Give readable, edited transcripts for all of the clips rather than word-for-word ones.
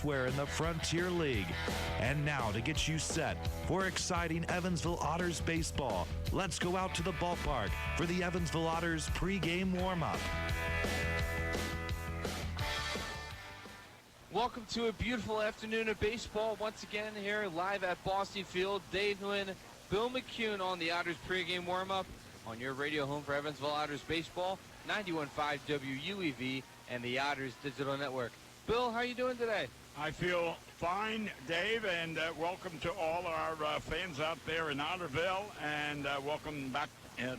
elsewhere in the Frontier League. And now to get you set for exciting Evansville Otters baseball, let's go out to the ballpark for the Evansville Otters pregame warm-up. Welcome to a beautiful afternoon of baseball. Once again here live at Boston Field. Dave Nguyen, Bill McCune on the Otters pregame warm-up on your radio home for Evansville Otters baseball, 91.5 WUEV and the Otters Digital Network. Bill, how are you doing today? I feel fine, Dave, and welcome to all our fans out there in Otterville, and welcome back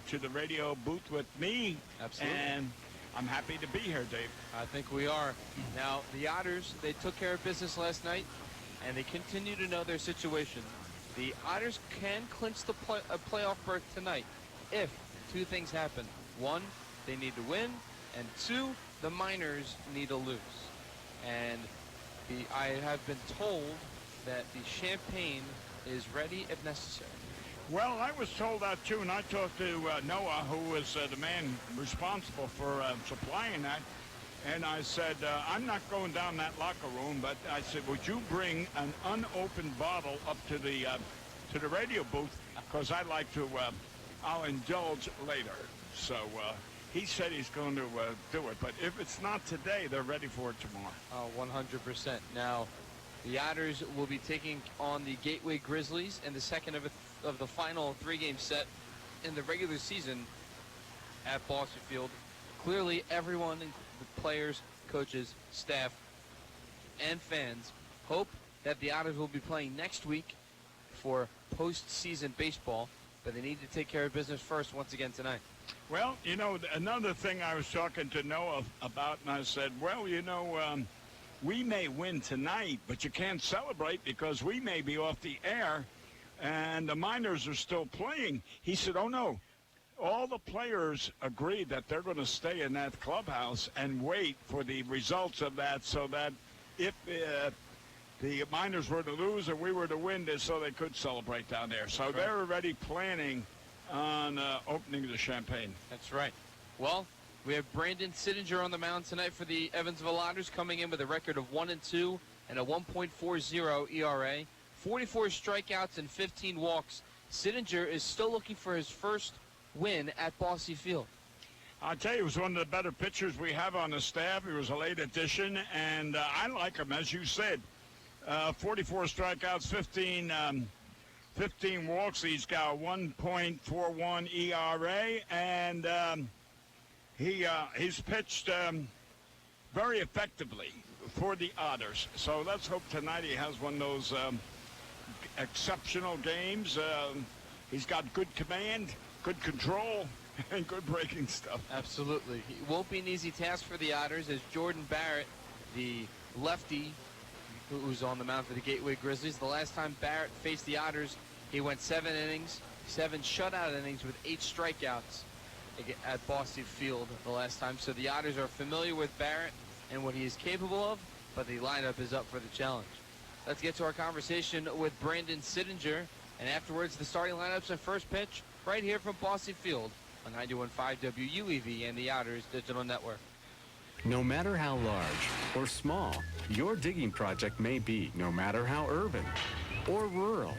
to the radio booth with me. Absolutely. And I'm happy to be here, Dave. I think we are. Now, the Otters, they took care of business last night, and they continue to know their situation. The Otters can clinch the playoff berth tonight if two things happen. One, they need to win, and two, the Miners need to lose. And I have been told that the champagne is ready if necessary. Well, I was told that too, and I talked to Noah, who was the man responsible for supplying that, and I said, I'm not going down that locker room, but I said, would you bring an unopened bottle up to the radio booth, because I'd like to, I'll indulge later. So he said he's going to do it, but if it's not today, they're ready for it tomorrow. 100%. Now, the Otters will be taking on the Gateway Grizzlies in the second of the final three-game set in the regular season at Boston Field. Clearly, everyone, the players, coaches, staff, and fans, hope that the Otters will be playing next week for postseason baseball, but they need to take care of business first once again tonight. Well, you know, another thing I was talking to Noah about, and I said, well, you know, we may win tonight, but you can't celebrate because we may be off the air and the Miners are still playing. He said, oh, no. All the players agreed that they're going to stay in that clubhouse and wait for the results of that, so that if the Miners were to lose and we were to win this, so they could celebrate down there. So right. They're already planning on opening the champagne. That's right. Well, we have Brandon Sittinger on the mound tonight for the Evansville Otters, coming in with a record of 1-2 and a 1.40 ERA, 44 strikeouts and 15 walks. Sittinger is still looking for his first win at Boston Field. I'll tell you, he was one of the better pitchers we have on the staff. He was a late addition, and I like him, as you said. 44 strikeouts, 15 walks. He's got a 1.41 ERA, and he's pitched very effectively for the Otters. So let's hope tonight he has one of those exceptional games. He's got good command, good control, and good breaking stuff. Absolutely. It won't be an easy task for the Otters, as Jordan Barrett, the lefty who's on the mound for the Gateway Grizzlies. The last time Barrett faced the Otters, he went 7 innings, 7 shutout innings with 8 strikeouts at Boston Field the last time. So the Otters are familiar with Barrett and what he is capable of, but the lineup is up for the challenge. Let's get to our conversation with Brandon Sittinger, and afterwards the starting lineups and first pitch right here from Boston Field on 91.5 WUEV and the Otters Digital Network. No matter how large or small your digging project may be, no matter how urban or rural,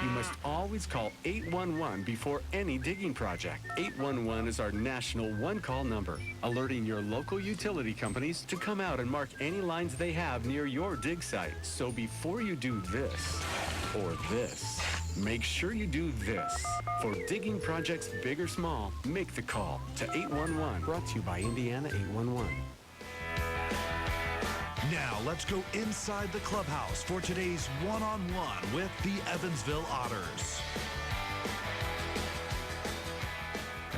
you must always call 811 before any digging project. 811 is our national one-call number, alerting your local utility companies to come out and mark any lines they have near your dig site. So before you do this or this, make sure you do this. For digging projects big or small, make the call to 811. Brought to you by Indiana 811. Now let's go inside the clubhouse for today's one-on-one with the Evansville Otters.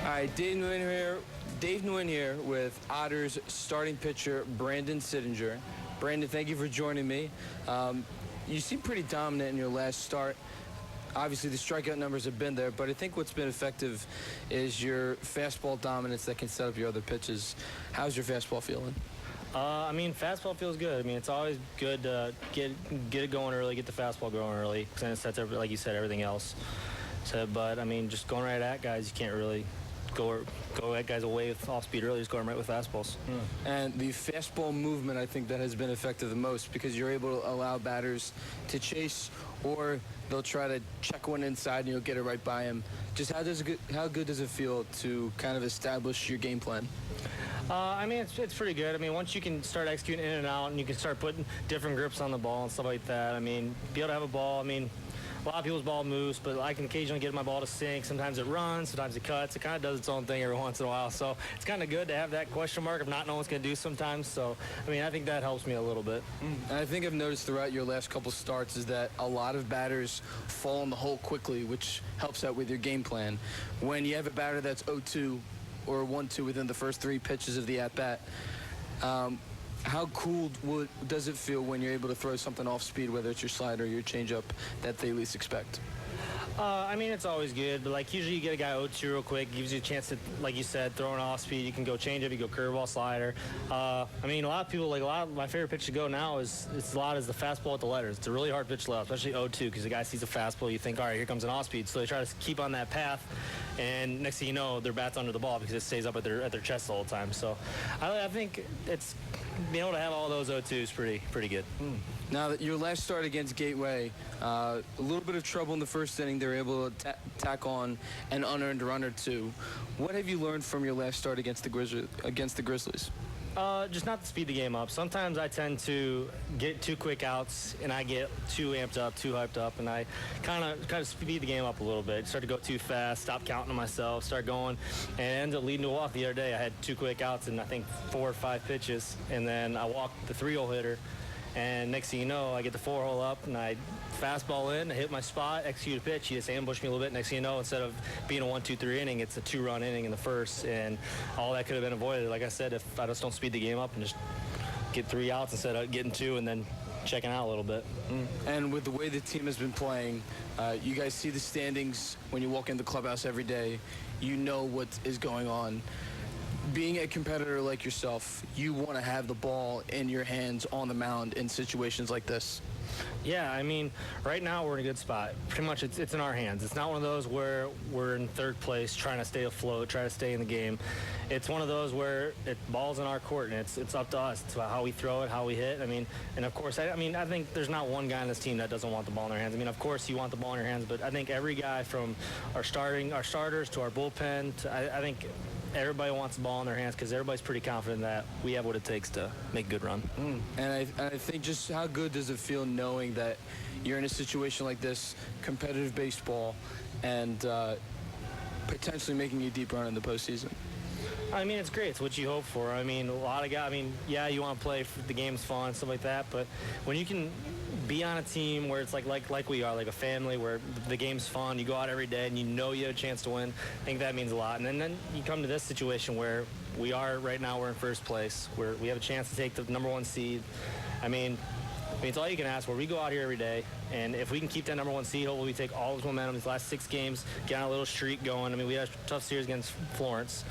All right, Dave Nguyen here with Otters starting pitcher Brandon Sittinger. Brandon, thank you for joining me. You seem pretty dominant in your last start. Obviously, the strikeout numbers have been there, but I think what's been effective is your fastball dominance that can set up your other pitches. How's your fastball feeling? I mean, fastball feels good. I mean, it's always good to get it going early, get the fastball going early, because then it sets up, like you said, everything else. So, but I mean, just going right at guys, you can't really go at guys away with off speed early, just go right with fastballs. And the fastball movement, I think that has been effective the most because you're able to allow batters to chase, or they'll try to check one inside and you'll get it right by him. Just how good does it feel to kind of establish your game plan? I mean, it's pretty good. I mean, once you can start executing in and out and you can start putting different grips on the ball and stuff like that, I mean, be able to have a ball, I mean, a lot of people's ball moves, but I can occasionally get my ball to sink. Sometimes it runs, sometimes it cuts. It kind of does its own thing every once in a while. So it's kind of good to have that question mark of not knowing what's going to do sometimes. So, I mean, I think that helps me a little bit. And I think I've noticed throughout your last couple starts is that a lot of batters fall in the hole quickly, which helps out with your game plan. When you have a batter that's 0-2 or 1-2 within the first 3 pitches of the at-bat, how cool does it feel when you're able to throw something off speed, whether it's your slider or your changeup, that they least expect? I mean, it's always good, but like usually you get a guy 0-2 real quick, gives you a chance to, like you said, throw an off speed. You can go changeup, you go curveball, slider. I mean, a lot of people, like a lot of my favorite pitch to go now is the fastball at the letters. It's a really hard pitch to let, especially 0-2, because the guy sees a fastball, you think, all right, here comes an off speed. So they try to keep on that path, and next thing you know, their bat's under the ball because it stays up at their chest the whole time. So I think it's being able to have all those 0-2s pretty good. Now, that your last start against Gateway, a little bit of trouble in the first inning. They were able to tack on an unearned run or 2. What have you learned from your last start against the Grizzlies? Just not to speed the game up. Sometimes I tend to get 2 quick outs, and I get too amped up, too hyped up, and I kind of speed the game up a little bit. Start to go too fast, stop counting on myself, start going, and it ends up leading to a walk. The other day I had 2 quick outs and I think 4 or 5 pitches, and then I walked the 3-hole hitter. And next thing you know, I get the 4-hole up, and I fastball in, I hit my spot, execute a pitch. He just ambushed me a little bit. Next thing you know, instead of being a 1-2-3 inning, it's a 2-run inning in the first, and all that could have been avoided. Like I said, if I just don't speed the game up and just get 3 outs instead of getting 2 and then checking out a little bit. And with the way the team has been playing, you guys see the standings when you walk in the clubhouse every day. You know what is going on. Being a competitor like yourself, you want to have the ball in your hands on the mound in situations like this. Yeah, I mean, right now we're in a good spot. Pretty much it's in our hands. It's not one of those where we're in 3rd place trying to stay afloat, try to stay in the game. It's one of those where ball's in our court, and it's up to us. It's about how we throw it, how we hit. I mean, and of course, I think there's not one guy on this team that doesn't want the ball in their hands. I mean, of course you want the ball in your hands, but I think every guy from our starters to our bullpen, I think everybody wants the ball in their hands because everybody's pretty confident that we have what it takes to make a good run. And I think just how good does it feel knowing that you're in a situation like this, competitive baseball, and potentially making a deep run in the postseason? I mean, it's great. It's what you hope for. I mean, a lot of guys, I mean, yeah, you want to play, the game's fun and stuff like that, but when you can be on a team where it's like we are, like a family, where the game's fun, you go out every day and you know you have a chance to win, I think that means a lot. And then you come to this situation where we are right now, we're in 1st place, where we have a chance to take the #1 seed. I mean, it's all you can ask for. We go out here every day, and if we can keep that #1 seed, hopefully we take all this momentum these last 6 games, get on a little streak going. I mean, we had a tough series against Florence,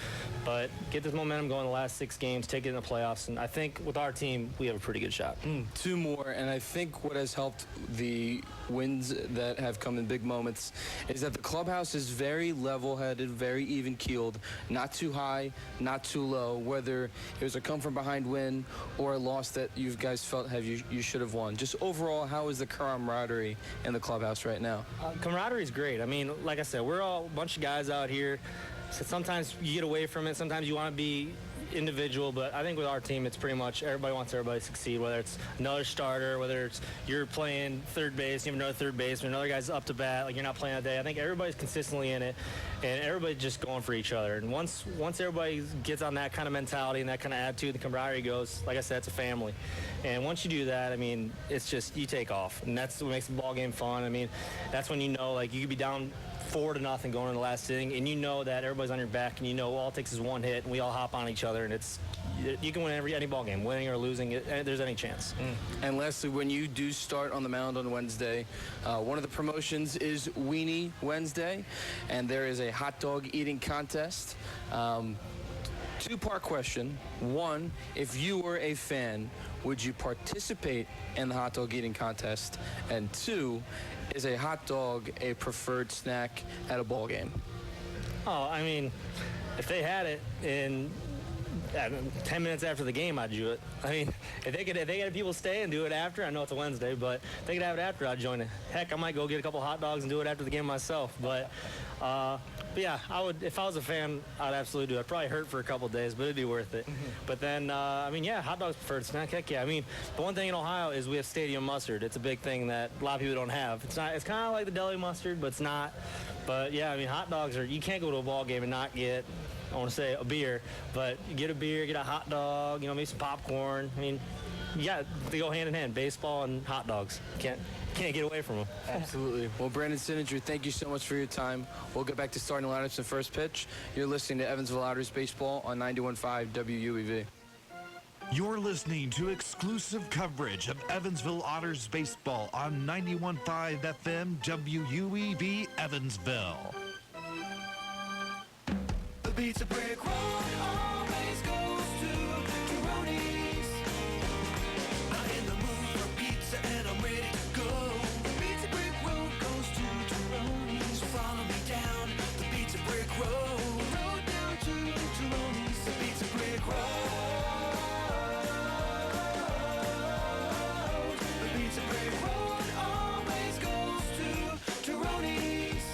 but get this momentum going the last 6 games, take it in the playoffs, and I think with our team, we have a pretty good shot. 2 more, and I think what has helped the wins that have come in big moments is that the clubhouse is very level-headed, very even-keeled, not too high, not too low, whether it was a come-from-behind win or a loss that you guys felt you should have won. Just overall, how is the camaraderie in the clubhouse right now? Camaraderie is great. I mean, like I said, we're all a bunch of guys out here. So sometimes you get away from it. Sometimes you want to be individual, but I think with our team, it's pretty much everybody wants everybody to succeed, whether it's another starter, whether it's you're playing 3rd base, you have another 3rd baseman, another guy's up to bat, like you're not playing that day. I think everybody's consistently in it, and everybody's just going for each other. And once everybody gets on that kind of mentality and that kind of attitude, the camaraderie goes, like I said, it's a family. And once you do that, I mean, it's just, you take off, and that's what makes the ball game fun. I mean, that's when you know, like, you could be down 4-0 going in the last inning, and you know that everybody's on your back, and you know all it takes is 1 hit, and we all hop on each other, and you can win any ball game, winning or losing, there's any chance. And lastly, when you do start on the mound on Wednesday, one of the promotions is Weenie Wednesday, and there is a hot dog eating contest. 2-part question. 1, if you were a fan, would you participate in the hot dog eating contest? And 2, is a hot dog a preferred snack at a ball game? Oh, I mean, if they had it in 10 minutes after the game, I'd do it. I mean, if they get people stay and do it after, I know it's a Wednesday, but if they could have it after, I'd join it. Heck, I might go get a couple hot dogs and do it after the game myself. But yeah, I would. If I was a fan, I'd absolutely do it. I'd probably hurt for a couple days, but it'd be worth it. But then, I mean, yeah, hot dogs preferred snack. Heck yeah. I mean, the one thing in Ohio is we have stadium mustard. It's a big thing that a lot of people don't have. It's not. It's kind of like the deli mustard, but it's not. But yeah, I mean, hot dogs are. You can't go to a ball game and not get, I want to say, a beer, but you get a beer, get a hot dog, maybe some popcorn. I mean, yeah, they go hand in hand, baseball and hot dogs. Can't get away from them. Absolutely. Well, Brandon Sinninger, thank you so much for your time. We'll get back to starting lineups and first pitch. You're listening to Evansville Otters Baseball on 91.5 WUEV. You're listening to exclusive coverage of Evansville Otters baseball on 91.5 FM WUEV Evansville. The pizza brick road always goes to Tyroni's. I'm in the mood for pizza and I'm ready to go. The pizza brick road goes to Tyroni's. So follow me down the pizza brick road. Road down to Tyroni's. The pizza brick road. The pizza brick road always goes to Tyroni's.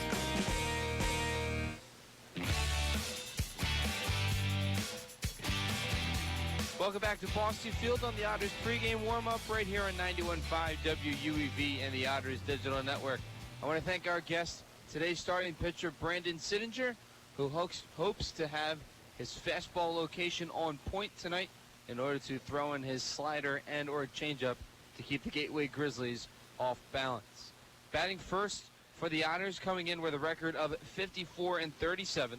Welcome back to Boston Field on the Otters pregame warm-up right here on 91.5 WUEV and the Otters Digital Network. I want to thank our guest, today's starting pitcher, Brandon Sinninger, who hopes to have his fastball location on point tonight in order to throw in his slider and or changeup to keep the Gateway Grizzlies off balance. Batting first for the Otters, coming in with a record of 54-37,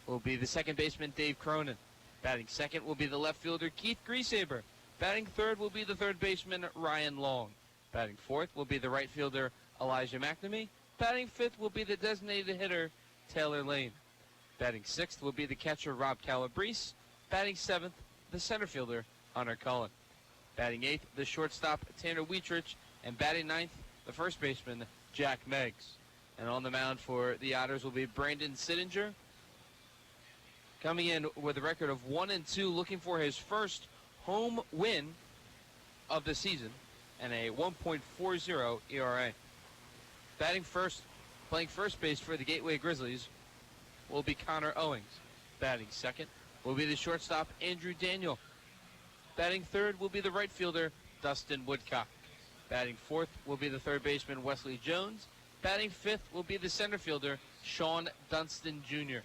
will be the second baseman, Dave Cronin. Batting second will be the left fielder, Keith Griesaber. Batting third will be the third baseman, Ryan Long. Batting fourth will be the right fielder, Elijah McNamee. Batting fifth will be the designated hitter, Taylor Lane. Batting sixth will be the catcher, Rob Calabrese. Batting seventh, the center fielder, Hunter Cullen. Batting eighth, the shortstop, Tanner Wietrich. And batting ninth, the first baseman, Jack Meggs. And on the mound for the Otters will be Brandon Sinninger, coming in with a record of 1-2, looking for his first home win of the season and a 1.40 ERA. Batting first, playing first base for the Gateway Grizzlies will be Connor Owings. Batting second will be the shortstop, Andrew Daniel. Batting third will be the right fielder, Dustin Woodcock. Batting fourth will be the third baseman, Wesley Jones. Batting fifth will be the center fielder, Sean Dunston Jr.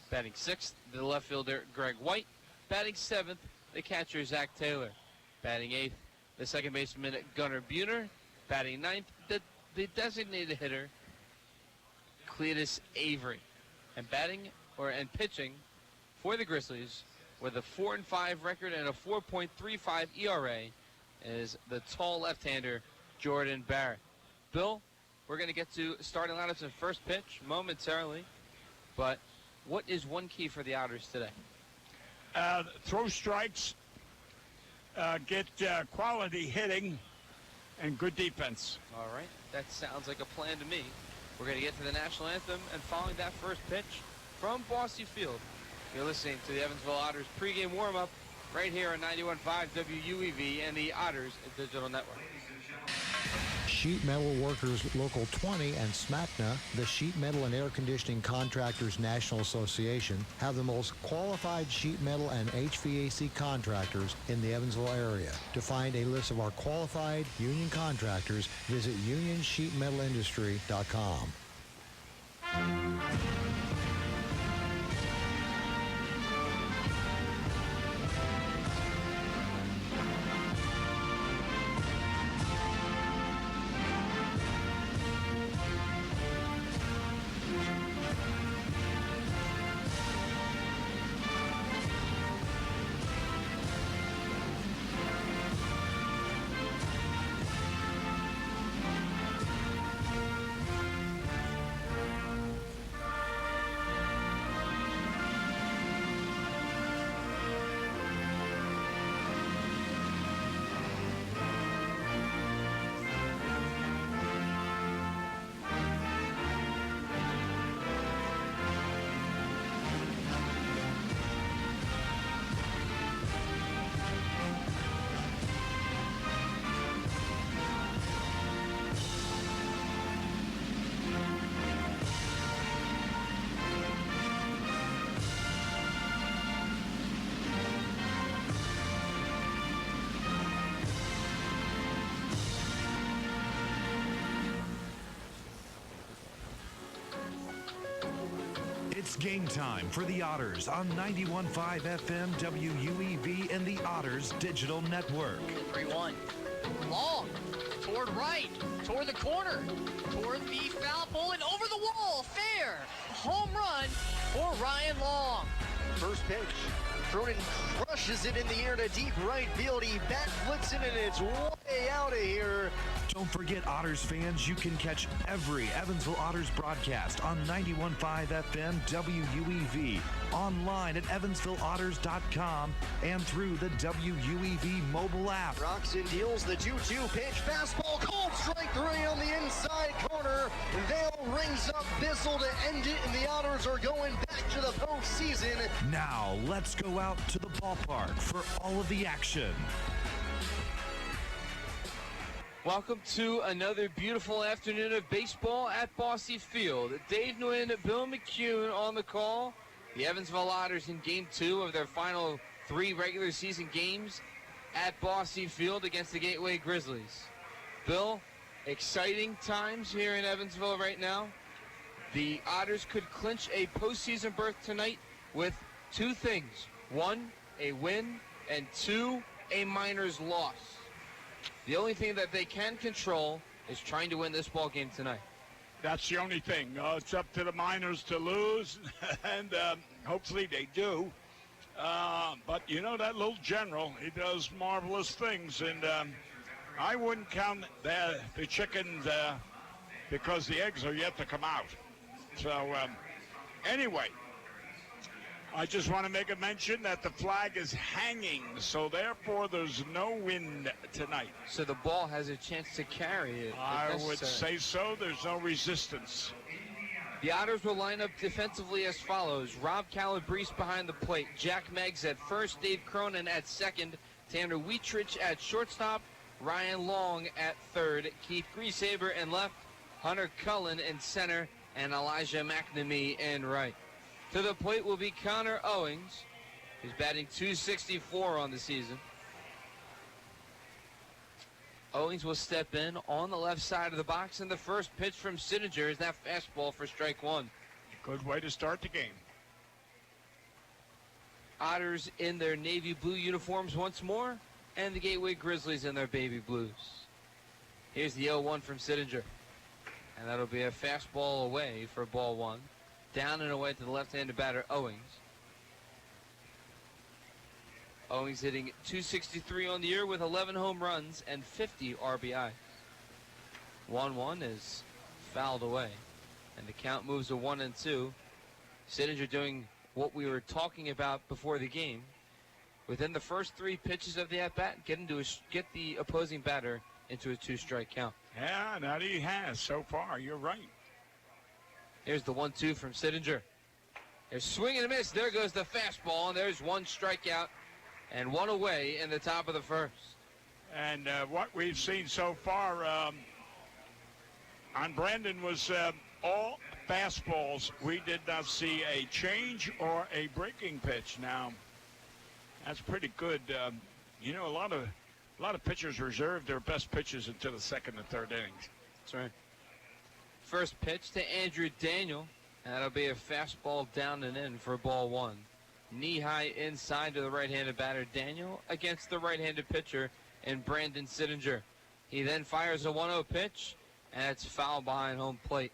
Batting sixth, the left fielder, Greg White. Batting seventh, the catcher, Zach Taylor. Batting eighth, the second baseman, Gunnar Buhner. Batting ninth, the designated hitter, Cletus Avery. And pitching for the Grizzlies with a 4-5 record and a 4.35 ERA is the tall left-hander, Jordan Barrett. Bill, we're going to get to starting lineups and first pitch momentarily, but what is one key for the Otters today? Throw strikes, get quality hitting, and good defense. All right, that sounds like a plan to me. We're going to get to the national anthem, and following that first pitch from Boston Field, you're listening to the Evansville Otters pregame warm-up right here on 91.5 WUEV and the Otters Digital Network. Sheet Metal Workers Local 20 and SMACNA, the Sheet Metal and Air Conditioning Contractors National Association, have the most qualified sheet metal and HVAC contractors in the Evansville area. To find a list of our qualified union contractors, visit unionsheetmetalindustry.com. It's game time for the Otters on 91.5 FM WUEV and the Otters Digital Network. 3-1. Long. Toward right. Toward the corner. Toward the foul pole and over the wall. Fair. Home run for Ryan Long. First pitch. Cronin crushes it in the air to deep right field. He bat flips it and it's way out of here. Don't forget, Otters fans, you can catch every Evansville Otters broadcast on 91.5 FM WUEV, online at evansvilleotters.com, and through the WUEV mobile app. Roxon deals the 2-2 pitch. Fastball called strike 3 on the inside corner. Vail rings up Bissell to end it, and the Otters are going back to the postseason. Now, let's go out to the ballpark for all of the action. Welcome to another beautiful afternoon of baseball at Bosse Field. Dave Nguyen, Bill McCune on the call. The Evansville Otters in Game 2 of their final 3 regular season games at Bosse Field against the Gateway Grizzlies. Bill, exciting times here in Evansville right now. The Otters could clinch a postseason berth tonight with 2 things. 1, a win, and 2, a minors loss. The only thing that they can control is trying to win this ball game tonight. That's the only thing. It's up to the Miners to lose, and hopefully they do. But you know that little general, he does marvelous things, and I wouldn't count the chickens because the eggs are yet to come out. So anyway, I just want to make a mention that the flag is hanging, so therefore there's no wind tonight. So the ball has a chance to carry it. I would say so. There's no resistance. The Otters will line up defensively as follows. Rob Calabrese behind the plate. Jack Meggs at first. Dave Cronin at second. Tanner Wietrich at shortstop. Ryan Long at third. Keith Griesaber in left. Hunter Cullen in center. And Elijah McNamee in right. To the plate will be Connor Owings, who's batting .264 on the season. Owings will step in on the left side of the box, and the first pitch from Sittinger is that fastball for strike 1. Good way to start the game. Otters in their navy blue uniforms once more, and the Gateway Grizzlies in their baby blues. Here's the 0-1 from Sittinger, and that'll be a fastball away for ball 1. Down and away to the left-handed batter, Owings. Owings hitting .263 on the year with 11 home runs and 50 RBI. 1-1 is fouled away, and the count moves to 1-2. Sittinger doing what we were talking about before the game. Within the first 3 pitches of the at-bat, get the opposing batter into a 2-strike count. Yeah, that he has so far. You're right. Here's the 1-2 from Sittinger. There's swing and a miss. There goes the fastball, and there's 1 strikeout and 1 away in the top of the first. And what we've seen so far on Brandon was all fastballs. We did not see a change or a breaking pitch. Now, that's pretty good. You know, a lot of pitchers reserve their best pitches until the 2nd and 3rd innings. That's right. First pitch to Andrew Daniel, and that'll be a fastball down and in for ball 1. Knee-high inside to the right-handed batter Daniel against the right-handed pitcher in Brandon Sittinger. He then fires a 1-0 pitch, and it's foul behind home plate.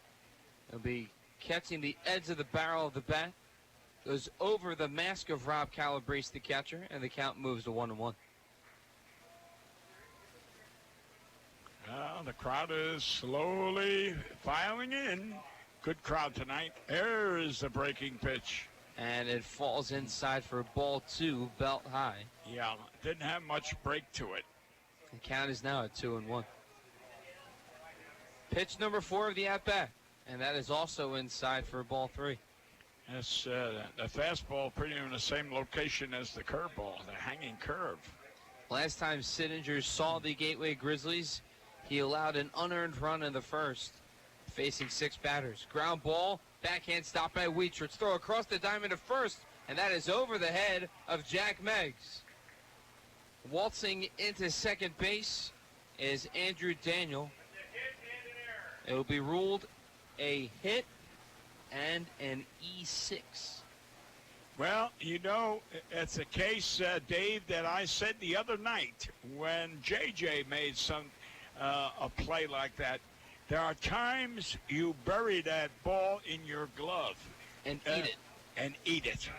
He'll be catching the edge of the barrel of the bat, goes over the mask of Rob Calabrese, the catcher, and the count moves to 1-1. Well, the crowd is slowly filing in. Good crowd tonight. There's the breaking pitch. And it falls inside for ball 2, belt high. Yeah, didn't have much break to it. The count is now at 2-1. Pitch number 4 of the at-bat, and that is also inside for ball 3. Yes, the fastball pretty in the same location as the curveball, the hanging curve. Last time Sittinger saw the Gateway Grizzlies, he allowed an unearned run in the first, facing 6 batters. Ground ball, backhand stop by Wietrich. Throw across the diamond to first, and that is over the head of Jack Meggs. Waltzing into second base is Andrew Daniel. It will be ruled a hit, and an E6. Well, you know, it's a case, Dave, that I said the other night when JJ made a play like that. There are times you bury that ball in your glove. And eat it. And eat it.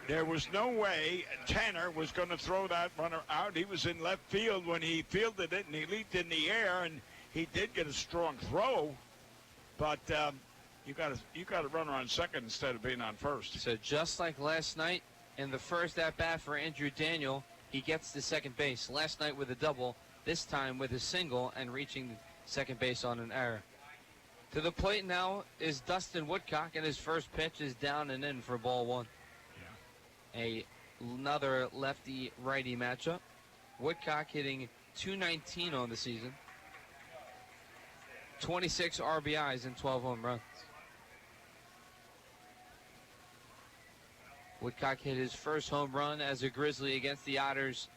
There was no way Tanner was going to throw that runner out. He was in left field when he fielded it, and he leaped in the air, and he did get a strong throw. But you got a runner on second instead of being on first. So just like last night in the first at-bat for Andrew Daniel, he gets to second base. Last night with a double, this time with a single and reaching second base on an error. To the plate now is Dustin Woodcock, and his first pitch is down and in for ball one. Another lefty-righty matchup. Woodcock hitting .219 on the season. 26 RBIs and 12 home runs. Woodcock hit his first home run as a Grizzly against the Otters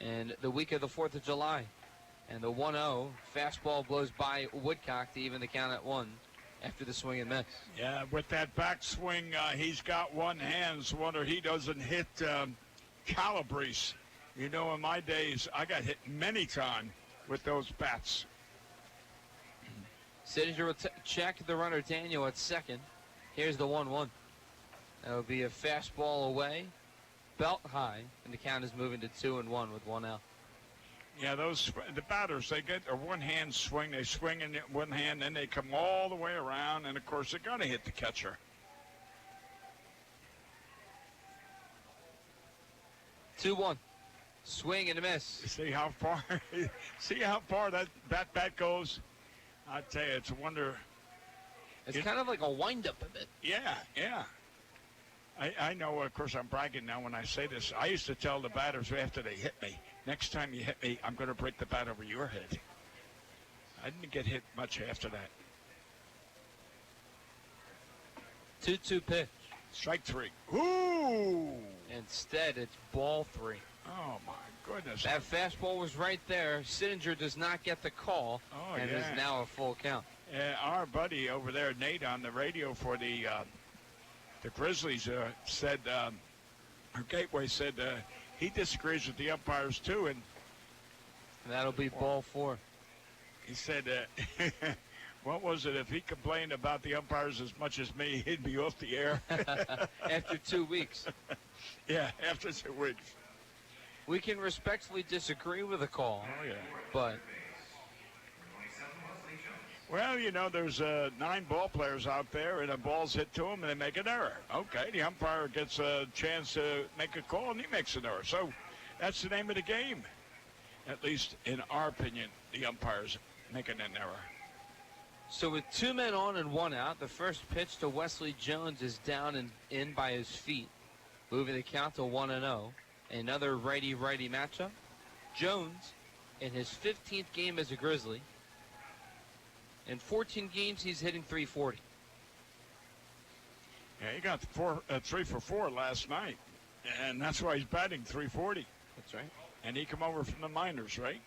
in the week of the 4th of July. And the 1-0 fastball blows by Woodcock to even the count at 1 after the swing and miss. Yeah, with that backswing, he's got one hand. So wonder he doesn't hit Calabrese. You know, in my days, I got hit many times with those bats. Sittinger will check the runner Daniel at second. Here's the 1-1. That will be a fastball away, belt high, and the count is moving to 2-1 with 1 out. Yeah, the batters, they get a one-hand swing. They swing in one hand, then they come all the way around, and, of course, they're going to hit the catcher. 2-1. Swing and a miss. See how far that bat goes? I tell you, it's a wonder. It's kind of like a wind-up a bit. Yeah. I know, of course, I'm bragging now when I say this. I used to tell the batters after they hit me, next time you hit me, I'm going to break the bat over your head. I didn't get hit much after that. 2-2 pitch. Strike 3. Ooh! Instead, it's ball 3. Oh, my goodness. That fastball was right there. Sittinger does not get the call, and is now a full count. Our buddy over there, Nate, on the radio for the Grizzlies said, or Gateway said, he disagrees with the umpires too, and that'll be ball 4. He said, what was it? If he complained about the umpires as much as me, he'd be off the air. After 2 weeks. Yeah, after 2 weeks. We can respectfully disagree with the call. Oh yeah, but. Well, you know, there's 9 ball players out there, and a ball's hit to them, and they make an error. Okay, the umpire gets a chance to make a call, and he makes an error. So that's the name of the game. At least in our opinion, the umpire's making an error. So with 2 men on and 1 out, the first pitch to Wesley Jones is down and in by his feet, moving the count to 1-0. Another righty-righty matchup. Jones, in his 15th game as a Grizzly, in 14 games, he's hitting .340. Yeah, he got 3 for 4 last night, and that's why he's batting .340. That's right. And he come over from the minors, right?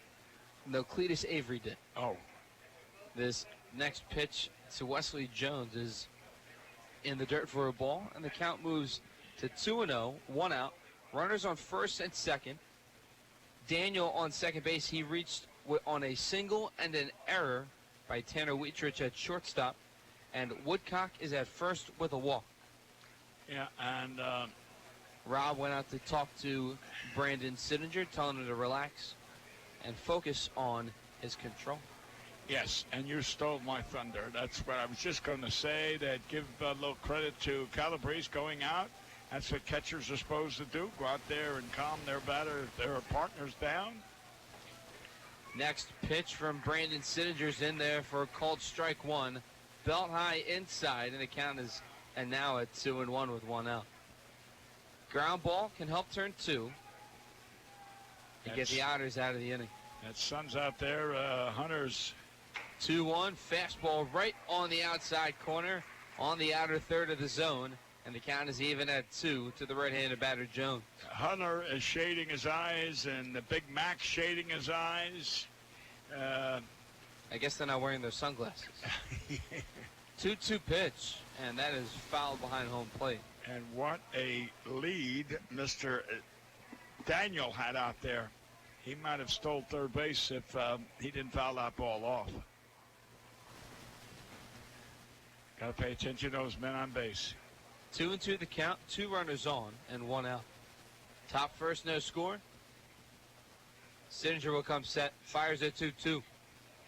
No, Cletus Avery did. Oh. This next pitch to Wesley Jones is in the dirt for a ball, and the count moves to 2-0, 1 out. Runners on first and second. Daniel on second base. He reached on a single and an error by Tanner Wheatrich at shortstop, and Woodcock is at first with a walk. Yeah, and Rob went out to talk to Brandon Sittinger, telling him to relax and focus on his control. Yes, and you stole my thunder. That's what I was just going to say, that give a little credit to Calabrese going out. That's what catchers are supposed to do, go out there and calm their their partners down. Next pitch from Brandon Sittinger's in there for a called strike 1. Belt high inside, and the count is now at 2-1 with 1 out. Ground ball can help turn 2 and get the Otters out of the inning. That sun's out there, Hunter's. 2-1, fastball right on the outside corner, on the outer third of the zone, and the count is even at 2 to the right-handed batter Jones. Hunter is shading his eyes, and the Big Mac shading his eyes. I guess they're not wearing their sunglasses. 2-2 pitch, and that is fouled behind home plate. And what a lead Mr. Daniel had out there. He might have stole third base if he didn't foul that ball off. Got to pay attention to those men on base. 2-2 the count, 2 runners on and 1 out. Top first, no score. Sittinger will come set, fires at 2-2.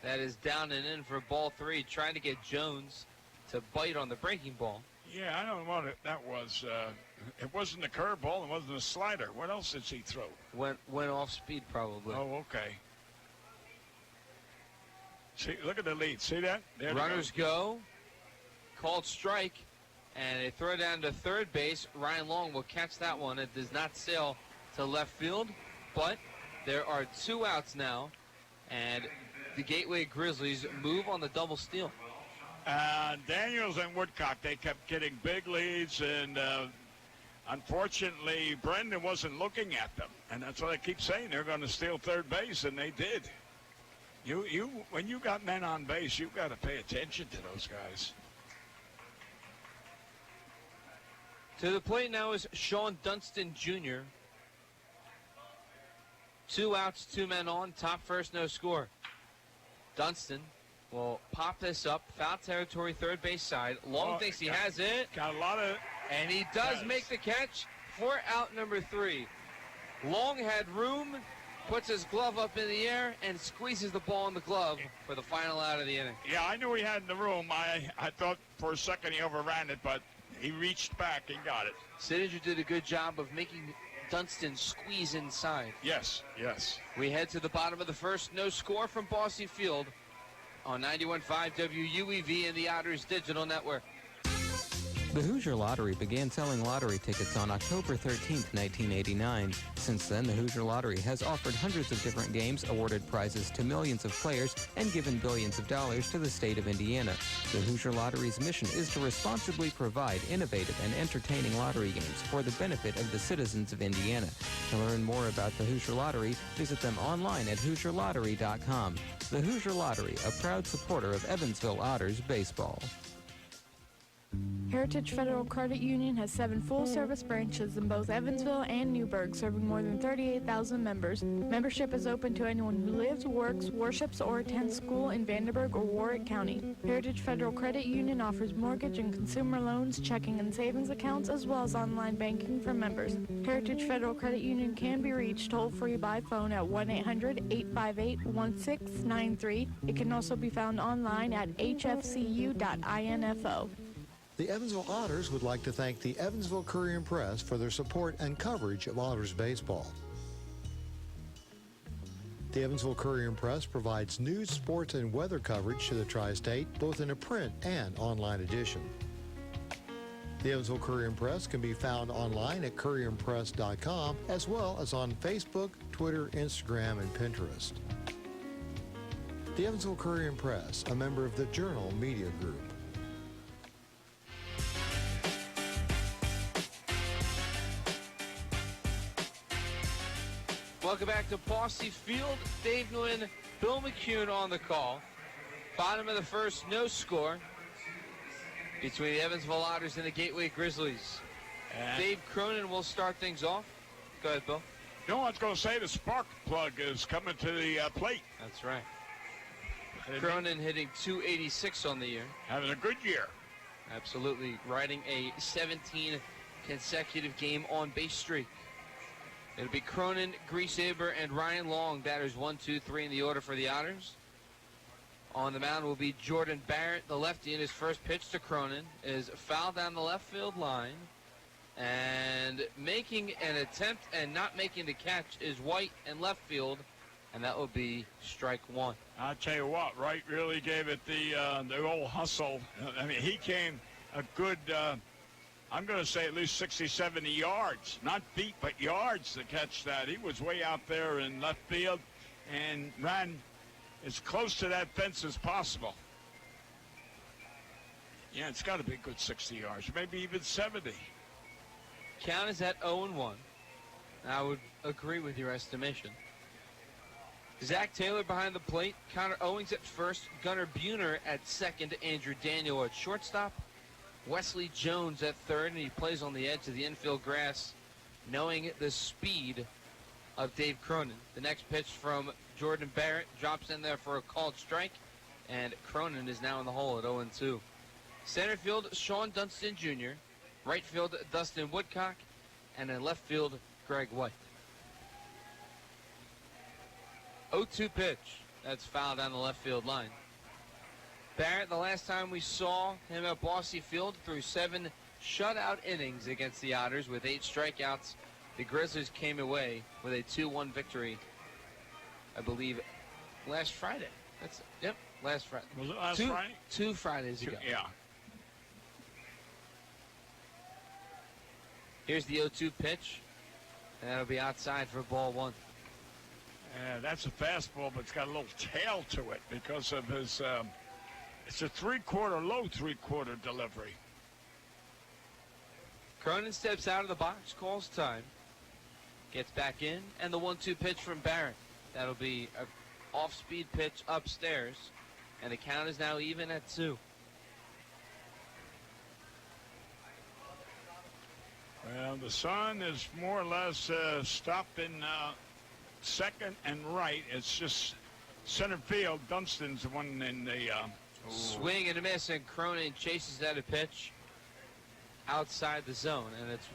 That is down and in for ball 3, trying to get Jones to bite on the breaking ball. Yeah, I don't know what that was. It wasn't a curveball. It wasn't a slider. What else did he throw? Went off speed probably. Oh, okay. See, look at the lead. See that? There Runners go. Called strike. And they throw down to third base. Ryan Long will catch that one. It does not sail to left field. But there are 2 outs now. And the Gateway Grizzlies move on the double steal. Daniels and Woodcock, they kept getting big leads, and unfortunately, Brendan wasn't looking at them. And that's what I keep saying. They're going to steal third base, and they did. When you got men on base, you've got to pay attention to those guys. To the plate now is Sean Dunston Jr. 2 outs, 2 men on. Top first, no score. Dunston will pop this up. Foul territory, third base side. Long thinks he has it. Got a lot of... And he does make the catch for out number 3. Long had room, puts his glove up in the air, and squeezes the ball in the glove for the final out of the inning. Yeah, I knew he had in the room. I thought for a second he overran it, but he reached back and got it. Sittinger did a good job of making Dunston squeeze inside. Yes, yes. We head to the bottom of the first. No score from Bosse Field on 91.5 WUEV and the Otters Digital Network. The Hoosier Lottery began selling lottery tickets on October 13, 1989. Since then, the Hoosier Lottery has offered hundreds of different games, awarded prizes to millions of players, and given billions of dollars to the state of Indiana. The Hoosier Lottery's mission is to responsibly provide innovative and entertaining lottery games for the benefit of the citizens of Indiana. To learn more about the Hoosier Lottery, visit them online at HoosierLottery.com. The Hoosier Lottery, a proud supporter of Evansville Otters baseball. Heritage Federal Credit Union has 7 full-service branches in both Evansville and Newburgh, serving more than 38,000 members. Membership is open to anyone who lives, works, worships, or attends school in Vanderburgh or Warwick County. Heritage Federal Credit Union offers mortgage and consumer loans, checking and savings accounts, as well as online banking for members. Heritage Federal Credit Union can be reached toll-free by phone at 1-800-858-1693. It can also be found online at hfcu.info. The Evansville Otters would like to thank the Evansville Courier and Press for their support and coverage of Otters baseball. The Evansville Courier and Press provides news, sports, and weather coverage to the Tri-State, both in a print and online edition. The Evansville Courier and Press can be found online at courierandpress.com, as well as on Facebook, Twitter, Instagram, and Pinterest. The Evansville Courier and Press, a member of the Journal Media Group. Welcome back to Bosse Field. Dave Nguyen, Bill McCune on the call. Bottom of the first, no score between the Evansville Otters and the Gateway Grizzlies. Dave Cronin will start things off. Go ahead, Bill. No one's going to say the spark plug is coming to the plate. That's right. Cronin hitting .286 on the year. Having a good year. Absolutely. Riding a 17 consecutive game on base streak. It'll be Cronin, Griesaber, and Ryan Long. Batters 1, 2, 3 in the order for the Otters. On the mound will be Jordan Barrett, the lefty, in his first pitch to Cronin is foul down the left field line. And making an attempt and not making the catch is White in left field, and that will be strike 1. I'll tell you what, Wright really gave it the old hustle. I mean, he came a good... I'm going to say at least 60, 70 yards. Not feet, but yards to catch that. He was way out there in left field and ran as close to that fence as possible. Yeah, it's got to be a good 60 yards, maybe even 70. Count is at 0-1. I would agree with your estimation. Zach Taylor behind the plate. Connor Owings at first. Gunnar Buhner at second. Andrew Daniel at shortstop. Wesley Jones at third, and he plays on the edge of the infield grass, knowing the speed of Dave Cronin. The next pitch from Jordan Barrett drops in there for a called strike, and Cronin is now in the hole at 0-2. Center field, Sean Dunston Jr., right field, Dustin Woodcock, and in left field, Greg White. 0-2 pitch. That's fouled down the left field line. Barrett, the last time we saw him at Bossy Field, threw 7 shutout innings against the Otters with 8 strikeouts. The Grizzlies came away with a 2-1 victory, I believe, last Friday. Last Friday. Was it last Friday? 2 Fridays ago. Yeah. Here's the 0-2 pitch, and that'll be outside for ball 1. That's a fastball, but it's got a little tail to it because of his, it's a low three-quarter delivery. Cronin steps out of the box, calls time, gets back in, and the 1-2 pitch from Barrett. That'll be an off-speed pitch upstairs, and the count is now even at 2. Well, the sun is more or less stopped in second and right. It's just center field. Dunstan's the one in the... Swing and a miss, and Cronin chases that a pitch outside the zone, and it's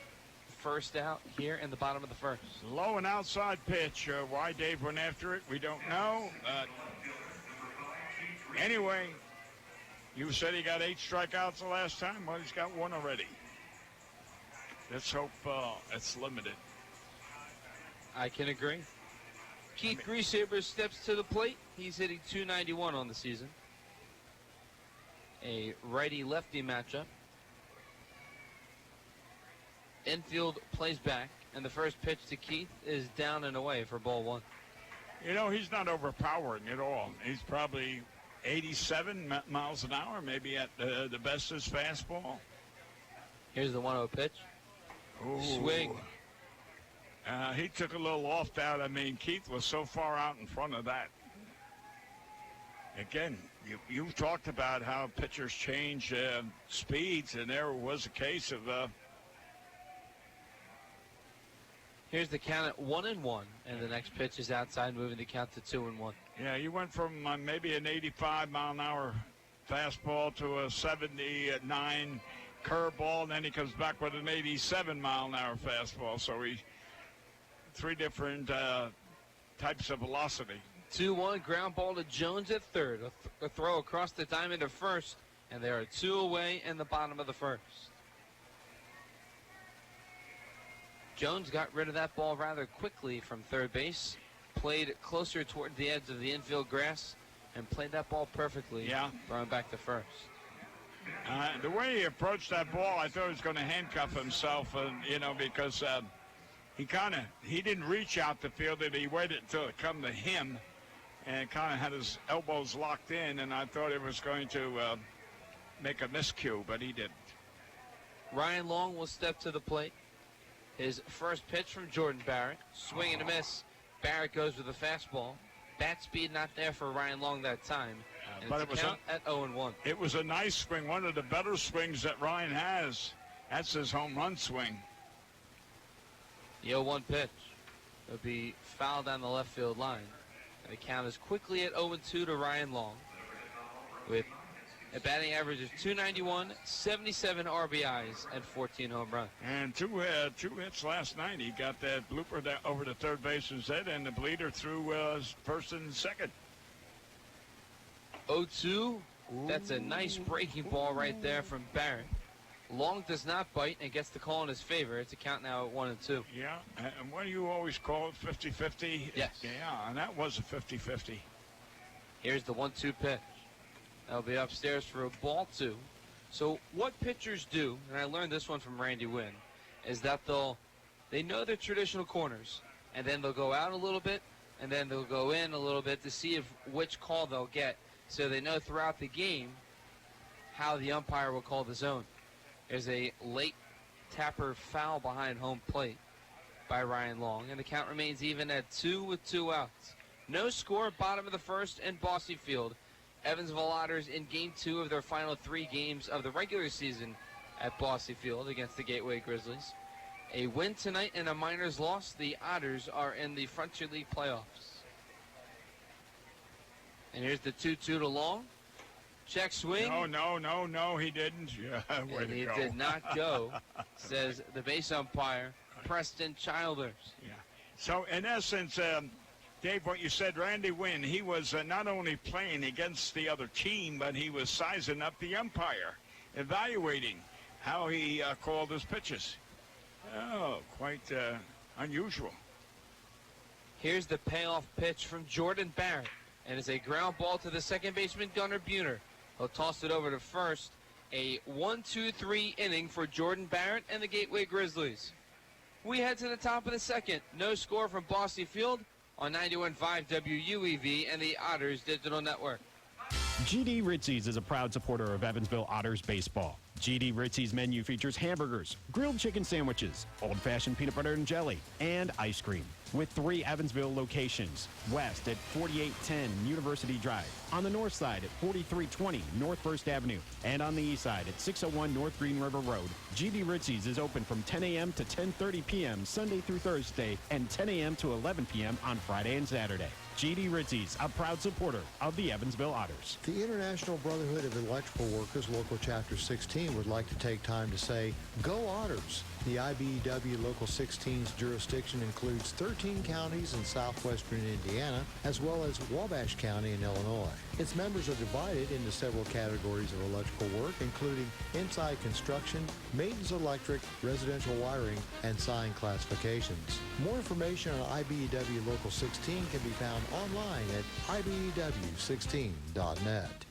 first out here in the bottom of the first. Low and outside pitch. Why Dave went after it, we don't know. Anyway, you said he got 8 strikeouts the last time. Well, he's got 1 already. Let's hope it's limited. I can agree. Keith Griesaber steps to the plate. He's hitting .291 on the season. A righty-lefty matchup. Infield plays back, and the first pitch to Keith is down and away for ball 1. You know, he's not overpowering at all. He's probably 87 miles an hour, maybe at the best his fastball. Here's the 1-0 pitch. Ooh. Swing. He took a little off that. I mean, Keith was so far out in front of that. Again, you've talked about how pitchers change speeds, and there was a case of... Here's the count at 1-1, and the next pitch is outside, moving the count to 2-1. Yeah, you went from maybe an 85-mile-an-hour fastball to a 79 curveball, and then he comes back with an 87-mile-an-hour fastball. So 3 different types of velocity. 2-1, ground ball to Jones at third. A throw across the diamond to first, and there are 2 away in the bottom of the first. Jones got rid of that ball rather quickly from third base, played closer toward the edge of the infield grass, and played that ball perfectly, throwing back to first. The way he approached that ball, I thought he was going to handcuff himself, because he didn't reach out the field. He waited until it come to him and kind of had his elbows locked in, and I thought it was going to make a miscue, but he didn't. Ryan Long will step to the plate. His first pitch from Jordan Barrett. Swing and a miss. Barrett goes with a fastball. Bat speed not there for Ryan Long that time. And but it was count at 0-1. It was a nice swing, one of the better swings that Ryan has. That's his home run swing. The 0-1 pitch will be fouled down the left field line. And the count is quickly at 0-2 to Ryan Long, with a batting average of .291, 77 RBIs, and 14 home runs. And two hits last night. He got that blooper over the third baseman's head, and the bleeder through first and second. 0-2. That's a nice breaking ball right there from Barrett. Long does not bite and gets the call in his favor. It's a count now at 1-2. Yeah, and what do you always call it, 50-50? Yes. Yeah, and that was a 50-50. Here's the 1-2 pitch. That'll be upstairs for a ball 2. So what pitchers do, and I learned this one from Randy Wynn, is that they know their traditional corners, and then they'll go out a little bit, and then they'll go in a little bit to see which call they'll get. So they know throughout the game how the umpire will call the zone. There's a late tapper foul behind home plate by Ryan Long, and the count remains even at 2 with 2 outs. No score, bottom of the first in Bossy Field. Evansville Otters in Game 2 of their final 3 games of the regular season at Bossy Field against the Gateway Grizzlies. A win tonight and a Miners loss. The Otters are in the Frontier League playoffs. And here's the 2-2 to Long. Check swing. No, he didn't. Yeah, way And to he go. did not go, says the base umpire, Preston Childers. Yeah. So, in essence, Dave, what you said, Randy Wynn, he was not only playing against the other team, but he was sizing up the umpire, evaluating how he called his pitches. Oh, quite unusual. Here's the payoff pitch from Jordan Barrett, and it's a ground ball to the second baseman, Gunnar Buhner. He'll toss it over to first. A 1-2-3 inning for Jordan Barrett and the Gateway Grizzlies. We head to the top of the second. No score from Bossy Field on 91.5 WUEV and the Otters Digital Network. GD Ritzy's is a proud supporter of Evansville Otters baseball. GD Ritzy's menu features hamburgers, grilled chicken sandwiches, old-fashioned peanut butter and jelly, and ice cream. With 3 Evansville locations, west at 4810 University Drive, on the north side at 4320 North 1st Avenue, and on the east side at 601 North Green River Road. GD Ritzy's is open from 10 a.m. to 10:30 p.m. Sunday through Thursday, and 10 a.m. to 11 p.m. on Friday and Saturday. GD Ritzy's, a proud supporter of the Evansville Otters. The International Brotherhood of Electrical Workers, Local Chapter 16, would like to take time to say, Go Otters! The IBEW Local 16's jurisdiction includes 13 counties in southwestern Indiana, as well as Wabash County in Illinois. Its members are divided into several categories of electrical work, including inside construction, maintenance electric, residential wiring, and sign classifications. More information on IBEW Local 16 can be found online at IBEW16.net.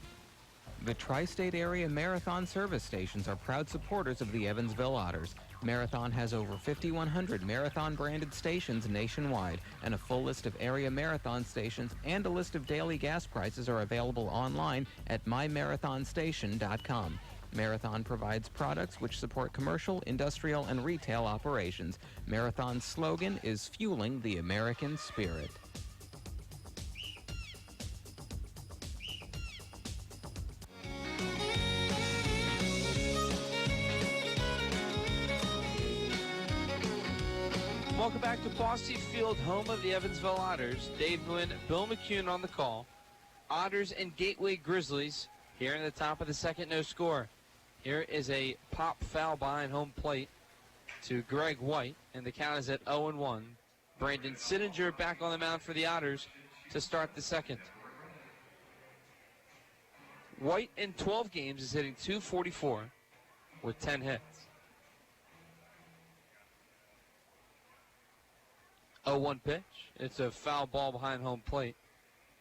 The Tri-State Area Marathon service stations are proud supporters of the Evansville Otters. Marathon has over 5,100 Marathon-branded stations nationwide, and a full list of area Marathon stations and a list of daily gas prices are available online at myMarathonStation.com. Marathon provides products which support commercial, industrial, and retail operations. Marathon's slogan is Fueling the American Spirit. Welcome back to Bossy Field, home of the Evansville Otters. Dave Nguyen, Bill McCune on the call. Otters and Gateway Grizzlies here in the top of the second, no score. Here is a pop foul behind home plate to Greg White, and the count is at 0-1. Brandon Sittinger back on the mound for the Otters to start the second. White in 12 games is hitting .244 with 10 hits. 0-1 pitch. It's a foul ball behind home plate.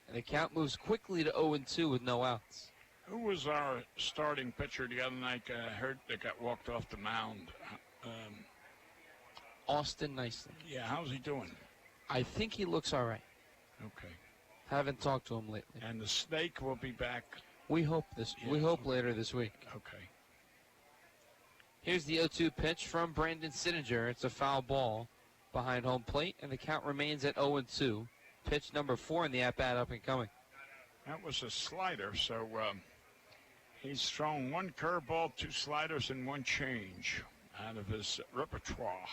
And the count moves quickly to 0-2 with no outs. Who was our starting pitcher the other night? I heard that got walked off the mound. Austin Nicely. Yeah, how's he doing? I think he looks all right. Okay. Haven't talked to him lately. And the Snake will be back. We hope later this week. Okay. Here's the 0-2 pitch from Brandon Sittinger. It's a foul ball behind home plate, and the count remains at 0-2. Pitch number 4 in the at-bat up and coming. That was a slider, so he's thrown 1 curveball, 2 sliders, and 1 change out of his repertoire.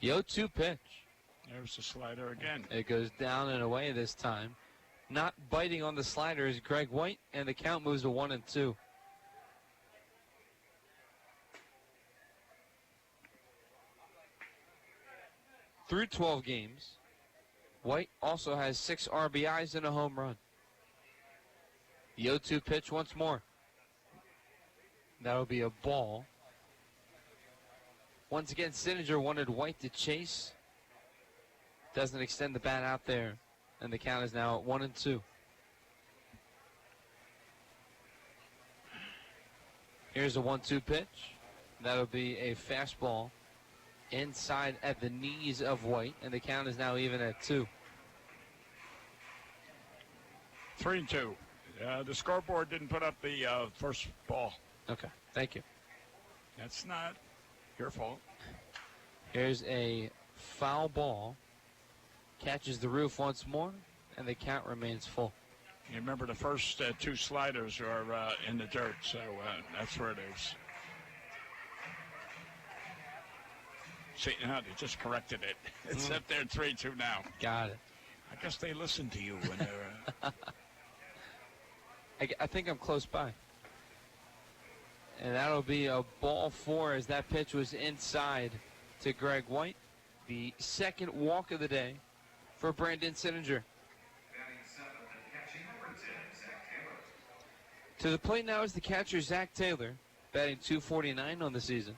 The 0-2 pitch. There's the slider again. It goes down and away this time. Not biting on the slider is Greg White, and the count moves to 1-2. Through 12 games, White also has 6 RBIs and a home run. The 0-2 pitch once more. That'll be a ball. Once again, Sittinger wanted White to chase. Doesn't extend the bat out there, and the count is now at 1-2. Here's a 1-2 pitch. That'll be a fastball inside at the knees of White, and the count is now even at 2. 3-2. The scoreboard didn't put up the first ball. Okay, thank you. That's not your fault. Here's a foul ball. Catches the roof once more, and the count remains full. You remember the first two sliders are in the dirt, so that's where it is. See, no, they just corrected it. It's up there 3-2 now. Got it. I guess they listen to you when they're... I think I'm close by. And that'll be a ball 4 as that pitch was inside to Greg White. The second walk of the day for Brandon Sittinger. To the plate now is the catcher, Zach Taylor, batting .249 on the season.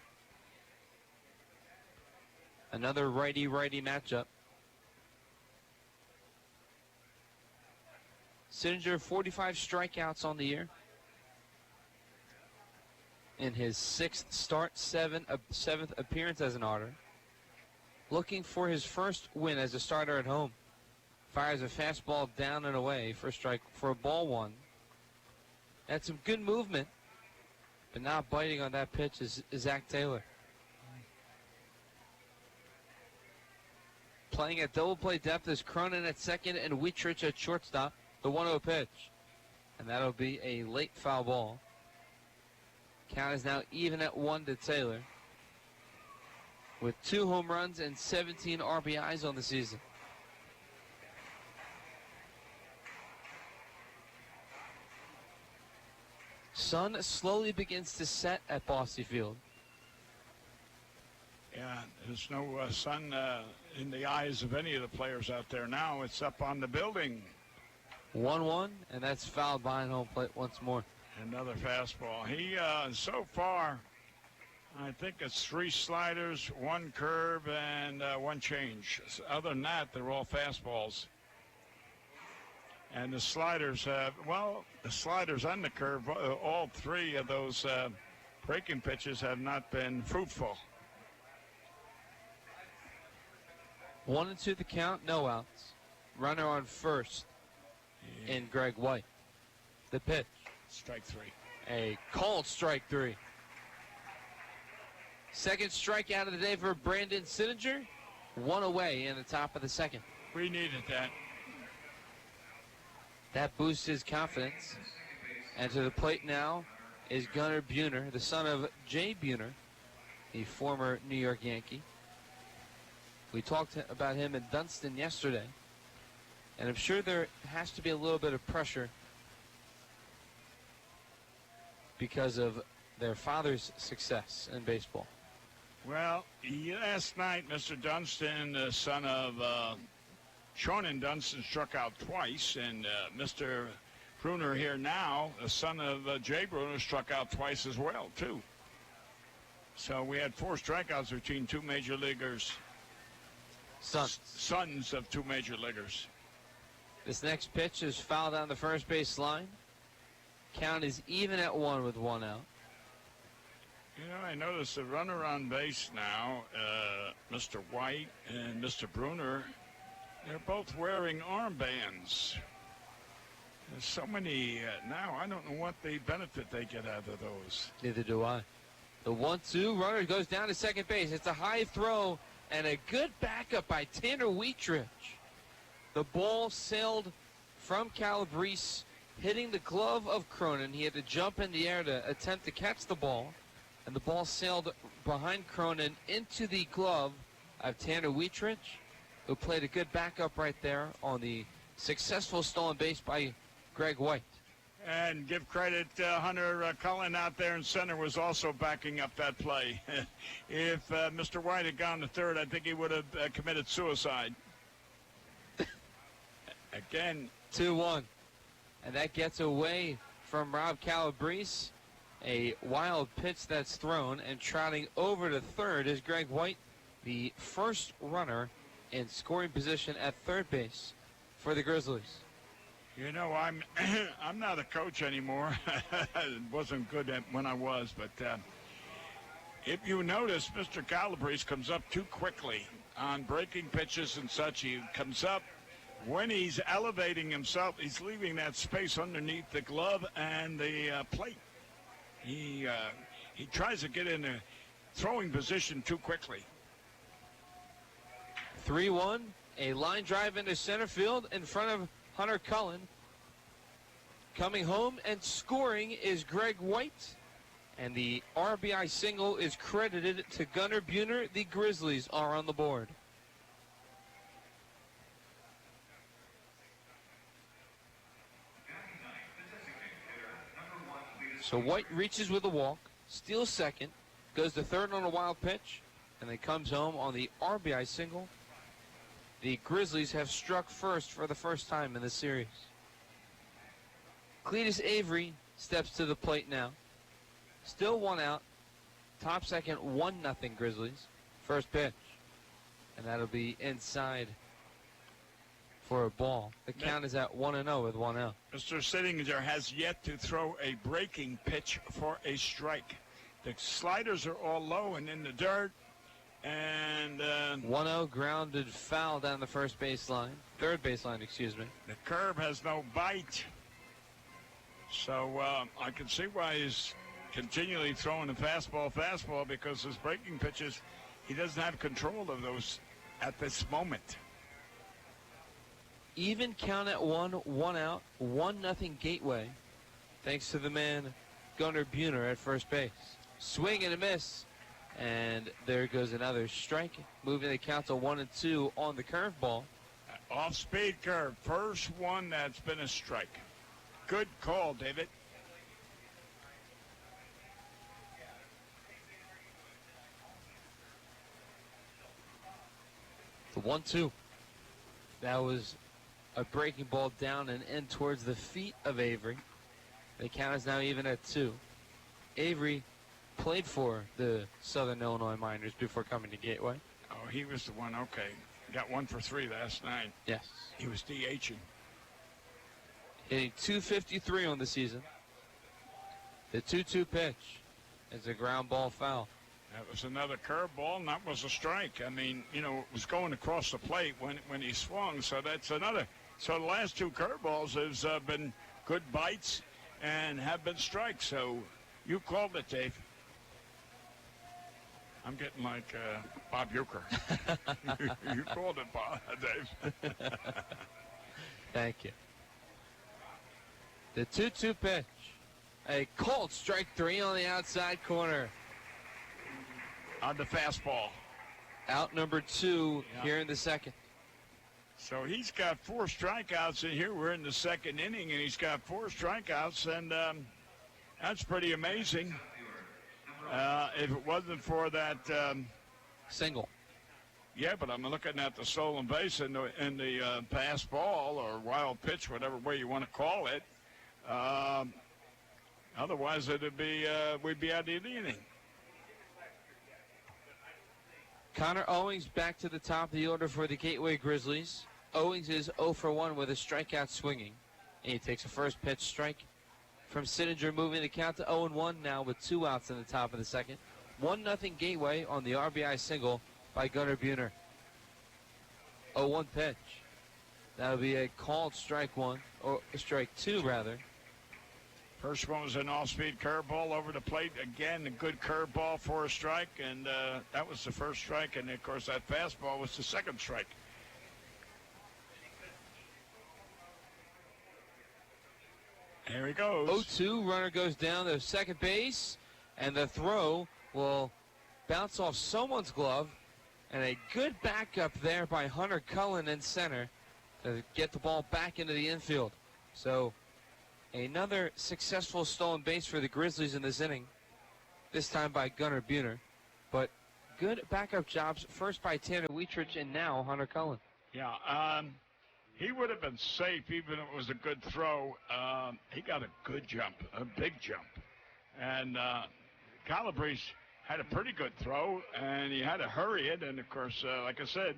Another righty-righty matchup. Sittinger, 45 strikeouts on the year. In his 6th start, 7th appearance as an Otter. Looking for his first win as a starter at home. Fires a fastball down and away for a strike for a ball 1. Had some good movement, but not biting on that pitch is Zach Taylor. Playing at double play depth is Cronin at second and Wietrich at shortstop. The 1-0 pitch. And that'll be a late foul ball. Count is now even at 1 to Taylor, with 2 home runs and 17 RBIs on the season. Sun slowly begins to set at Bosse Field. Yeah, there's no sun in the eyes of any of the players out there now. It's up on the building. 1-1, and that's fouled behind home plate once more. Another fastball. He, so far, I think it's 3 sliders, 1 curve, and 1 change. Other than that, they're all fastballs. And the sliders have, well, the sliders and the curve, all 3 of those breaking pitches have not been fruitful. 1-2 the count, no outs. Runner on first in Greg White. The pitch. Strike 3. A called strike 3. Second strikeout of the day for Brandon Sittinger. 1 away in the top of the second. We needed that. That boosts his confidence. And to the plate now is Gunnar Buhner, the son of Jay Buhner, the former New York Yankee. We talked about him in Dunston yesterday. And I'm sure there has to be a little bit of pressure because of their father's success in baseball. Well, last night, Mr. Dunston, the son of Shonen Dunston, struck out twice, and Mr. Bruner here now, the son of Jay Bruner, struck out twice as well, too. So we had 4 strikeouts between 2 major leaguers. Sons of 2 major leaguers. This next pitch is fouled down the first base line. Count is even at 1 with 1 out. You know, I noticed the runner on base now, Mr. White and Mr. Bruner, they're both wearing armbands. There's so many now, I don't know what the benefit they get out of those. Neither do I. The 1-2 runner goes down to second base. It's a high throw and a good backup by Tanner Wietrich. The ball sailed from Calabrese, hitting the glove of Cronin. He had to jump in the air to attempt to catch the ball, and the ball sailed behind Cronin into the glove of Tanner Wietrich, who played a good backup right there on the successful stolen base by Greg White. And give credit, Hunter Cullen out there in center was also backing up that play. If Mr. White had gone to third, I think he would have committed suicide. Again. 2-1. And that gets away from Rob Calabrese. A wild pitch that's thrown, and trotting over to third is Greg White, the first runner in scoring position at third base for the Grizzlies. You know, I'm not a coach anymore. It wasn't good when I was, but if you notice, Mr. Calabrese comes up too quickly on breaking pitches and such. He comes up when he's elevating himself. He's leaving that space underneath the glove and the plate. He tries to get in a throwing position too quickly. 3-1, a line drive into center field in front of Hunter Cullen. Coming home and scoring is Greg White, and the RBI single is credited to Gunnar Buhner. The Grizzlies are on the board. So White reaches with a walk, steals second, goes to third on a wild pitch, and then comes home on the RBI single. The Grizzlies have struck first for the first time in this series. Cletus Avery steps to the plate now. Still one out. Top second, 1-0 Grizzlies. First pitch. And that'll be inside for a ball. The count is at 1-0 with 1 out. Mr. Sittinger has yet to throw a breaking pitch for a strike. The sliders are all low and in the dirt. And 1-0 grounded foul down the first baseline. Third baseline, excuse me. The curve has no bite. So I can see why he's continually throwing the fastball, because his breaking pitches, he doesn't have control of those at this moment. Even count at 1 out, 1-0 Gateway, thanks to the man Gunnar Buhner at first base. Swing and a miss, and there goes another strike, moving the count to 1-2 on the curveball. Off-speed curve, first one that's been a strike. Good call, David. The 1-2. That was a breaking ball down and in towards the feet of Avery. The count is now even at 2. Avery played for the Southern Illinois Miners before coming to Gateway. Oh, he was the one, okay. Got 1 for 3 last night. Yes. He was DHing. Hitting .253 on the season. The 2-2 pitch is a ground ball foul. That was another curveball, and that was a strike. I mean, you know, it was going across the plate when he swung, so that's another. So the last 2 curveballs has been good bites and have been strikes. So you called it, Dave. I'm getting like Bob Uecker. You called it, Bob, Dave. Thank you. The 2-2 pitch. A cold strike 3 on the outside corner. On the fastball. Out number 2 here in the second. So he's got 4 strikeouts in here. We're in the second inning, and he's got 4 strikeouts, and that's pretty amazing. If it wasn't for that single. Yeah, but I'm looking at the stolen base in the pass ball or wild pitch, whatever way you want to call it. Otherwise, it'd be we'd be out of the inning. Connor Owings back to the top of the order for the Gateway Grizzlies. Owings is 0 for 1 with a strikeout swinging. And he takes a first pitch strike from Sittinger, moving the count to 0-1 now with 2 outs in the top of the second. 1-0 Gateway on the RBI single by Gunnar Buhner. 0-1 pitch. That'll be a called strike 1, or strike 2 rather. First one was an off-speed curveball over the plate. Again, a good curveball for a strike, and that was the first strike. And, of course, that fastball was the second strike. Here he goes. 0-2, runner goes down to second base, and the throw will bounce off someone's glove, and a good backup there by Hunter Cullen in center to get the ball back into the infield. So another successful stolen base for the Grizzlies in this inning, this time by Gunnar Buhner. But good backup jobs, first by Tanner Wietrich and now Hunter Cullen. Yeah, he would have been safe even if it was a good throw. He got a good jump, a big jump. And Calabrese had a pretty good throw, and he had to hurry it. And, of course, like I said,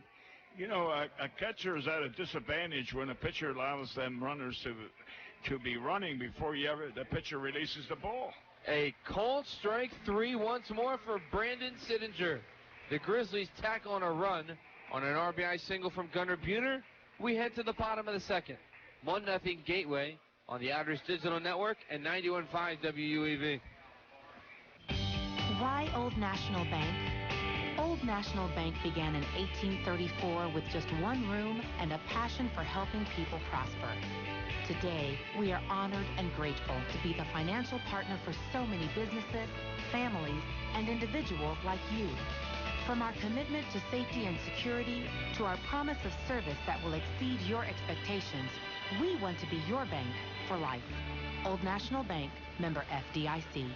you know, a catcher is at a disadvantage when a pitcher allows them runners to be running before the pitcher releases the ball. A called strike 3 once more for Brandon Sittinger. The Grizzlies tack on a run on an RBI single from Gunnar Buhner. We head to the bottom of the second. 1-0 Gateway on the Otters Digital Network and 91.5 WUEV. Why Old National Bank? Old National Bank began in 1834 with just one room and a passion for helping people prosper. Today, we are honored and grateful to be the financial partner for so many businesses, families, and individuals like you. From our commitment to safety and security to our promise of service that will exceed your expectations, we want to be your bank for life. Old National Bank, member FDIC.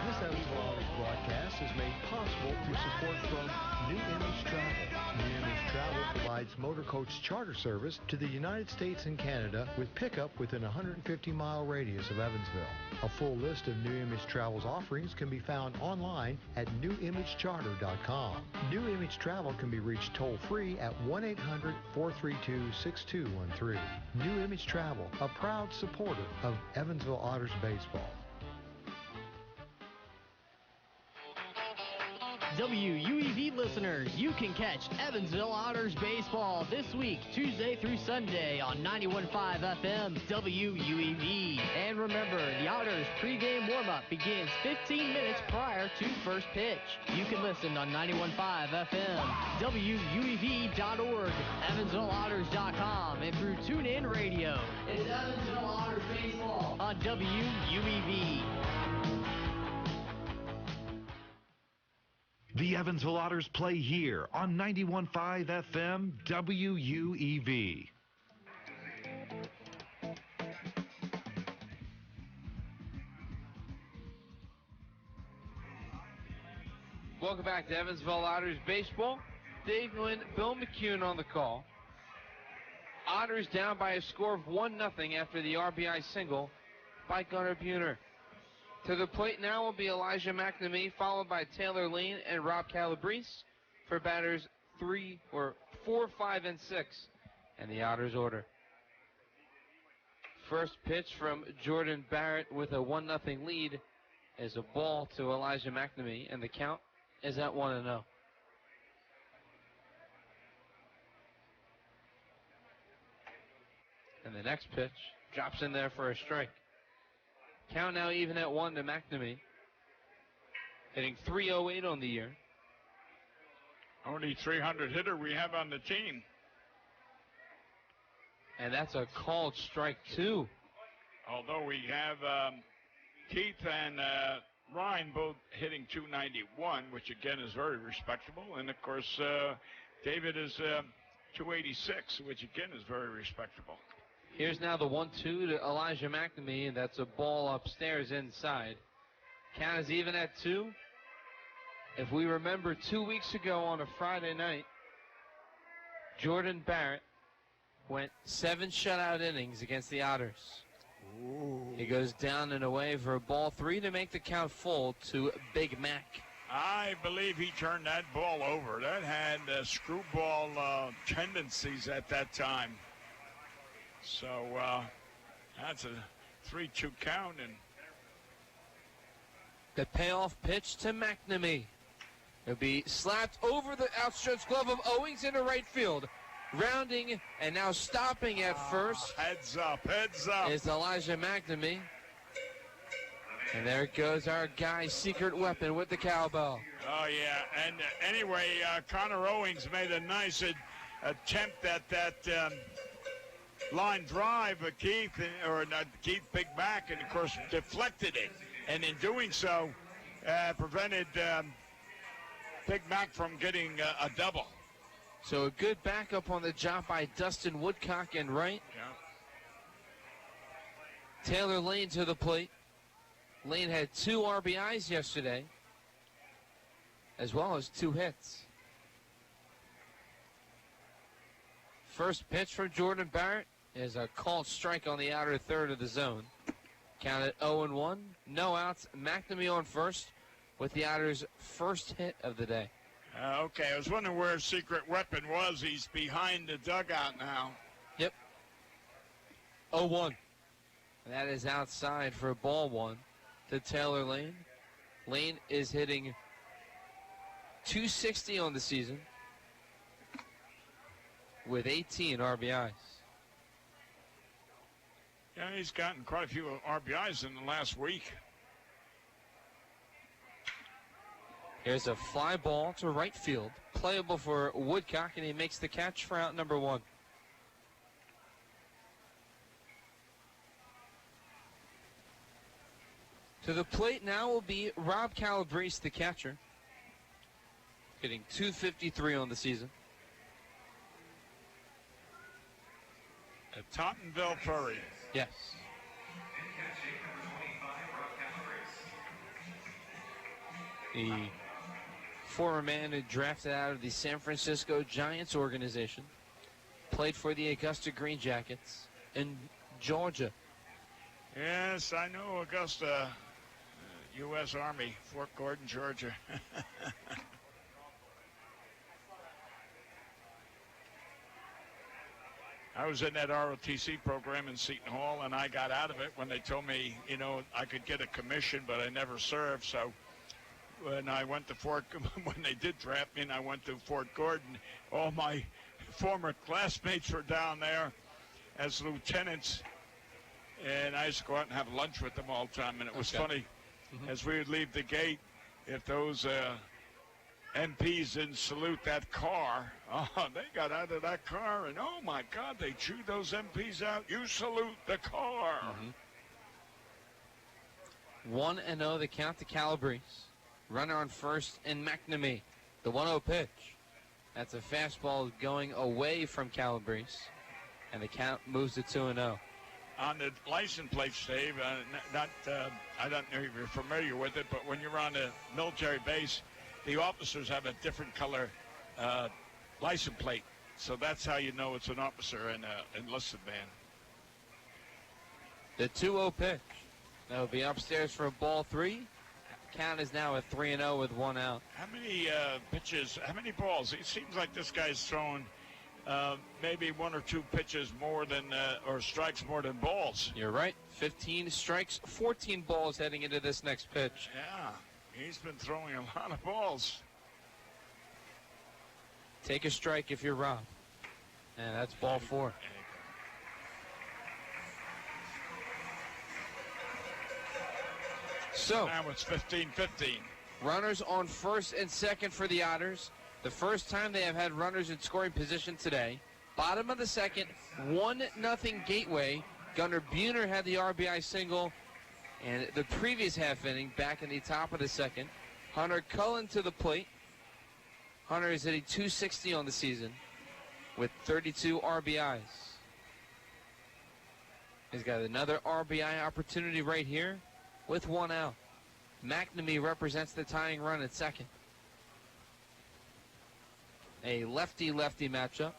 This Evansville Otters broadcast is made possible through support from New Image Travel. New Image Travel provides motor coach charter service to the United States and Canada with pickup within a 150-mile radius of Evansville. A full list of New Image Travel's offerings can be found online at newimagecharter.com. New Image Travel can be reached toll-free at 1-800-432-6213. New Image Travel, a proud supporter of Evansville Otters baseball. WUEV listeners, you can catch Evansville Otters baseball this week, Tuesday through Sunday on 91.5 FM WUEV. And remember, the Otters pregame warm-up begins 15 minutes prior to first pitch. You can listen on 91.5 FM, WUEV.org, EvansvilleOtters.com, and through TuneIn Radio. It's Evansville Otters baseball on WUEV. The Evansville Otters play here on 91.5 FM WUEV. Welcome back to Evansville Otters baseball. Dave Nguyen, Bill McCune on the call. Otters down by a score of 1-0 after the RBI single by Gunnar Buhner. To the plate now will be Elijah McNamee, followed by Taylor Lane and Rob Calabrese for batters 4, 5, and 6 in the Otters order. First pitch from Jordan Barrett with a 1-0 lead is a ball to Elijah McNamee, and the count is at 1-0. And the next pitch drops in there for a strike. Count now even at 1 to McNamee. Hitting .308 on the year. Only 300 hitter we have on the team. And that's a called strike 2. Although we have Keith and Ryan both hitting .291, which again is very respectable. And of course, David is .286, which again is very respectable. Here's now the 1-2 to Elijah McNamee. That's a ball upstairs inside. Count is even at 2. If we remember 2 weeks ago on a Friday night, Jordan Barrett went 7 shutout innings against the Otters. Ooh. He goes down and away for a ball 3 to make the count full to Big Mac. I believe he turned that ball over. That had screwball tendencies at that time. So that's a 3-2 count. And the payoff pitch to McNamee. It'll be slapped over the outstretched glove of Owings into right field. Rounding and now stopping at first. Heads up, heads up. Is Elijah McNamee. And there goes our guy's secret weapon with the cowbell. Oh, yeah. And anyway, Connor Owings made a nice attempt at that line drive of Keith, or not Keith, Big Mac, and of course deflected it. And in doing so, prevented Big Mac from getting a double. So a good backup on the job by Dustin Woodcock in right. Yeah. Taylor Lane to the plate. Lane had 2 RBIs yesterday, as well as 2 hits. First pitch from Jordan Barrett is a called strike on the outer third of the zone. Counted 0-1, no outs. McNamee on first with the Otters' first hit of the day. Okay, I was wondering where his secret weapon was. He's behind the dugout now. Yep. 0-1. That is outside for ball 1 to Taylor Lane. Lane is hitting .260 on the season with 18 RBIs. Yeah, he's gotten quite a few RBIs in the last week. Here's a fly ball to right field. Playable for Woodcock, and he makes the catch for out number 1. To the plate now will be Rob Calabrese, the catcher. Hitting .253 on the season. At Tottenville Furry. Yes. The former man who drafted out of the San Francisco Giants organization. Played for the Augusta Green Jackets in Georgia. Yes, I know Augusta, U.S. Army, Fort Gordon, Georgia. I was in that ROTC program in Seton Hall, and I got out of it when they told me, you know, I could get a commission, but I never served. So when I went to when they did draft me and I went to Fort Gordon, all my former classmates were down there as lieutenants, and I used to go out and have lunch with them all the time. And it was funny, as we would leave the gate, if those MPs didn't salute that car, they got out of that car, and oh my God, they chewed those MPs out. You salute the car. 1-0 the count to Calabrese. Runner on first in McNamee. The 1-0 pitch. That's a fastball going away from Calabrese, and the count moves to 2-0. On the license plates, Dave, I don't know if you're familiar with it, but when you're on a military base, the officers have a different color license plate. So that's how you know it's an officer and an enlisted man. The 2-0 pitch. That'll be upstairs for a ball 3. Count is now at 3-0 with 1 out. How many pitches, how many balls? It seems like this guy's throwing maybe 1 or 2 pitches more than, or strikes more than balls. You're right. 15 strikes, 14 balls heading into this next pitch. Yeah, he's been throwing a lot of balls. Take a strike if you're Rob. And that's ball 4. So now it's 15-15. Runners on first and second for the Otters. The first time they have had runners in scoring position today. Bottom of the second, 1-0 Gateway. Gunnar Buhner had the RBI single. And the previous half inning, back in the top of the second, Hunter Cullen to the plate. Hunter is hitting .260 on the season with 32 RBIs. He's got another RBI opportunity right here with 1 out. McNamee represents the tying run at second. A lefty-lefty matchup.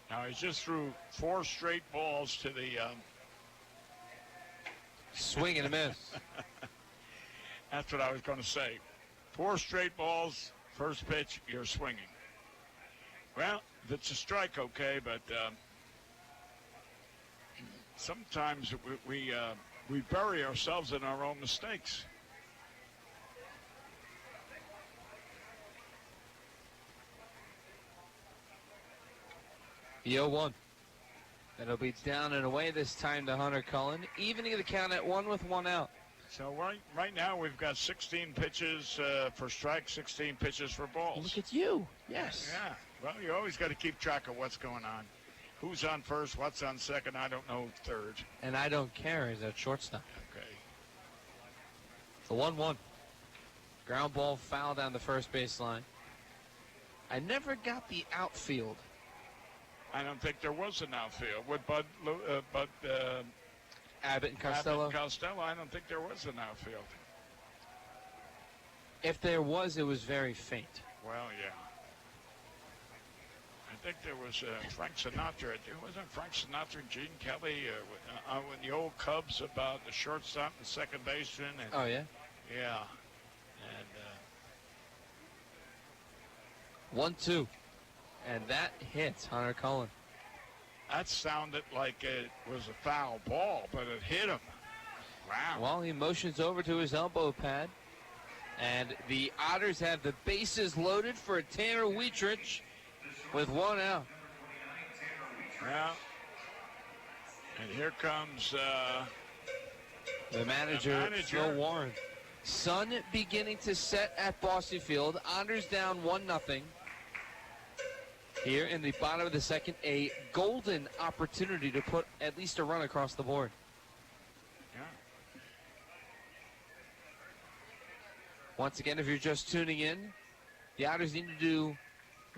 Now he just threw 4 straight balls to the swing and a miss. That's what I was going to say. 4 straight balls, first pitch, you're swinging. Well, if it's a strike, okay, but sometimes we bury ourselves in our own mistakes. The 0-1. That'll be down and away this time to Hunter Cullen, evening the count at 1 with 1 out. So right now we've got 16 pitches for strikes, 16 pitches for balls. Look at you. Yes. Yeah. Well, you always got to keep track of what's going on. Who's on first, what's on second, I don't know third. And I don't care as a shortstop. Okay. The 1-1. Ground ball foul down the first baseline. I never got the outfield. I don't think there was an outfield. With Abbott and Costello? Abbott and Costello, I don't think there was an outfield. If there was, it was very faint. Well, yeah. I think there was Frank Sinatra. Wasn't Frank Sinatra and Gene Kelly with the old Cubs about the shortstop and second baseman? And, oh, yeah? Yeah. And 1-2. And that hits Hunter Cullen. That sounded like it was a foul ball, but it hit him. Wow. Well, he motions over to his elbow pad. And the Otters have the bases loaded for Tanner Wietrich with 1 out. Well, And here comes the manager, Phil Warren. Sun beginning to set at Bossy Field. Otters down 1-0. Here in the bottom of the second, a golden opportunity to put at least a run across the board. Yeah. Once again, if you're just tuning in, the Otters need to do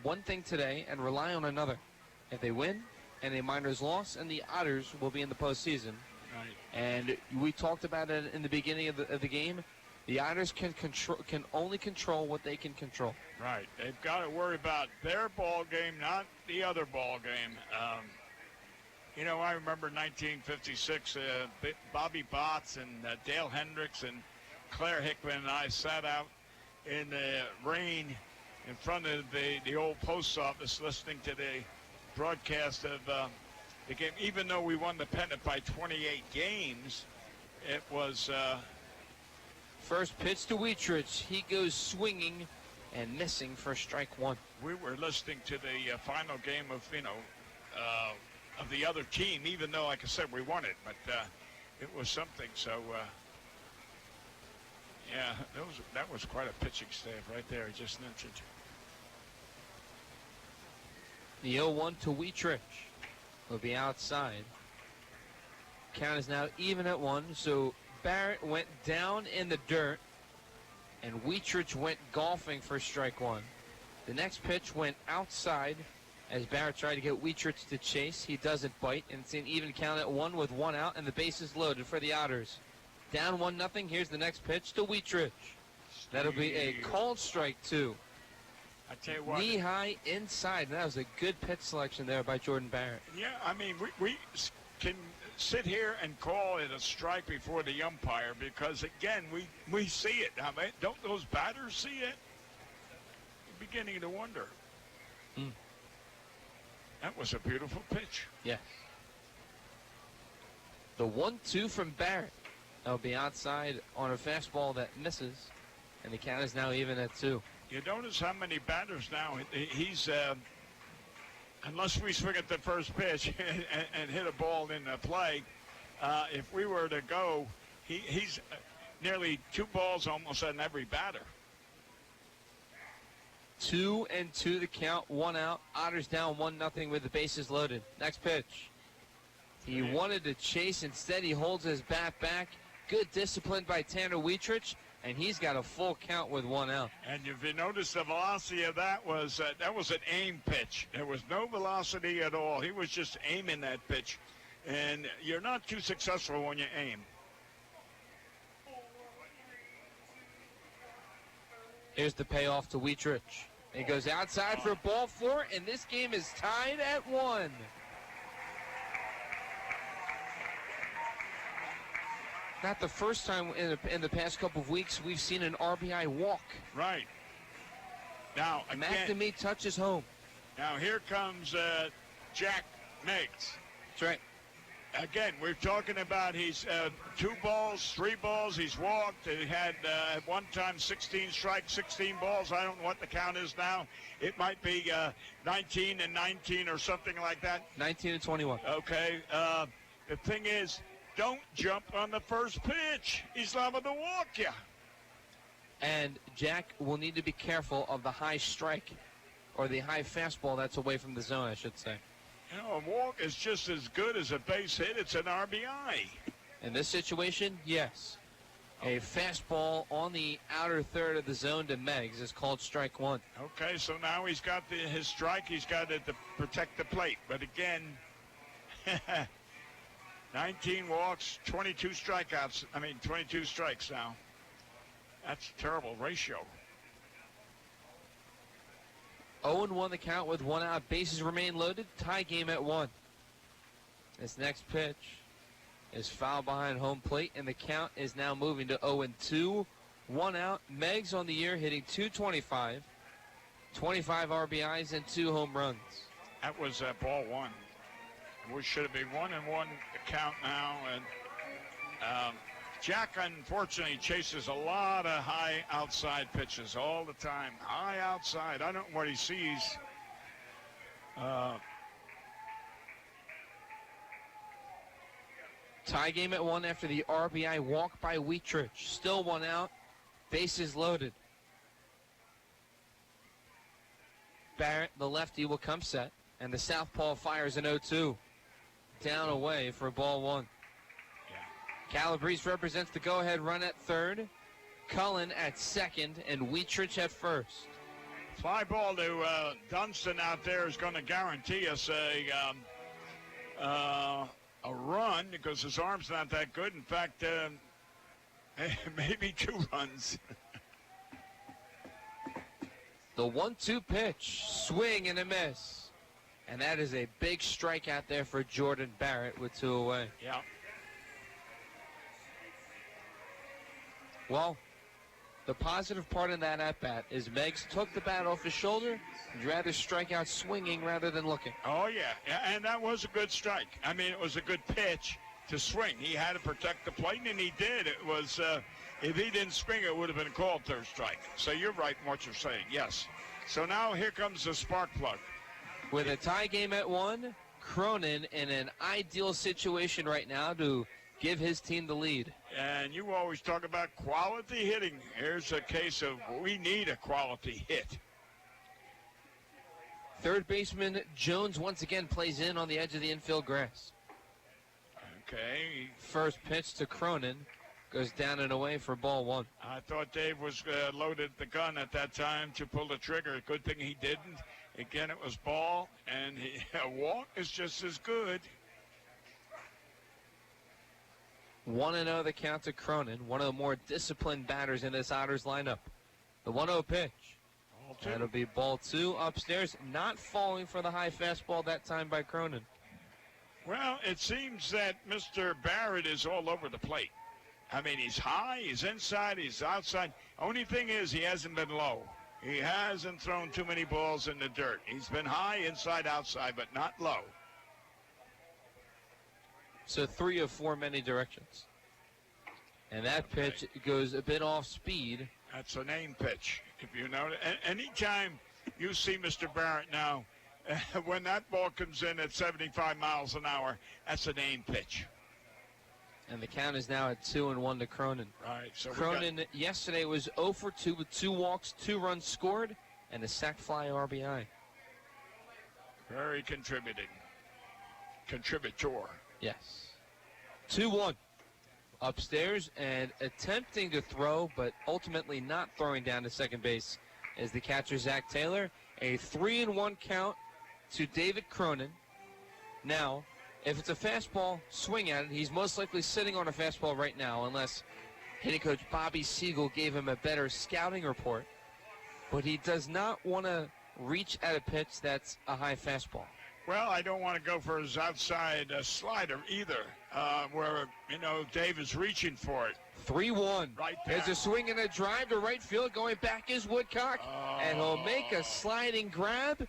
one thing today and rely on another. If they win and a Miners loss, and the Otters will be in the postseason. Right. And we talked about it in the beginning of the game. The Otters can only control what they can control. Right. They've got to worry about their ball game, not the other ball game. You know, I remember 1956, Bobby Botts and Dale Hendricks and Claire Hickman and I sat out in the rain in front of the old post office listening to the broadcast of the game. Even though we won the pennant by 28 games, it was... First pitch to Wietrich. He goes swinging and missing for strike one. We were listening to the final game of, of the other team, even though, like I said, we won it. But it was something. So, yeah, that was quite a pitching staff right there. I just mentioned. The 0-1 to Wietrich will be outside. Count is now even at 1. So Barrett went down in the dirt, and Wietrich went golfing for strike one. The next pitch went outside as Barrett tried to get Wietrich to chase. He doesn't bite, and it's an even count at 1 with 1 out, and the bases loaded for the Otters. Down 1-0. Here's the next pitch to Wietrich. That'll be a called strike two. I tell you what. Knee high inside. That was a good pitch selection there by Jordan Barrett. Yeah, I mean, we can sit here and call it a strike before the umpire because, again, we see it. I mean, don't those batters see it? I'm beginning to wonder. That was a beautiful pitch. Yes. The 1-2 from Barrett. That'll be outside on a fastball that misses, and the count is now even at 2. You notice how many batters now he's, unless we swing at the first pitch and hit a ball in the play, if we were to go, he's nearly 2 balls almost on every batter. 2-2 the count, 1 out. Otters down 1-0 with the bases loaded. Next pitch. He wanted to chase. Instead, he holds his bat back. Good discipline by Tanner Wietrich, and he's got a full count with 1 out. And if you notice, the velocity of that was an aim pitch. There was no velocity at all. He was just aiming that pitch. And you're not too successful when you aim. Here's the payoff to Wietrich. He goes outside for ball 4, and this game is tied at 1. Not the first time in the past couple of weeks we've seen an RBI walk. Right. Now, again, McNamee touches home. Now, here comes Jack Meigs. That's right. Again, we're talking about he's 2 balls, 3 balls. He's walked. He had at one time 16 strikes, 16 balls. I don't know what the count is now. It might be 19 and 19 or something like that. 19 and 21. Okay. The thing is, don't jump on the first pitch. He's liable to walk you. And Jack will need to be careful of the high strike or the high fastball that's away from the zone, I should say. You know, a walk is just as good as a base hit. It's an RBI. In this situation, yes. A fastball on the outer third of the zone to Meigs is called strike 1. Okay, so now he's got his strike. He's got it to protect the plate. But again, 19 walks, 22 strikeouts. 22 strikes now. That's a terrible ratio. 0-1 the count with 1 out. Bases remain loaded. Tie game at 1. This next pitch is foul behind home plate, and the count is now moving to 0-2. 1 out. Meigs on the year hitting .225, 25 RBIs and 2 home runs. That was ball 1. We should have been 1-1 count now, and Jack unfortunately chases a lot of high outside pitches all the time. High outside. I don't know what he sees. Tie game at 1 after the RBI walk by Wheatrich. Still 1 out. Bases loaded. Barrett, the lefty, will come set. And the southpaw fires an 0-2. Down away for ball 1. Calabrese represents the go-ahead run at third. Cullen at second. And Wheatrich at first. Fly ball to Dunston out there is going to guarantee us a run because his arm's not that good. In fact, maybe 2 runs. The 1-2 pitch, swing and a miss. And that is a big strikeout there for Jordan Barrett with 2 away. Yeah. Well, the positive part in that at-bat is Meggs took the bat off his shoulder. He'd rather strike out swinging rather than looking. Oh, yeah, and that was a good strike. I mean, it was a good pitch to swing. He had to protect the plate, and he did. It was, if he didn't swing, it would have been called third strike. So you're right in what you're saying, yes. So now here comes the spark plug. With a tie game at 1, Cronin in an ideal situation right now to give his team the lead. And you always talk about quality hitting. Here's a case of we need a quality hit. Third baseman Jones once again plays in on the edge of the infield grass. Okay. First pitch to Cronin goes down and away for ball 1. I thought Dave was loaded the gun at that time to pull the trigger. Good thing he didn't. Again, it was ball, and a walk is just as good. 1-0 the count to Cronin, one of the more disciplined batters in this Otters lineup. The 1-0 pitch. That'll be ball 2 upstairs, not falling for the high fastball that time by Cronin. Well, it seems that Mr. Barrett is all over the plate. I mean, he's high, he's inside, he's outside. Only thing is he hasn't been low. He hasn't thrown too many balls in the dirt. He's been high, inside, outside, but not low. So 3 of 4 many directions. And that pitch goes a bit off speed. That's a name pitch, if you know. Anytime you see Mr. Barrett now, when that ball comes in at 75 miles an hour, that's a name pitch. And the count is now at 2-1 to Cronin. Right. So Cronin yesterday was 0 for 2 with 2 walks, 2 runs scored, and a sac fly RBI. Very contributor. Yes. 2-1. Upstairs and attempting to throw, but ultimately not throwing down to second base is the catcher, Zach Taylor. A 3-1 count to David Cronin. Now, if it's a fastball, swing at it. He's most likely sitting on a fastball right now, unless hitting coach Bobby Siegel gave him a better scouting report. But he does not want to reach at a pitch that's a high fastball. Well, I don't want to go for his outside slider either, where, Dave is reaching for it. 3-1. Right there. There's a swing and a drive to right field. Going back is Woodcock. And he'll make a sliding grab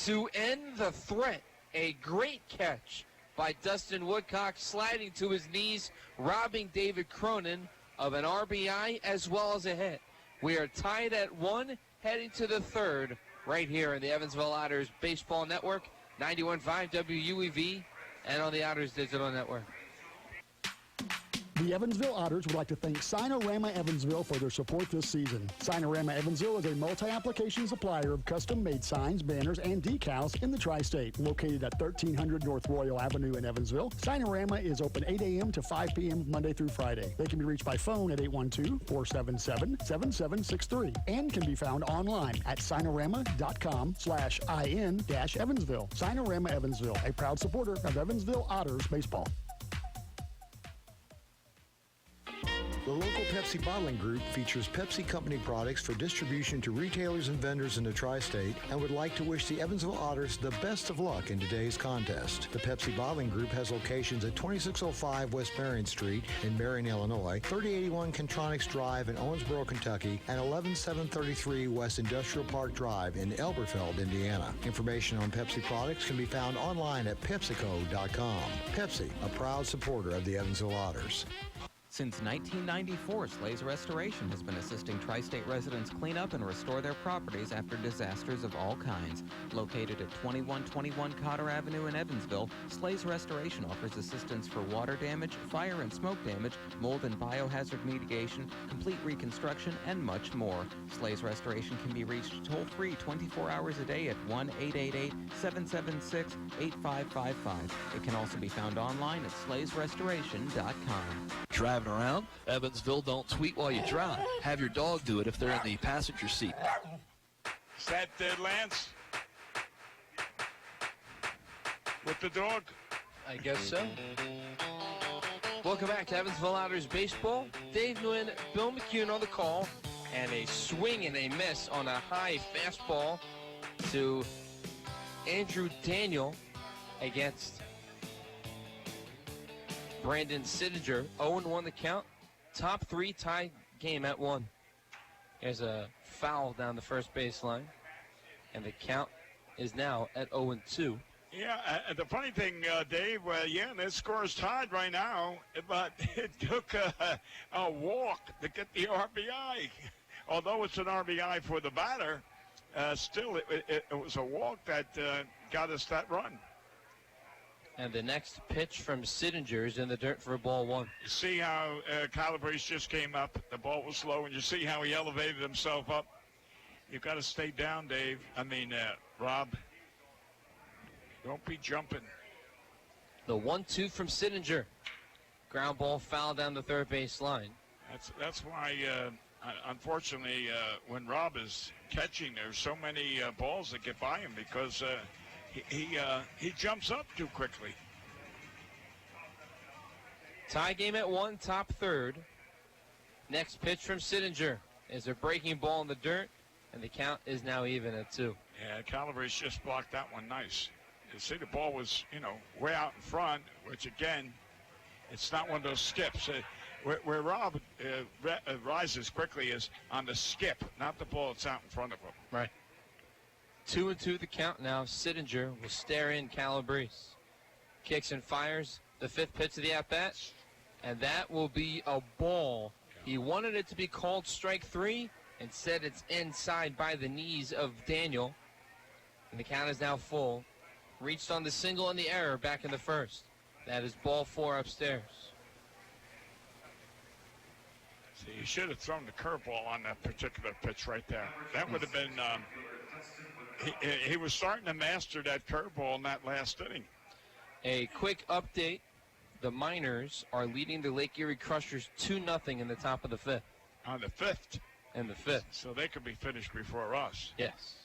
to end the threat. A great catch by Dustin Woodcock, sliding to his knees, robbing David Cronin of an RBI as well as a hit. We are tied at 1, heading to the third, right here in the Evansville Otters Baseball Network, 91.5 WUEV, and on the Otters Digital Network. The Evansville Otters would like to thank Sinorama Evansville for their support this season. Sinorama Evansville is a multi-application supplier of custom-made signs, banners, and decals in the tri-state. Located at 1300 North Royal Avenue in Evansville, Sinorama is open 8 a.m. to 5 p.m. Monday through Friday. They can be reached by phone at 812-477-7763 and can be found online at sinorama.com/in-Evansville. Sinorama Evansville, a proud supporter of Evansville Otters baseball. The local Pepsi Bottling Group features Pepsi Company products for distribution to retailers and vendors in the tri-state and would like to wish the Evansville Otters the best of luck in today's contest. The Pepsi Bottling Group has locations at 2605 West Marion Street in Marion, Illinois, 3081 Contronics Drive in Owensboro, Kentucky, and 11733 West Industrial Park Drive in Elberfeld, Indiana. Information on Pepsi products can be found online at PepsiCo.com. Pepsi, a proud supporter of the Evansville Otters. Since 1994, Slay's Restoration has been assisting tri-state residents clean up and restore their properties after disasters of all kinds. Located at 2121 Cotter Avenue in Evansville, Slay's Restoration offers assistance for water damage, fire and smoke damage, mold and biohazard mitigation, complete reconstruction, and much more. Slay's Restoration can be reached toll-free 24 hours a day at 1-888-776-8555. It can also be found online at slaysrestoration.com. Driving around Evansville, don't tweet while you drive. Have your dog do it if they're in the passenger seat. Is that Lance? With the dog? I guess so. Welcome back to Evansville Otters Baseball. Dave Nguyen, Bill McCune on the call, and a swing and a miss on a high fastball to Andrew Daniel against Brandon Sittinger. 0-1 the count. Top three tie game at 1. There's a foul down the first baseline, and the count is now at 0-2. Yeah, the funny thing, Dave, this score is tied right now, but it took a walk to get the RBI. Although it's an RBI for the batter, still it was a walk that got us that run. And the next pitch from Sittinger is in the dirt for ball 1. You see how Calabrese just came up. The ball was low, and you see how he elevated himself up. You've got to stay down, Dave. Rob. Don't be jumping. The 1-2 from Sittinger. Ground ball foul down the third base line. That's why, unfortunately, when Rob is catching, there's so many balls that get by him because he jumps up too quickly. Tie game at 1, top third. Next pitch from Sittinger is a breaking ball in the dirt, and the count is now even at 2. Yeah, Calabrese just blocked that one nice. You see the ball was, way out in front, which again, it's not one of those skips. Where Rob rises quickly is on the skip, not the ball that's out in front of him. Right. 2-2 the count now. Sittinger will stare in Calabrese. Kicks and fires the fifth pitch of the at-bat, and that will be a ball. He wanted it to be called strike 3. Instead, it's inside by the knees of Daniel, and the count is now full. Reached on the single and the error back in the first. That is ball 4 upstairs. See, you should have thrown the curveball on that particular pitch right there. That would have been, he was starting to master that curveball in that last inning. A quick update. The Miners are leading the Lake Erie Crushers 2-0 in the top of the 5th. On the 5th? In the 5th. So they could be finished before us. Yes.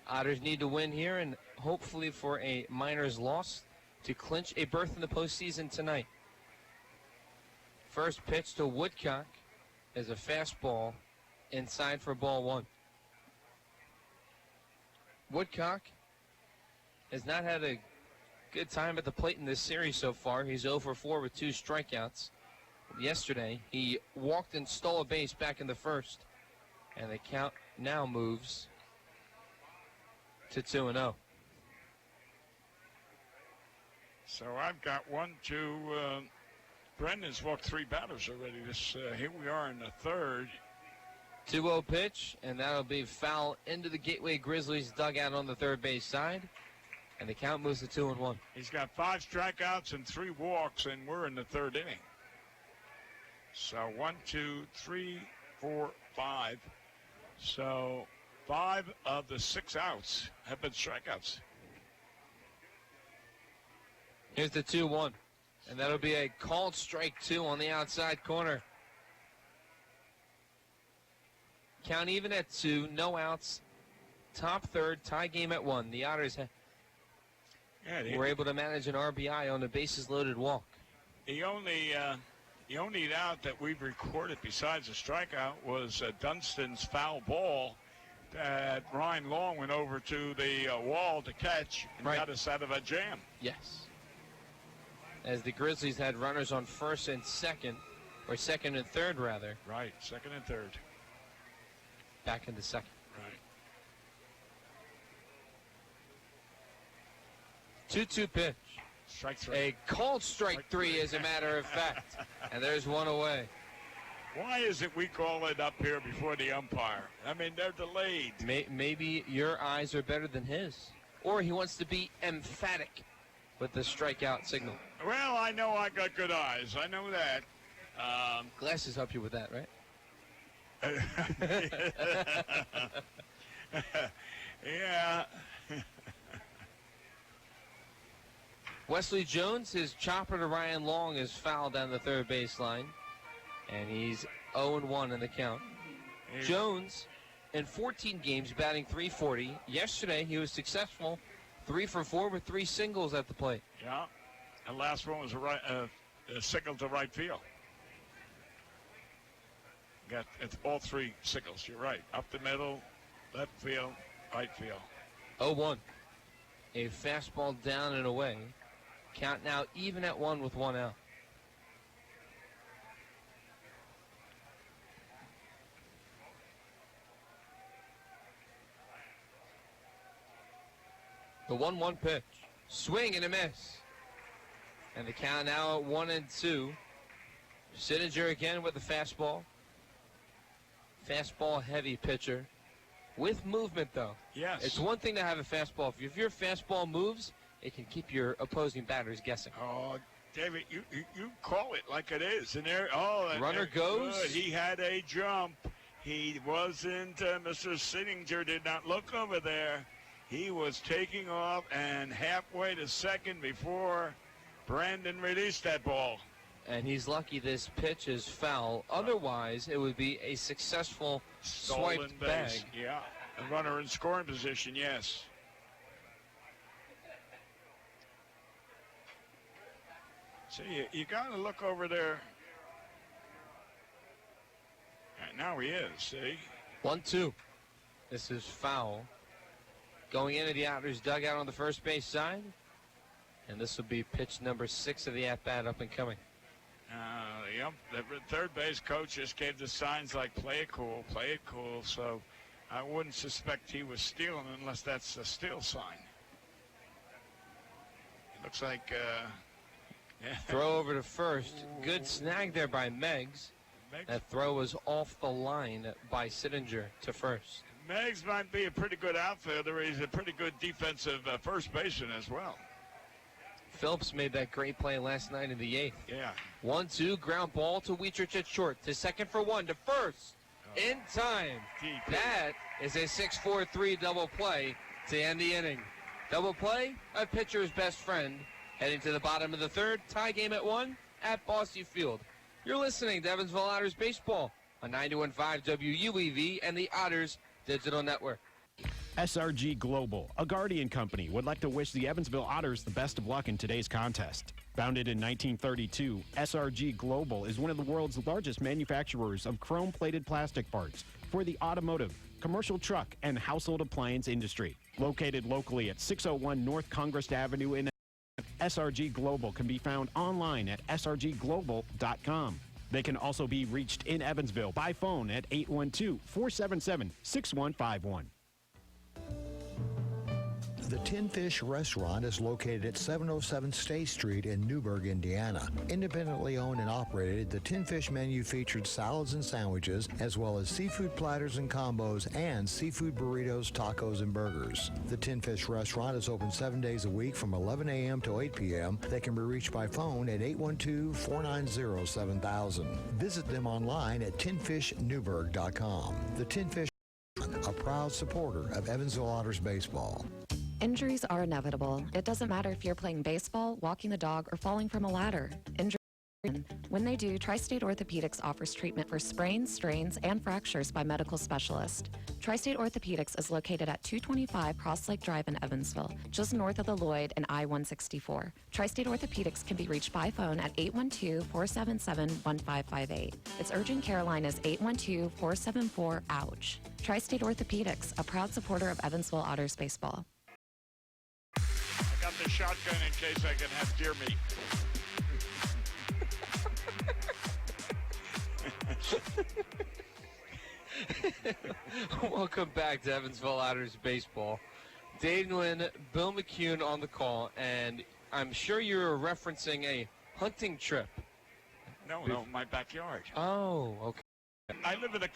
Otters need to win here and hopefully for a Miners loss to clinch a berth in the postseason tonight. First pitch to Woodcock is a fastball inside for ball 1. Woodcock has not had a good time at the plate in this series so far. He's 0 for 4 with 2 strikeouts. Yesterday, he walked and stole a base back in the first, and the count now moves to 2-0. So I've got 1, 2. Brendan's walked 3 batters already. Here we are in the third. 2-0 pitch, and that'll be foul into the Gateway Grizzlies dugout on the third base side, and the count moves to 2-1. He's got 5 strikeouts and 3 walks, and we're in the third inning. So 1, 2, 3, 4, 5. So 5 of the 6 outs have been strikeouts. Here's the 2-1, and that'll be a called strike 2 on the outside corner. Count even at 2, no outs. Top third, tie game at 1. The Otters were able to manage an RBI on a bases-loaded walk. The only out that we've recorded besides a strikeout was Dunstan's foul ball that Ryan Long went over to the wall to catch and got us out of a jam. Yes. As the Grizzlies had runners on first and second, or second and third, rather. Right, second and third. Back in the second. Right. 2-2 pitch. Strike three. A called strike three, as a matter of fact. And there's one away. Why is it we call it up here before the umpire? I mean, they're delayed. Maybe your eyes are better than his. Or he wants to be emphatic with the strikeout signal. Well, I know I got good eyes. I know that. Glasses help you with that, right? Yeah. Wesley Jones, his chopper to Ryan Long is fouled down the third baseline. And he's 0-1 in the count. Jones, in 14 games, batting .340. Yesterday, he was successful, 3 for 4 with 3 singles at the plate. Yeah. And last one was a single to right field. Got all 3 singles. You're right. Up the middle, left field, right field. 0-1. A fastball down and away. Count now even at 1 with 1 out. The 1-1 pitch. Swing and a miss. And the count now at 1-2. Sittinger again with the fastball. Fastball heavy pitcher. With movement, though. Yes. It's one thing to have a fastball. If your fastball moves, it can keep your opposing batters guessing. Oh, David, you call it like it is. And there, runner goes. Good. He had a jump. He wasn't. Mr. Sittinger did not look over there. He was taking off and halfway to second before Brandon released that ball. And he's lucky this pitch is foul. Otherwise, it would be a successful swiped bag. Yeah, a runner in scoring position, yes. So you got to look over there. And now he is, see? 1-2. This is foul. Going into the Otters dugout on the first base side. And this will be pitch number 6 of the at-bat up and coming. The third base coach just gave the signs like play it cool. So I wouldn't suspect he was stealing unless that's a steal sign. It looks like throw over to first. Good snag there by Meggs. That throw was off the line by Sittinger to first. Meggs might be a pretty good outfielder. He's a pretty good defensive first baseman as well. Phillips made that great play last night in the 8th. Yeah. 1-2, ground ball to Wietrich at short. To second for 1, to first. In time. That is a 6-4-3 double play to end the inning. Double play, a pitcher's best friend. Heading to the bottom of the third, tie game at 1 at Bosse Field. You're listening to Evansville Otters Baseball on 91.5 WUEV and the Otters Digital Network. SRG Global, a Guardian company, would like to wish the Evansville Otters the best of luck in today's contest. Founded in 1932, SRG Global is one of the world's largest manufacturers of chrome-plated plastic parts for the automotive, commercial truck, and household appliance industry. Located locally at 601 North Congress Avenue in SRG Global can be found online at srgglobal.com. They can also be reached in Evansville by phone at 812-477-6151. The Tin Fish Restaurant is located at 707 State Street in Newburgh, Indiana. Independently owned and operated, the Tin Fish menu featured salads and sandwiches, as well as seafood platters and combos, and seafood burritos, tacos, and burgers. The Tin Fish Restaurant is open 7 days a week from 11 a.m. to 8 p.m. They can be reached by phone at 812-490-7000. Visit them online at tinfishnewburgh.com. The Tin Fish, a proud supporter of Evansville Otters baseball. Injuries are inevitable. It doesn't matter if you're playing baseball, walking the dog, or falling from a ladder. When they do, Tri-State Orthopedics offers treatment for sprains, strains, and fractures by medical specialists. Tri-State Orthopedics is located at 225 Cross Lake Drive in Evansville, just north of the Lloyd and I-164. Tri-State Orthopedics can be reached by phone at 812-477-1558. Its urgent care line is 812-474-OUCH. Tri-State Orthopedics, a proud supporter of Evansville Otters baseball. I got the shotgun in case I can have deer meat. Welcome back to Evansville Otters Baseball. Dave Nguyen, Bill McCune on the call, and I'm sure you're referencing a hunting trip. No, my backyard. Oh, okay.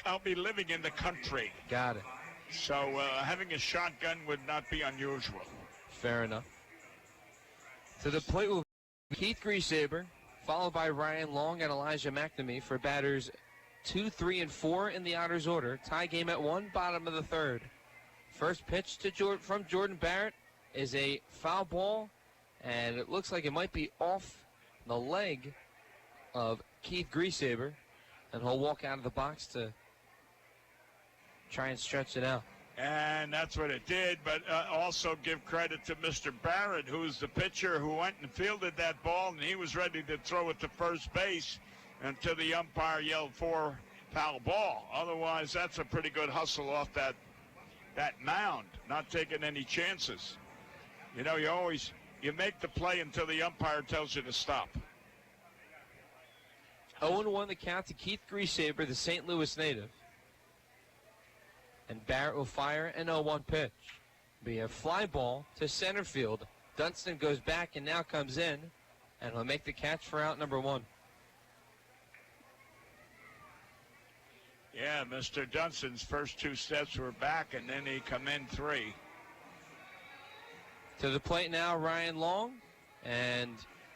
I'll be living in the country. Got it. So having a shotgun would not be unusual. Fair enough. To the plate will be Keith Griesaber, followed by Ryan Long and Elijah McNamee for batters 2, 3, and 4 in the Otters order. Tie game at 1, bottom of the third. First pitch from Jordan Barrett is a foul ball, and it looks like it might be off the leg of Keith Griesaber, and he'll walk out of the box to try and stretch it out. And that's what it did, but also give credit to Mr. Barrett, who's the pitcher who went and fielded that ball, and he was ready to throw it to first base until the umpire yelled for foul ball. Otherwise, that's a pretty good hustle off that mound, not taking any chances. You know, you make the play until the umpire tells you to stop. 0-1 the count to Keith Griesaber, the St. Louis native. And Barrett will fire an 0-1 pitch. Be a fly ball to center field. Dunston goes back and now comes in, and he'll make the catch for out number 1. Yeah, Mr. Dunston's first 2 steps were back, and then he come in 3. To the plate now, Ryan Long, and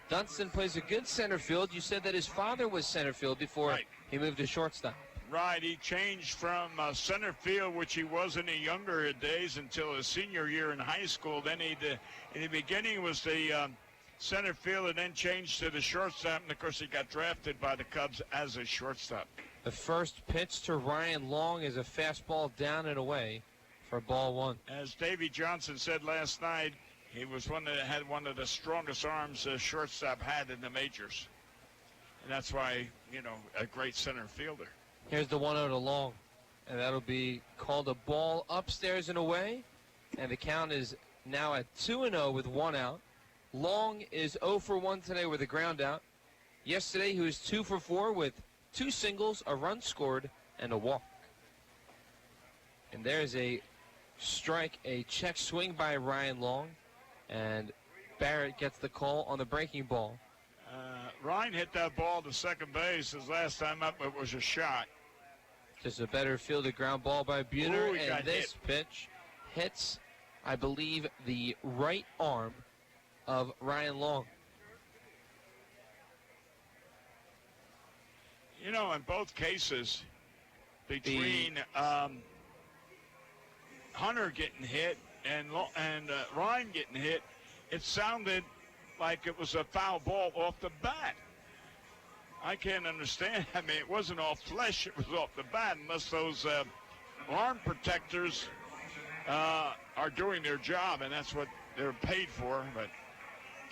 Dunston plays a good center field. You said that his father was center field before he moved to shortstop. Right, he changed from center field, which he was in the younger days, until his senior year in high school. Then in the beginning was the center field, and then changed to the shortstop. And of course, he got drafted by the Cubs as a shortstop. The first pitch to Ryan Long is a fastball down and away for ball 1. As Davey Johnson said last night, he was one that had one of the strongest arms a shortstop had in the majors. And that's why, you know, a great center fielder. Here's the 1-0 to Long, and that'll be called a ball upstairs and away, and the count is now at 2-0 with 1 out. Long is 0 for 1 today with a ground out. Yesterday he was 2 for 4 with 2 singles, a run scored, and a walk. And there's a strike, a check swing by Ryan Long, and Barrett gets the call on the breaking ball. Ryan hit that ball to second base. His last time up, it was a shot. Just a better fielded ground ball by Buhner, and this pitch hits, I believe, the right arm of Ryan Long. You know, in both cases, between Hunter getting hit and Ryan getting hit, it sounded like it was a foul ball off the bat. I can't understand. I mean, it wasn't off flesh, it was off the bat, unless those arm protectors are doing their job, and that's what they're paid for. But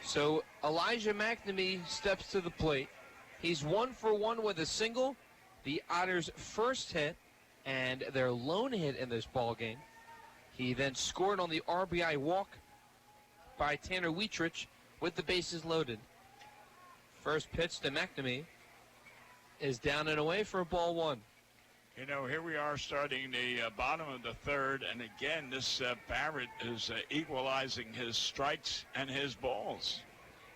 so Elijah McNamee steps to the plate. He's 1 for 1 with a single, the Otters' first hit and their lone hit in this ball game. He then scored on the RBI walk by Tanner Wietrich with the bases loaded. First pitch to McNamee is down and away for ball 1. You know, here we are starting the bottom of the third, and again, this Barrett is equalizing his strikes and his balls,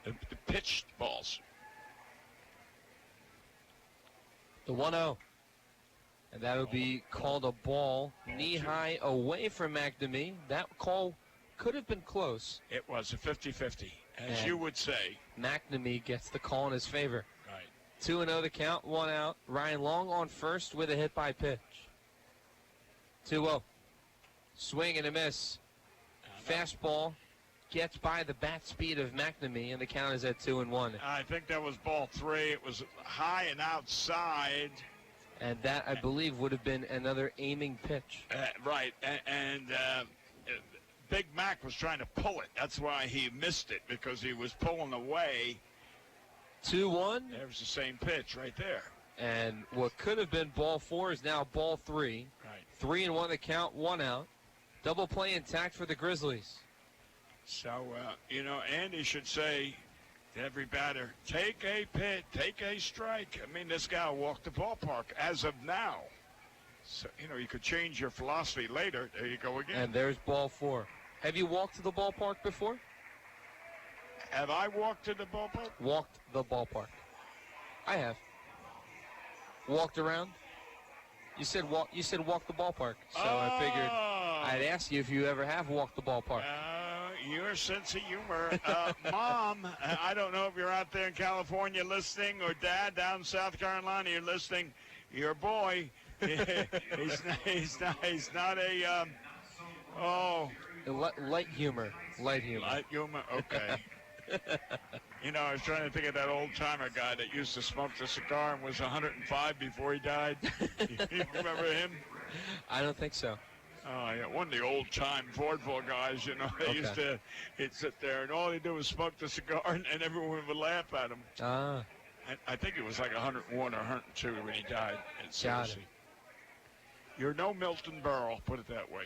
the pitched balls. The 1-0. And that'll be called a ball knee-high away from McNamee. That call could have been close. It was a 50-50, as you would say. McNamee gets the call in his favor. Right. 2-0 the count, 1 out. Ryan Long on first with a hit by pitch. 2-0. Swing and a miss. Fastball gets by the bat speed of McNamee, and the count is at 2-1. I think that was ball 3. It was high and outside. And that, I believe, would have been another aiming pitch. Right, and Big Mac was trying to pull it. That's why he missed it, because he was pulling away. 2-1. There's the same pitch right there. And what could have been ball 4 is now ball 3. Right. 3-1 the count, 1 out. Double play intact for the Grizzlies. So, you know, Andy should say to every batter, take a pitch, take a strike. I mean, this guy walked the ballpark as of now. So, you know, you could change your philosophy later. There you go again. And there's ball 4. Have you walked to the ballpark before? Have I walked to the ballpark? Walked the ballpark. I have. Walked around. You said walk. You said walk the ballpark. So I figured I'd ask you if you ever have walked the ballpark. Your sense of humor. Mom, I don't know if you're out there in California listening, or Dad down in South Carolina you're listening. Your boy, he's not a light humor. Light humor. Light humor. Okay. You know, I was trying to think of that old-timer guy that used to smoke the cigar and was 105 before he died. You remember him? I don't think so. Oh, yeah, one of the old-time vaudeville guys, you know. He'd sit there, and all he'd do was smoke the cigar, and everyone would laugh at him. Ah. I think it was like 101 or 102 when he died. Got it. You're no Milton Berle, put it that way.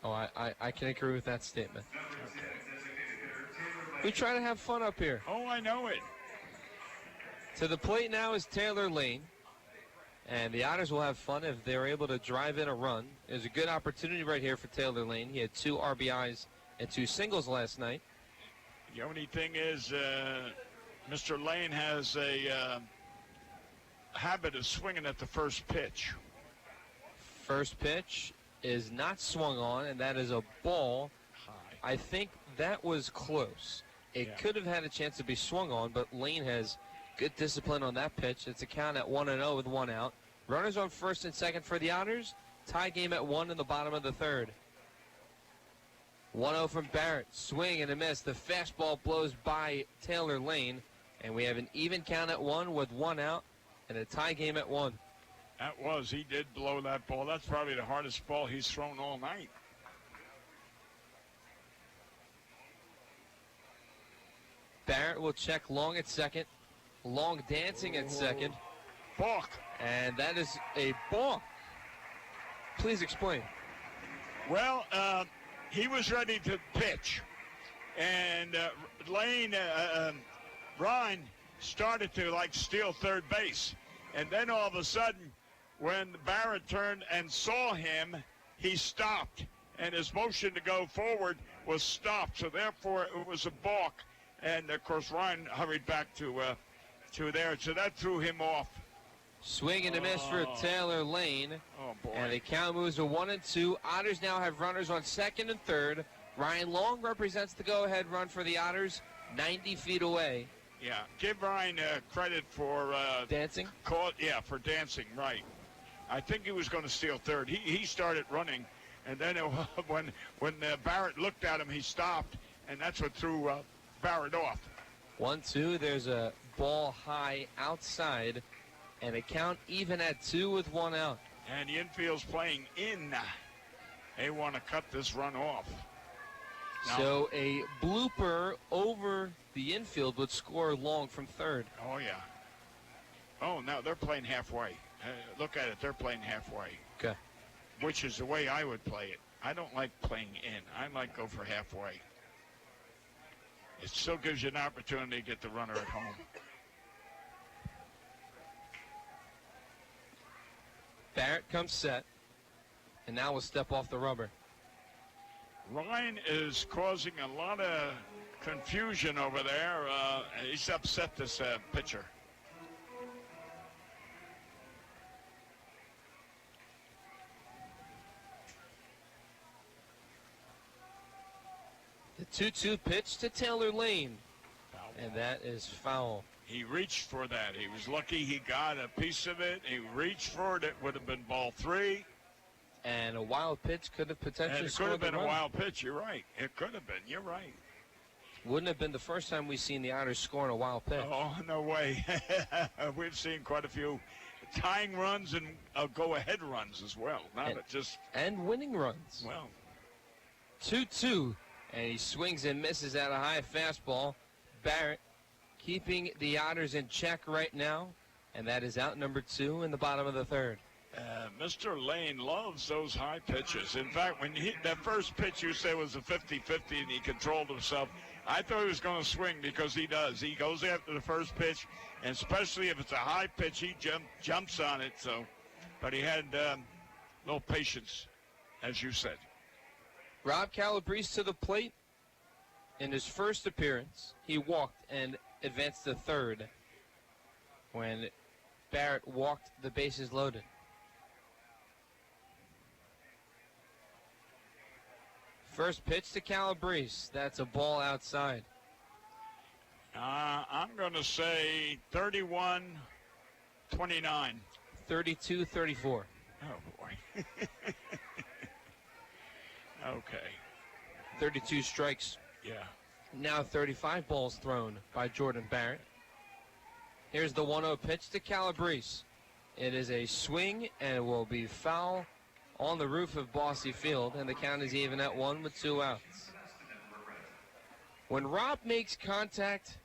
Oh, I can agree with that statement. We try to have fun up here. Oh, I know it. To the plate now is Taylor Lane. And the Otters will have fun if they're able to drive in a run. There's a good opportunity right here for Taylor Lane. He had 2 RBIs and 2 singles last night. The only thing is Mr. Lane has a habit of swinging at the first pitch. First pitch is not swung on, and that is a ball. I think that was close. It could have had a chance to be swung on, but Lane has good discipline on that pitch. It's a count at 1-0 with 1 out. Runners on first and second for the Otters. Tie game at 1 in the bottom of the third. 1-0 from Barrett. Swing and a miss. The fastball blows by Taylor Lane. And we have an even count at 1 with 1 out and a tie game at 1. He did blow that ball. That's probably the hardest ball he's thrown all night. Barrett will check Long at second. Long dancing at second. Balk. And that is a balk. Please explain. Well, he was ready to pitch. And Lane, Ryan started to steal third base. And then all of a sudden, when Barrett turned and saw him, he stopped. And his motion to go forward was stopped. So therefore, it was a balk. And of course, Ryan hurried back to there. So that threw him off. Swing and a miss for Taylor Lane. Oh, boy. And the count moves to 1-2. Otters now have runners on second and third. Ryan Long represents the go-ahead run for the Otters, 90 feet away. Yeah, give Ryan credit for dancing. For dancing, right. I think he was going to steal third. He started running, and then when Barrett looked at him, he stopped, and that's what threw Barrett off. 1-2. There's a ball high outside, and a count even at 2 with 1 out. And the infield's playing in. They want to cut this run off. So a blooper over the infield would score Long from third. Oh, yeah. Oh, now they're playing halfway. Look at it. They're playing halfway. Okay. Which is the way I would play it. I don't like playing in. I like go for halfway. It still gives you an opportunity to get the runner at home. Barrett comes set, and now will step off the rubber. Ryan is causing a lot of confusion over there. He's upset this pitcher. The 2-2 pitch to Taylor Lane, and that is foul. He reached for that. He was lucky he got a piece of it. He reached for it. It would have been ball 3. And a wild pitch could have potentially scored. It could have been a wild pitch. You're right. It could have been. You're right. Wouldn't have been the first time we've seen the Otters scoring a wild pitch. Oh, no way. We've seen quite a few tying runs and go-ahead runs as well. And winning runs. Well. 2-2. And he swings and misses at a high fastball. Barrett keeping the Otters in check right now. And that is out number 2 in the bottom of the third. Mr. Lane loves those high pitches. In fact, when that first pitch you say was a 50-50 and he controlled himself, I thought he was going to swing because he does. He goes after the first pitch, and especially if it's a high pitch, he jumps on it. So, but he had little patience, as you said. Rob Calabrese to the plate. In his first appearance, he walked and advanced to third when Barrett walked the bases loaded. First pitch to Calabrese. That's a ball outside. I'm going to say 31-29. 32-34. Oh, boy. Okay. 32 strikes. Yeah. Now 35 balls thrown by Jordan Barrett. Here's the 1-0 pitch to Calabrese. It is a swing, and it will be foul on the roof of Bossy Field, and the count is even at 1 with 2 outs. When Rob makes contact,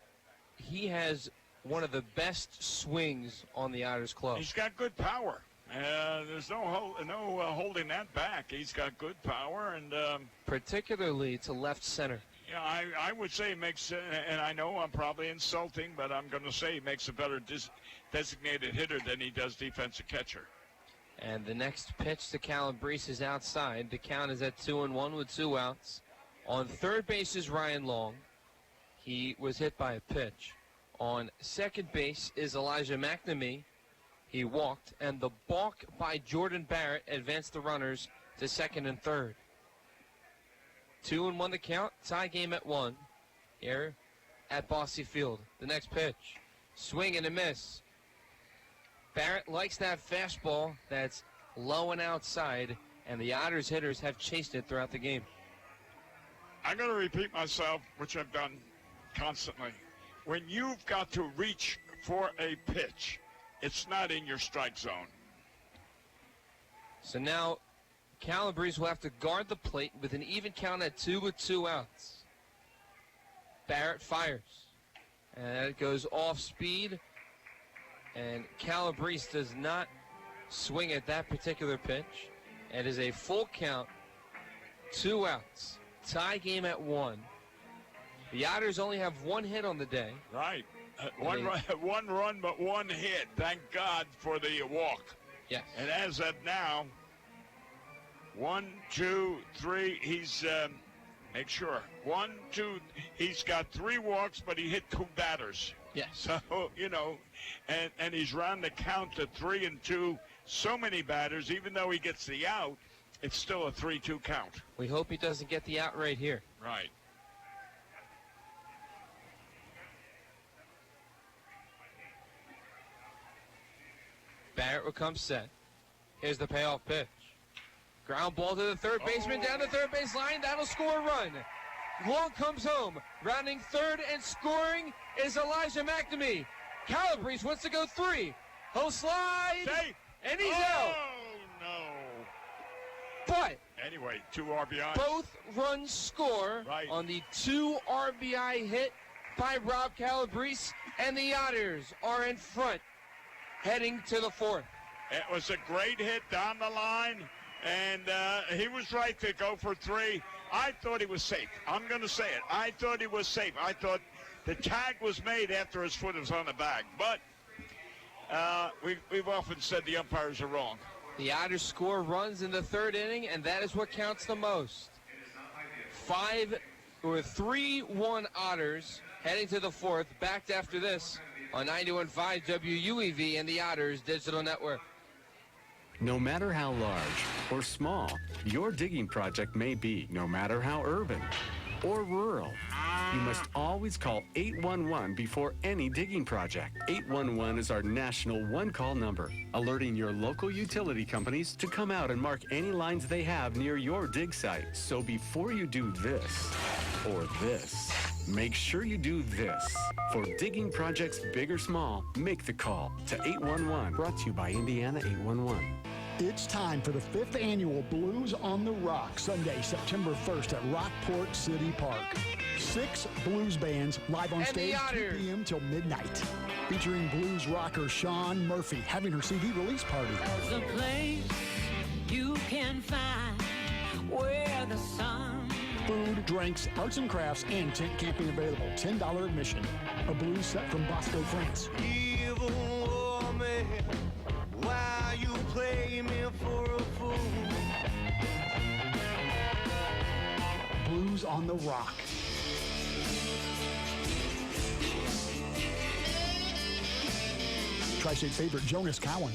he has one of the best swings on the Otters club. He's got good power. There's no holding that back. He's got good power, and particularly to left center. Yeah, I would say he makes, and I know I'm probably insulting, but I'm going to say he makes a better designated hitter than he does defensive catcher. And the next pitch to Calabrese is outside. The count is at 2-1 with 2 outs. On third base is Ryan Long. He was hit by a pitch. On second base is Elijah McNamee. He walked, and the balk by Jordan Barrett advanced the runners to second and third. 2-1 the count. Tie game at 1 here at Bossy Field. The next pitch. Swing and a miss. Barrett likes that fastball that's low and outside, and the Otters hitters have chased it throughout the game. I'm going to repeat myself, which I've done constantly. When you've got to reach for a pitch, it's not in your strike zone. So now Calabrese will have to guard the plate with an even count at 2 with 2 outs. Barrett fires, and it goes off speed, and Calabrese does not swing at that particular pitch. It is a full count, 2 outs. Tie game at 1. The Otters only have 1 hit on the day. Right. One run, but 1 hit. Thank God for the walk. Yes. And as of now, 1, 2, 3, he's, make sure. 1, 2, he's got 3 walks, but he hit 2 batters. Yes. So, you know, and he's run the count to 3 and 2. So many batters, even though he gets the out, it's still a 3-2 count. We hope he doesn't get the out right here. Right. Barrett will come set. Here's the payoff pitch. Ground ball to the third baseman, down the third base line. That'll score a run. Long comes home. Rounding third and scoring is Elijah McNamee. Calabrese wants to go 3. He'll slide. Safe. And he's out. No. But anyway, 2 RBIs. Both runs score on the 2 RBI hit by Rob Calabrese, and the Otters are in front, heading to the 4th. It was a great hit down the line, and he was right to go for 3. I thought he was safe. I'm going to say it. I thought he was safe. I thought the tag was made after his foot was on the bag. But we've often said the umpires are wrong. The Otters score runs in the 3rd inning, and that is what counts the most. 3-1 Otters heading to the 4th. Backed after this on 91.5 WUEV and the Otters Digital Network. No matter how large or small your digging project may be, no matter how urban or rural, you must always call 811 before any digging project. 811 is our national one-call number, alerting your local utility companies to come out and mark any lines they have near your dig site. So before you do this or this, make sure you do this. For digging projects big or small, make the call to 811. Brought to you by Indiana 811. It's time for the 5th annual Blues on the Rock, Sunday, September 1st at Rockport City Park. 6 blues bands live on stage 2 p.m. till midnight. Featuring blues rocker Sean Murphy having her CD release party. There's a place you can find where the sun. Food, drinks, arts and crafts, and tent camping available. $10 admission. A blues set from Bosco, France. Evil woman, why you play me for a fool? Blues on the Rock. Tri-State favorite Jonas Cowan.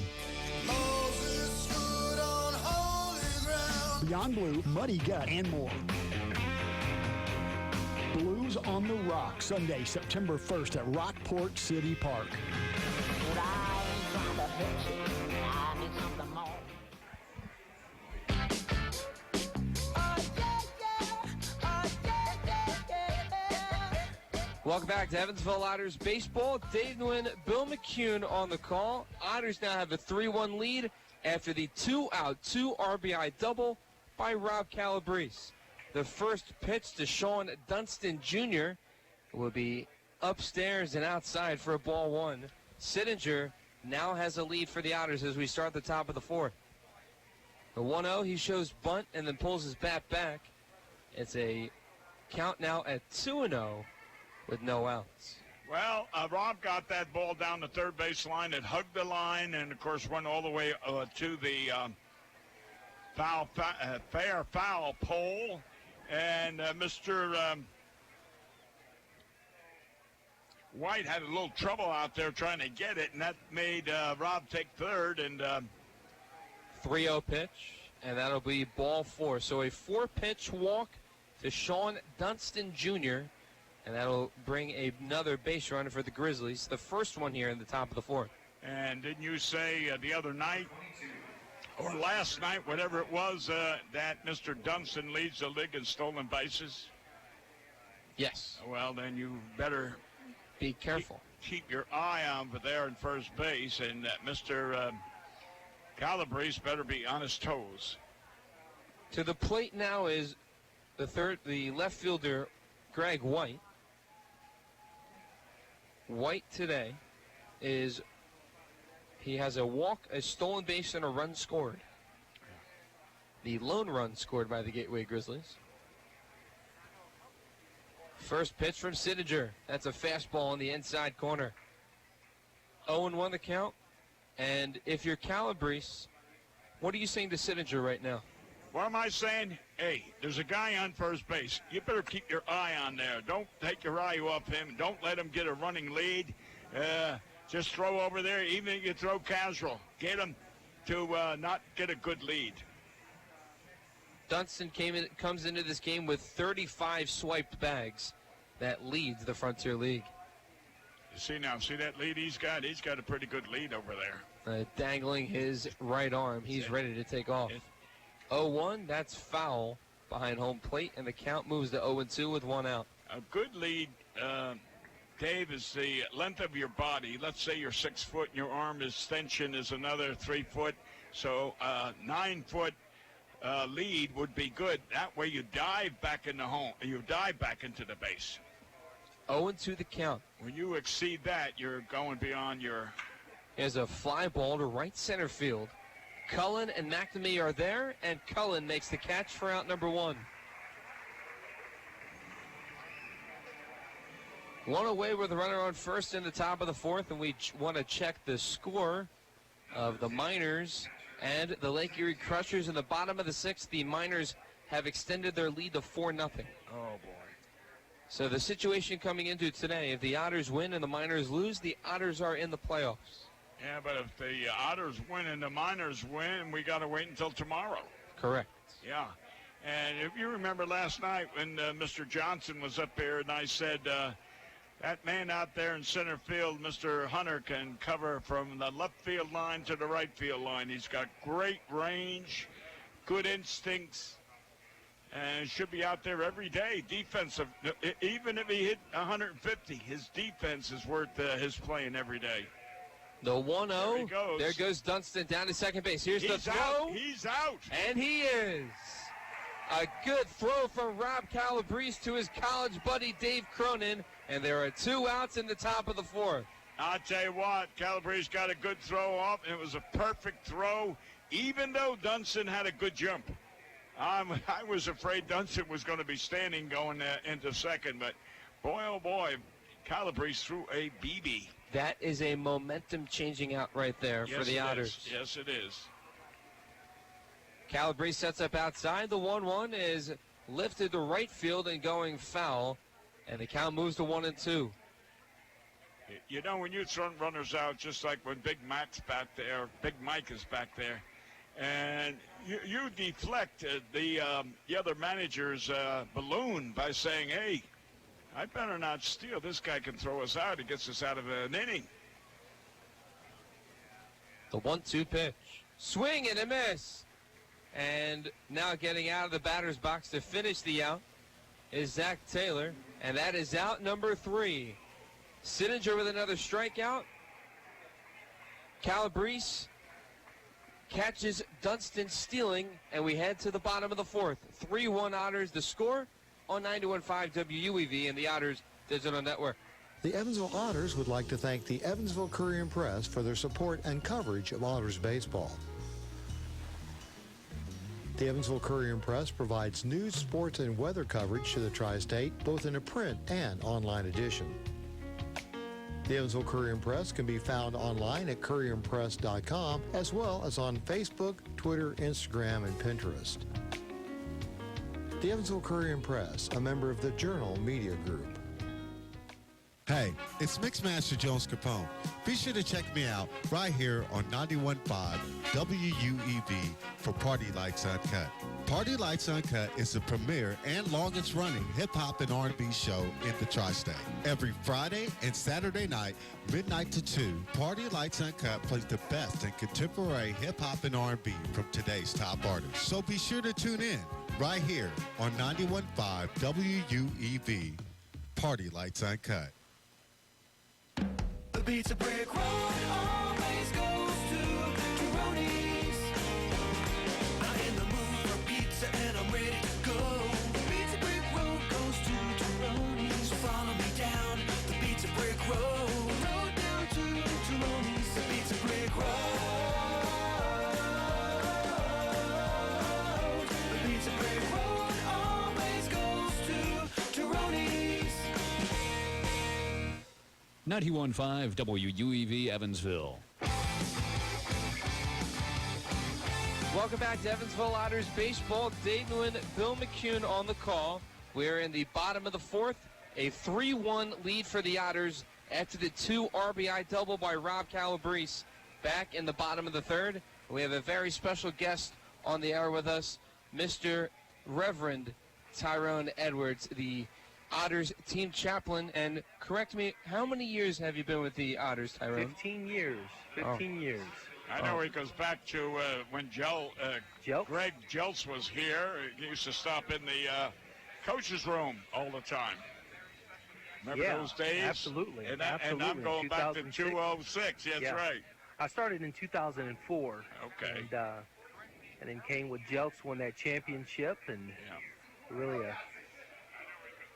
Beyond Blue, Muddy Gut, and more. Blues on the Rock, Sunday, September 1st at Rockport City Park. Welcome back to Evansville Otters baseball. Dave Nguyen, Bill McCune on the call. Otters now have a 3-1 lead after the 2-out, 2 RBI double by Rob Calabrese. The first pitch to Sean Dunston Jr. will be upstairs and outside for a ball one. Sittinger now has a lead for the Otters as we start the top of the fourth. The 1-0, he shows bunt and then pulls his bat back. It's a count now at 2-0 with no outs. Well, Rob got that ball down the third base line. It hugged the line and, of course, went all the way to the fair foul pole. And Mr. White had a little trouble out there trying to get it, and that made Rob take third. And 3-0 pitch, and that'll be ball four. So a 4-pitch walk to Sean Dunston Jr., and that'll bring another base runner for the Grizzlies, the first one here in the top of the fourth. And didn't you say the other night, or last night, whatever it was, that Mr. Dunston leads the league in stolen bases? Yes. Well, then you better be careful. Keep your eye on there in first base, and Mr. Calabrese better be on his toes. To the plate now is the left fielder, Greg White. White today he has a walk, a stolen base, and a run scored. The lone run scored by the Gateway Grizzlies. First pitch from Sittinger. That's a fastball on the inside corner. 0-1 the count. And if you're Calabrese, what are you saying to Sittinger right now? What am I saying? Hey, there's a guy on first base. You better keep your eye on there. Don't take your eye off him. Don't let him get a running lead. Just throw over there, even if you throw casual. Get him to not get a good lead. Dunston comes into this game with 35 swiped bags. That leads the Frontier League. You see that lead he's got? He's got a pretty good lead over there. Dangling his right arm. He's ready to take off. 0-1, that's foul behind home plate, and the count moves to 0-2 with 1 out. A good lead, Dave, is the length of your body. Let's say you're 6 foot and your arm extension is another 3 foot. So 9 foot lead would be good. That way you dive back into the base. 0-2 the count. When you exceed that, you're going beyond your... Here's a fly ball to right center field. Cullen and McNamee are there, and Cullen makes the catch for out number 1. One away with a runner on first in the top of the fourth, and we want to check the score of the Miners and the Lake Erie Crushers in the bottom of the sixth. The Miners have extended their lead to 4-0. Oh, boy. So the situation coming into today, if the Otters win and the Miners lose, the Otters are in the playoffs. Yeah, but if the Otters win and the Miners win, we got to wait until tomorrow. Correct. Yeah. And if you remember last night when Mr. Johnson was up here and I said, that man out there in center field, Mr. Hunter, can cover from the left field line to the right field line. He's got great range, good instincts, and should be out there every day. Defensive, even if he hit 150, his defense is worth his playing every day. The 1-0. There goes Dunston down to second base. Here's the throw. He's out. And he is. A good throw from Rob Calabrese to his college buddy Dave Cronin. And there are 2 outs in the top of the fourth. I'll tell you what, Calabrese got a good throw off, and it was a perfect throw, even though Dunston had a good jump. I was afraid Dunston was going to be standing going into second, but boy, oh boy, Calabrese threw a BB. That is a momentum-changing out right there for the Otters. Yes, it is. Calabrese sets up outside. The 1-1 is lifted to right field and going foul, and the count moves to 1-2. You know, when you throw runners out, just like when Big Mike is back there, and you deflect the other manager's balloon by saying, hey, I better not steal. This guy can throw us out. He gets us out of an inning. The 1-2 pitch. Swing and a miss. And now getting out of the batter's box to finish the out is Zach Taylor. And that is out number 3. Sittinger with another strikeout. Calabrese catches Dunston stealing, and we head to the bottom of the 4th. 3-1 Otters, the score on 91.5 WUEV and the Otters Digital Network. The Evansville Otters would like to thank the Evansville Courier and Press for their support and coverage of Otters baseball. The Evansville Courier and Press provides news, sports, and weather coverage to the Tri-State, both in a print and online edition. The Evansville Courier and Press can be found online at courierandpress.com, as well as on Facebook, Twitter, Instagram, and Pinterest. The Evansville Courier and Press, a member of the Journal Media Group. Hey, it's Mixmaster Jones Capone. Be sure to check me out right here on 91.5 WUEV for Party Lights Uncut. Party Lights Uncut is the premier and longest running hip-hop and R&B show in the Tri-State. Every Friday and Saturday night, midnight to 2, Party Lights Uncut plays the best in contemporary hip-hop and R&B from today's top artists. So be sure to tune in right here on 91.5 WUEV. Party Lights Uncut. The pizza brick road always goes to Tyroni's. I'm in the mood for pizza and I'm ready to go. The pizza brick road goes to Tyroni's. So follow me down the pizza brick road. Road down to Tyroni's. The pizza brick road. The pizza brick road always goes to Tyroni's. 91.5 WUEV Evansville. Welcome back to Evansville Otters Baseball. Dayton Wynn, Bill McCune on the call. We're in the bottom of the 4th. A 3-1 lead for the Otters after the 2 RBI double by Rob Calabrese. Back in the bottom of the 3rd. We have a very special guest on the air with us, Mr. Reverend Tyrone Edwards, the Otters team chaplain. And correct me, how many years have you been with the Otters, Tyrone? 15 years. 15 years. I know he goes back to when Greg Jeltz was here. He used to stop in the coach's room all the time. Remember those days? Absolutely. And I'm going back to 2006. That's right. I started in 2004. Okay. And then came with Jeltz, won that championship, and really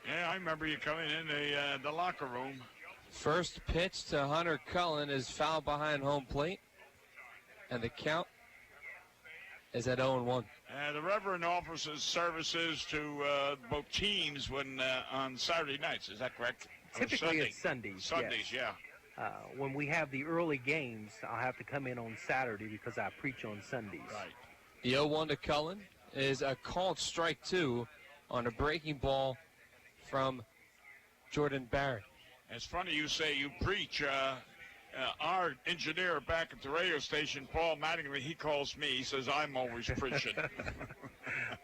Yeah, I remember you coming in the locker room. First pitch to Hunter Cullen is fouled behind home plate. And the count is at 0-1. The Reverend offers his services to both teams when on Saturday nights. Is that correct? typically it's Sundays. Sundays, yes. When we have the early games, I'll have to come in on Saturday because I preach on Sundays. Right. The 0-1 to Cullen is a called strike 2 on a breaking ball from Jordan Barrett. It's funny you say you preach. Our engineer back at the radio station, Paul Mattingly, he calls me. He says, I'm always preaching.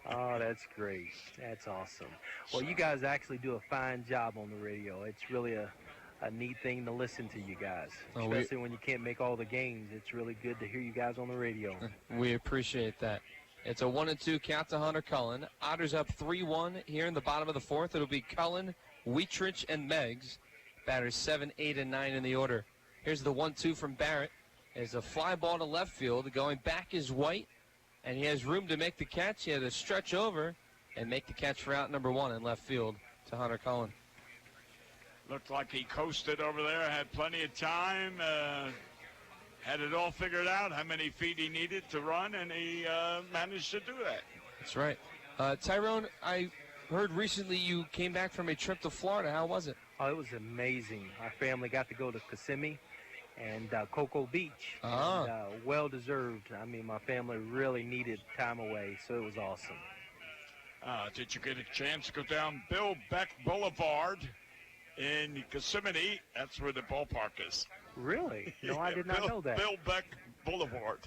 Oh, that's great. That's awesome. Well, you guys actually do a fine job on the radio. It's really a neat thing to listen to you guys, especially when you can't make all the games. It's really good to hear you guys on the radio. We appreciate that. It's a 1-2 count to Hunter Cullen. Otters up 3-1 here in the bottom of the 4th. It'll be Cullen, Wietrich, and Meggs. Batters 7, 8, and 9 in the order. Here's the 1-2 from Barrett. There's a fly ball to left field. Going back is White, and he has room to make the catch. He had to stretch over and make the catch for out number 1 in left field to Hunter Cullen. Looked like he coasted over there, had plenty of time, had it all figured out, how many feet he needed to run, and he managed to do that. That's right. Tyrone, I heard recently you came back from a trip to Florida. How was it? Oh, it was amazing. Our family got to go to Kissimmee and Cocoa Beach. Ah. And, well-deserved. I mean, my family really needed time away, so it was awesome. Did you get a chance to go down Bill Beck Boulevard in Kissimmee. That's where the ballpark is. Really? No, I did not know that. Bill Beck Boulevard.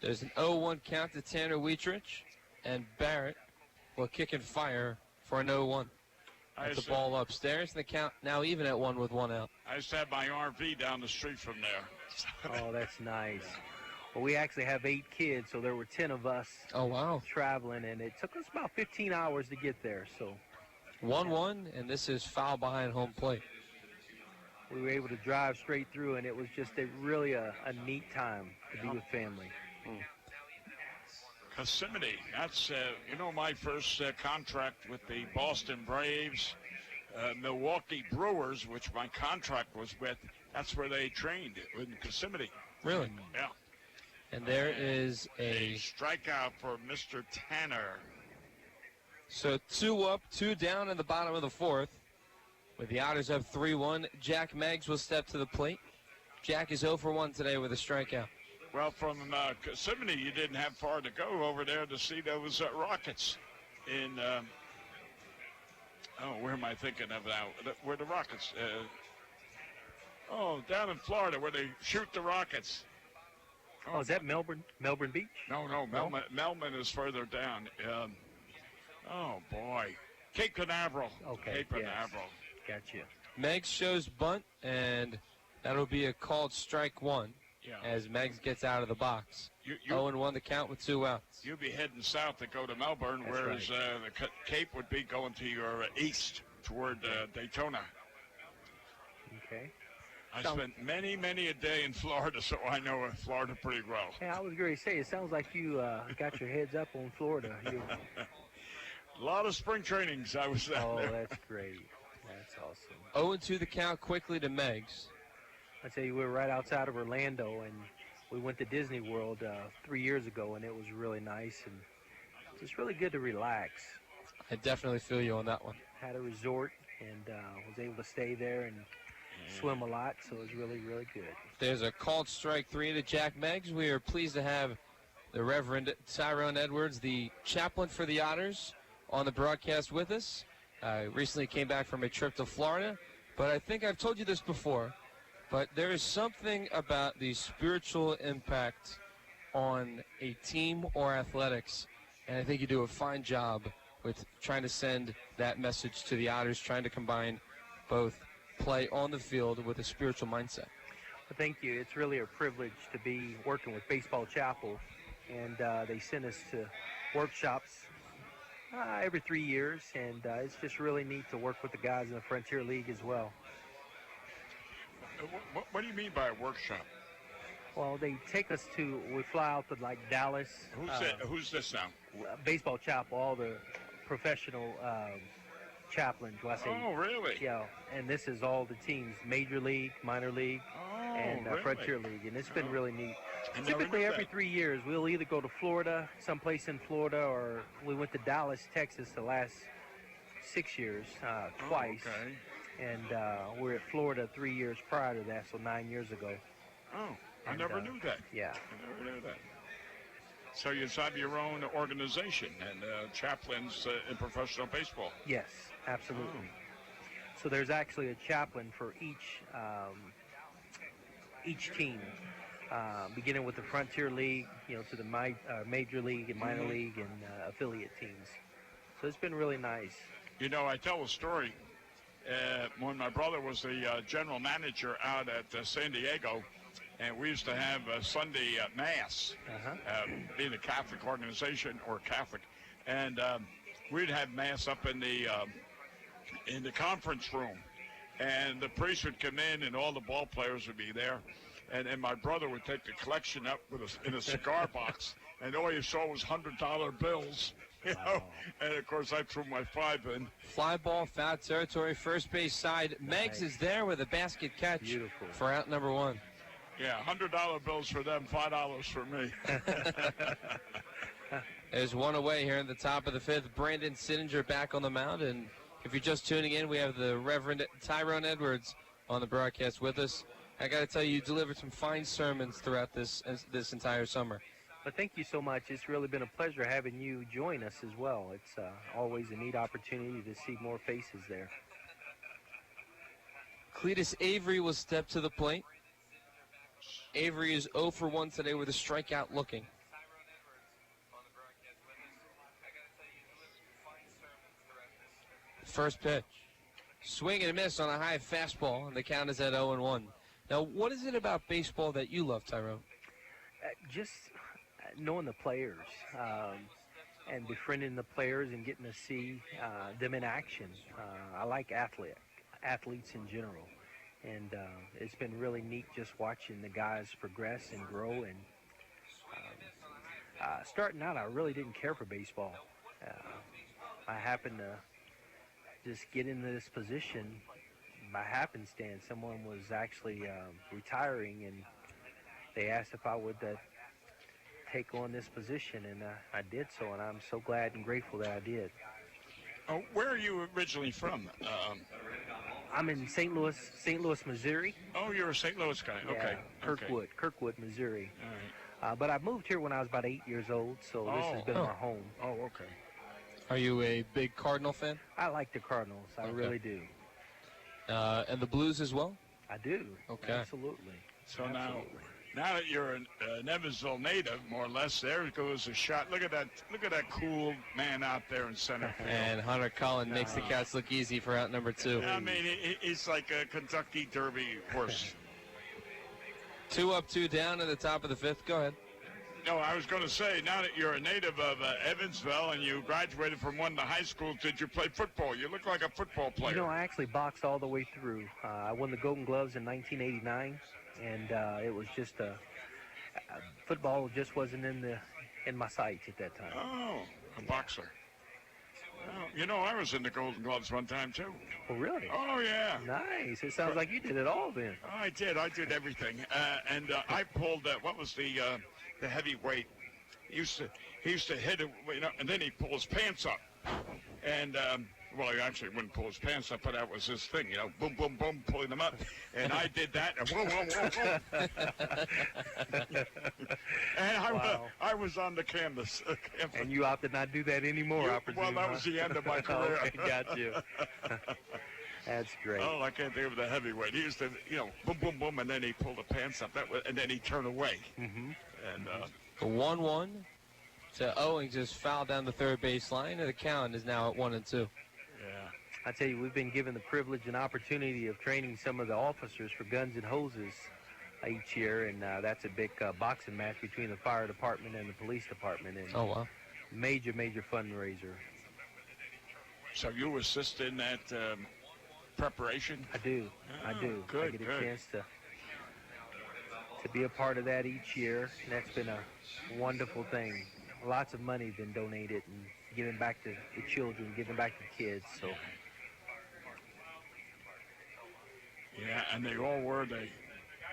There's an 0-1 count to Tanner Wietrich, and Barrett will kick and fire for an 0-1. That's the ball upstairs, and the count now even at 1 with 1 out. I used to have my RV down the street from there. Oh, that's nice. Well, we actually have 8 kids, so there were 10 of us. Oh, wow. Traveling, and it took us about 15 hours to get there. So 1-1, and this is foul behind home plate. we were able to drive straight through, and it was just really a neat time to be with family. Kissimmee, that's, my first contract with the Boston Braves, Milwaukee Brewers, which my contract was with. That's where they trained in Kissimmee. Really? Yeah. And there is a strikeout for Mr. Tanner. So 2 up, 2 down in the bottom of the 4th. With the Otters up 3-1, Jack Meggs will step to the plate. Jack is 0 for 1 today with a strikeout. Well, from Kissimmee, you didn't have far to go over there to see those Rockets in, where am I thinking of now? Where the Rockets, down in Florida where they shoot the Rockets. Oh, is that Melbourne Beach? No, Melbourne is further down. Oh, boy. Cape Canaveral. Okay, Cape Canaveral. Gotcha. Meggs shows bunt, and that'll be a called strike 1 as Meggs gets out of the box. 0-1 the count with 2 outs. You'll be heading south to go to Melbourne, That's whereas the Cape would be going to your east toward Daytona. Okay. I spent many a day in Florida, so I know Florida pretty well. Yeah, I was going to say, it sounds like you got your heads up on Florida. A lot of spring trainings I was out there. Oh, that's great. That's awesome. 0-2 the count quickly to Meggs. I tell you, we were right outside of Orlando, and we went to Disney World 3 years ago, and it was really nice and just really good to relax. I definitely feel you on that one. Had a resort and was able to stay there and swim a lot, so it was really, really good. There's a called strike 3 to Jack Meggs. We are pleased to have the Reverend Tyrone Edwards, the chaplain for the Otters, on the broadcast with us. Recently came back from a trip to Florida, but I think I've told you this before, but there is something about the spiritual impact on a team or athletics, and I think you do a fine job with trying to send that message to the Otters, trying to combine both play on the field with a spiritual mindset. Well, thank you. It's really a privilege to be working with Baseball Chapel, and they send us to workshops every 3 years, and it's just really neat to work with the guys in the Frontier League as well. What do you mean by a workshop? Well, they take us we fly out to like Dallas. Who's this now? Baseball Chapel, all the professional chaplains. Oh, really? Yeah, and this is all the teams, Major League, Minor League, and really? Frontier League, and it's been really neat. I never Typically, knew every that. 3 years, we'll either go to Florida, someplace in Florida, or we went to Dallas, Texas the last 6 years, twice. Okay. And we're at Florida 3 years prior to that, so 9 years ago. Oh, I never knew that. Yeah. I never knew that. So you have your own organization and chaplains in professional baseball. Yes, absolutely. So there's actually a chaplain for each team, beginning with the Frontier League, to the Major League and Minor League and affiliate teams. So it's been really nice. I tell a story. When my brother was the general manager out at San Diego, and we used to have Sunday Mass, being a Catholic organization or Catholic, and we'd have Mass up in the conference room, and the priest would come in, and all the ball players would be there, and my brother would take the collection up in a cigar box, and all you saw was $100 bills. And of course I threw my 5 in. Fly ball, foul territory, first base side. Meggs is there with a basket catch for out number 1. Yeah, $100 bills for them, $5 for me. There's one away here in the top of the 5th. Brandon Sittinger back on the mound, and if you're just tuning in, we have the Reverend Tyrone Edwards on the broadcast with us. I got to tell you, you delivered some fine sermons throughout this entire summer. But thank you so much. It's really been a pleasure having you join us as well. It's always a neat opportunity to see more faces there. Cletus Avery will step to the plate. Avery is 0 for 1 today with a strikeout looking. First pitch. Swing and a miss on a high fastball, and the count is at 0-1. Now, what is it about baseball that you love, Tyrone? Just knowing the players and befriending the players and getting to see them in action. I like athletes in general. And it's been really neat just watching the guys progress and grow. And starting out, I really didn't care for baseball. I happened to just get into this position by happenstance. Someone was actually retiring, and they asked if I would take on this position, and I did so, and I'm so glad and grateful that I did. Oh, where are you originally from? I'm in St. Louis, Missouri. Oh, you're a St. Louis guy. Yeah, Okay. Kirkwood, Missouri. All right. But I moved here when I was about 8 years old, so this has been our home. Oh, okay. Are you a big Cardinal fan? I like the Cardinals. I really do. And the Blues as well? I do. Okay. Absolutely. So now that you're an Evansville native, more or less, there goes a shot. Look at that cool man out there in center field. And Hunter Cullen makes the Cats look easy for out number 2. I mean, he's like a Kentucky Derby horse. 2 up, 2 down in the top of the 5th. Go ahead. No, I was going to say, now that you're a native of Evansville and you graduated from one of the high schools, did you play football? You look like a football player. You know, I actually boxed all the way through. I won the Golden Gloves in 1989, and it was just football just wasn't in my sights at that time. Oh, a boxer. Well, you know, I was in the Golden Gloves one time, too. Oh, really? Oh, yeah. Nice. It sounds like you did it all then. I did everything. And I pulled, what was the heavyweight? He used to hit it, you know, and then he'd pull his pants up. And, well, he actually wouldn't pull his pants up, but that was his thing, you know, boom, boom, boom, pulling them up. And I did that, and whoa, whoa, whoa, whoa. And I was on the canvas. And you opted not to do that anymore, I presume. Well, that was the end of my career. Okay, got you. That's great. Oh, I can't think of the heavyweight. He used to, you know, boom, boom, boom, and then he pulled the pants up, and then he'd turn away. Mm-hmm. And the 1-1 to Owings just fouled down the third baseline, and the count is now at 1-2. Yeah. I tell you, we've been given the privilege and opportunity of training some of the officers for guns and hoses each year, and that's a big boxing match between the fire department and the police department. And oh, wow. Major fundraiser. So you assist in that preparation? I do. I do. Good, I get a chance to be a part of that each year, and that's been a wonderful thing. Lots of money has been donated and giving back to the children, giving back to kids. So. Yeah, and they all wear the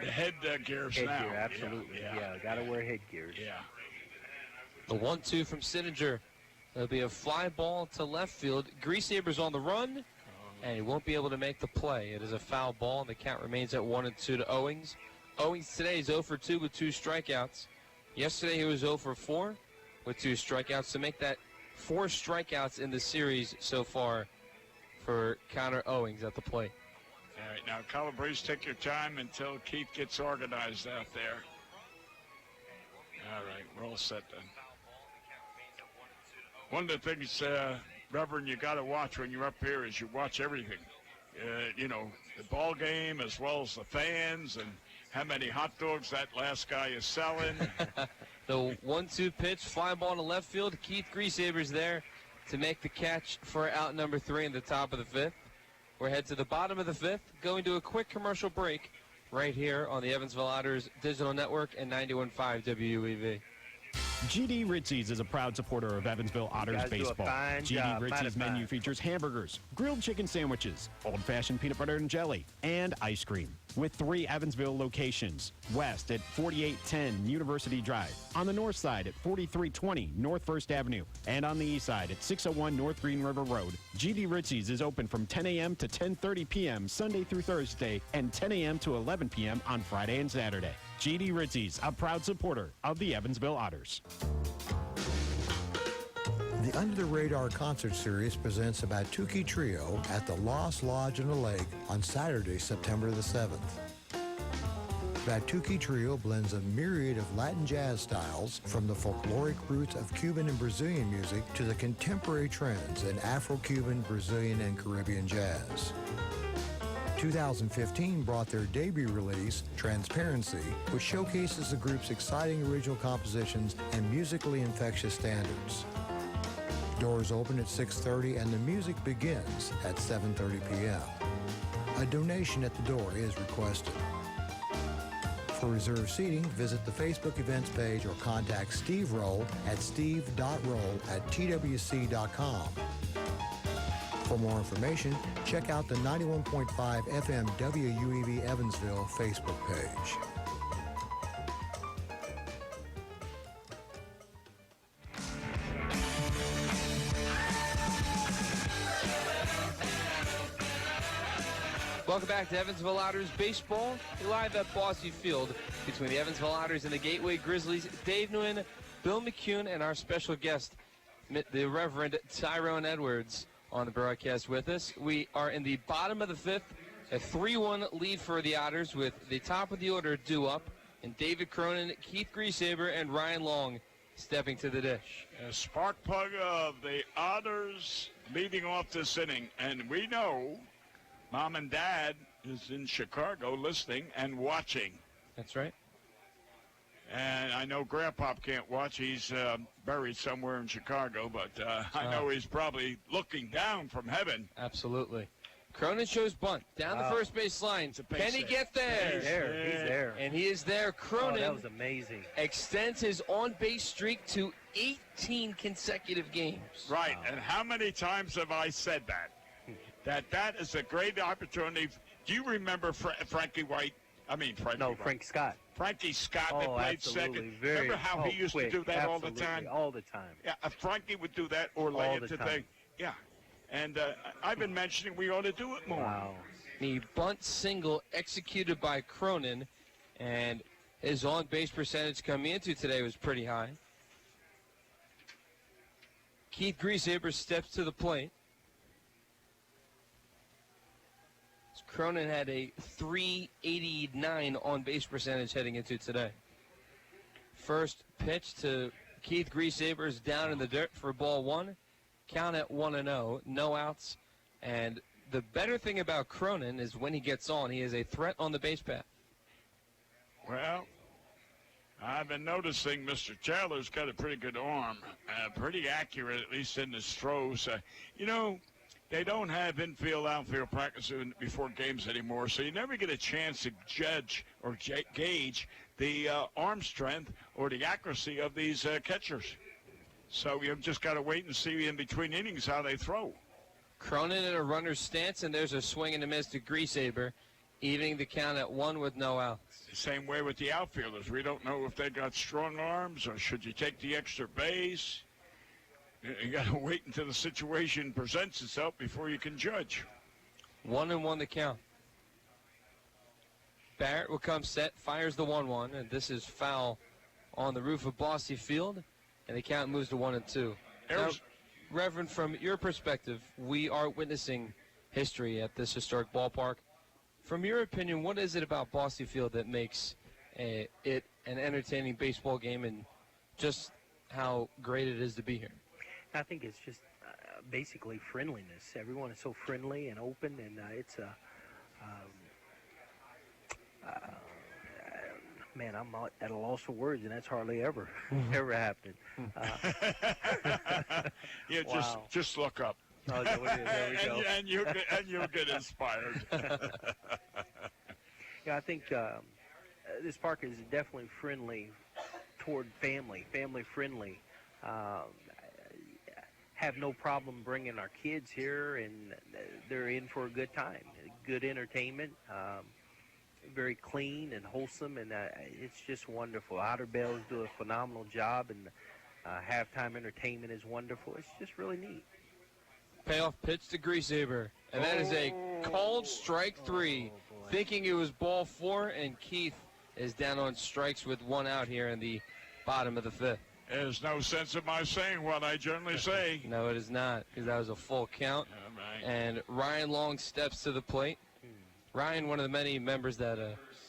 headgears now. Headgear, absolutely. Yeah, got to wear headgears. Yeah. The 1-2 from Sittinger. There'll be a fly ball to left field. Grieshaber's on the run, and he won't be able to make the play. It is a foul ball, and the count remains at 1-2 to Owings. Owings today is 0 for 2 with 2 strikeouts. Yesterday he was 0 for 4 with 2 strikeouts. To make that 4 strikeouts in the series so far for Connor Owings at the plate. All right, now Calabrese, take your time until Keith gets organized out there. All right, we're all set then. One of the things, Reverend, you got to watch when you're up here is you watch everything. You know, the ball game as well as the fans and how many hot dogs that last guy is selling. The 1-2 pitch, fly ball to left field. Keith Grieshaber's there to make the catch for out number 3 in the top of the 5th. We're headed to the bottom of the 5th, going to a quick commercial break right here on the Evansville Otters Digital Network and 91.5 WUEV. GD Ritzy's is a proud supporter of Evansville Otters baseball. GD Ritzy's menu features hamburgers, grilled chicken sandwiches, old-fashioned peanut butter and jelly, and ice cream. With 3 Evansville locations: west at 4810 University Drive, on the north side at 4320 North 1st Avenue, and on the east side at 601 North Green River Road. GD Ritzy's is open from 10 a.m. to 10:30 p.m. Sunday through Thursday, and 10 a.m. to 11 p.m. on Friday and Saturday. GD Ritzy's, a proud supporter of the Evansville Otters. The Under the Radar concert series presents a Batuki Trio at the Lost Lodge in the Lake on Saturday, September the 7th. Batuki Trio blends a myriad of Latin jazz styles, from the folkloric roots of Cuban and Brazilian music to the contemporary trends in Afro-Cuban, Brazilian, and Caribbean jazz. 2015 brought their debut release, Transparency, which showcases the group's exciting original compositions and musically infectious standards. Doors open at 6:30 and the music begins at 7:30 p.m. A donation at the door is requested. For reserved seating, visit the Facebook events page or contact Steve Roll at steve.roll@twc.com. For more information, check out the 91.5 FM WUEV Evansville Facebook page. Welcome back to Evansville Otters Baseball, live at Bossy Field between the Evansville Otters and the Gateway Grizzlies. Dave Nguyen, Bill McCune, and our special guest, the Reverend Tyrone Edwards, on the broadcast with us. We are in the bottom of the fifth, a 3-1 lead for the Otters with the top of the order due up, and David Cronin, Keith Griesaber, and Ryan Long stepping to the dish. A spark plug of the Otters leading off this inning, and we know Mom and Dad is in Chicago listening and watching. That's right. And I know Grandpa can't watch. He's buried somewhere in Chicago, but I know he's probably looking down from heaven. Absolutely. Cronin shows bunt down the first base line. Can he get there? He's there. And he is there. Cronin that was amazing. Extends his on-base streak to 18 consecutive games. Right, and how many times have I said that? That is a great opportunity. Do you remember Frankie White? Frank Scott. Frankie Scott that played absolutely. second. Remember how he used quick. to do that all the Absolutely. time? All the time. Yeah, Frankie would do that or lay it to the. Yeah. And I've been mentioning we ought to do it more. Wow. The bunt single executed by Cronin, and his on-base percentage coming into today was pretty high. Keith Griesaber steps to the plate. Cronin had a .389 on-base percentage heading into today. First pitch to Keith Griesaber is down in the dirt for ball one. Count at 1-0, no outs. And the better thing about Cronin is when he gets on, he is a threat on the base path. Well, I've been noticing Mr. Chandler's got a pretty good arm, pretty accurate, at least in his throws. They don't have infield-outfield practice before games anymore, so you never get a chance to judge or gauge the arm strength or the accuracy of these catchers. So you've just got to wait and see in between innings how they throw. Cronin in a runner's stance, and there's a swing and a miss to Griesaber, evening the count at 1 with no outs. Same way with the outfielders. We don't know if they got strong arms or should you take the extra base. You got to wait until the situation presents itself before you can judge. 1-1 the count. Barrett will come set, fires the 1-1, and this is foul on the roof of Bossy Field, and the count moves to 1-2. Now, Reverend, from your perspective, we are witnessing history at this historic ballpark. From your opinion, what is it about Bossy Field that makes it an entertaining baseball game, and just how great it is to be here? I think it's just basically friendliness. Everyone is so friendly and open, and it's a man, I'm at a loss of words, and that's hardly ever happened. Yeah, wow. just look up. Oh, there we go. and you'll get inspired. Yeah, I think this park is definitely friendly toward family friendly. Have no problem bringing our kids here, and they're in for a good time, good entertainment, very clean and wholesome, and it's just wonderful. Otter Bells do a phenomenal job, and halftime entertainment is wonderful. It's just really neat. Payoff pitch to Griesaber, and that is a called strike 3, thinking it was ball 4, and Keith is down on strikes with 1 out here in the bottom of the 5th. There's no sense in my saying what I generally say. No, it is not, because that was a full count. All right. And Ryan Long steps to the plate. Ryan, one of the many members that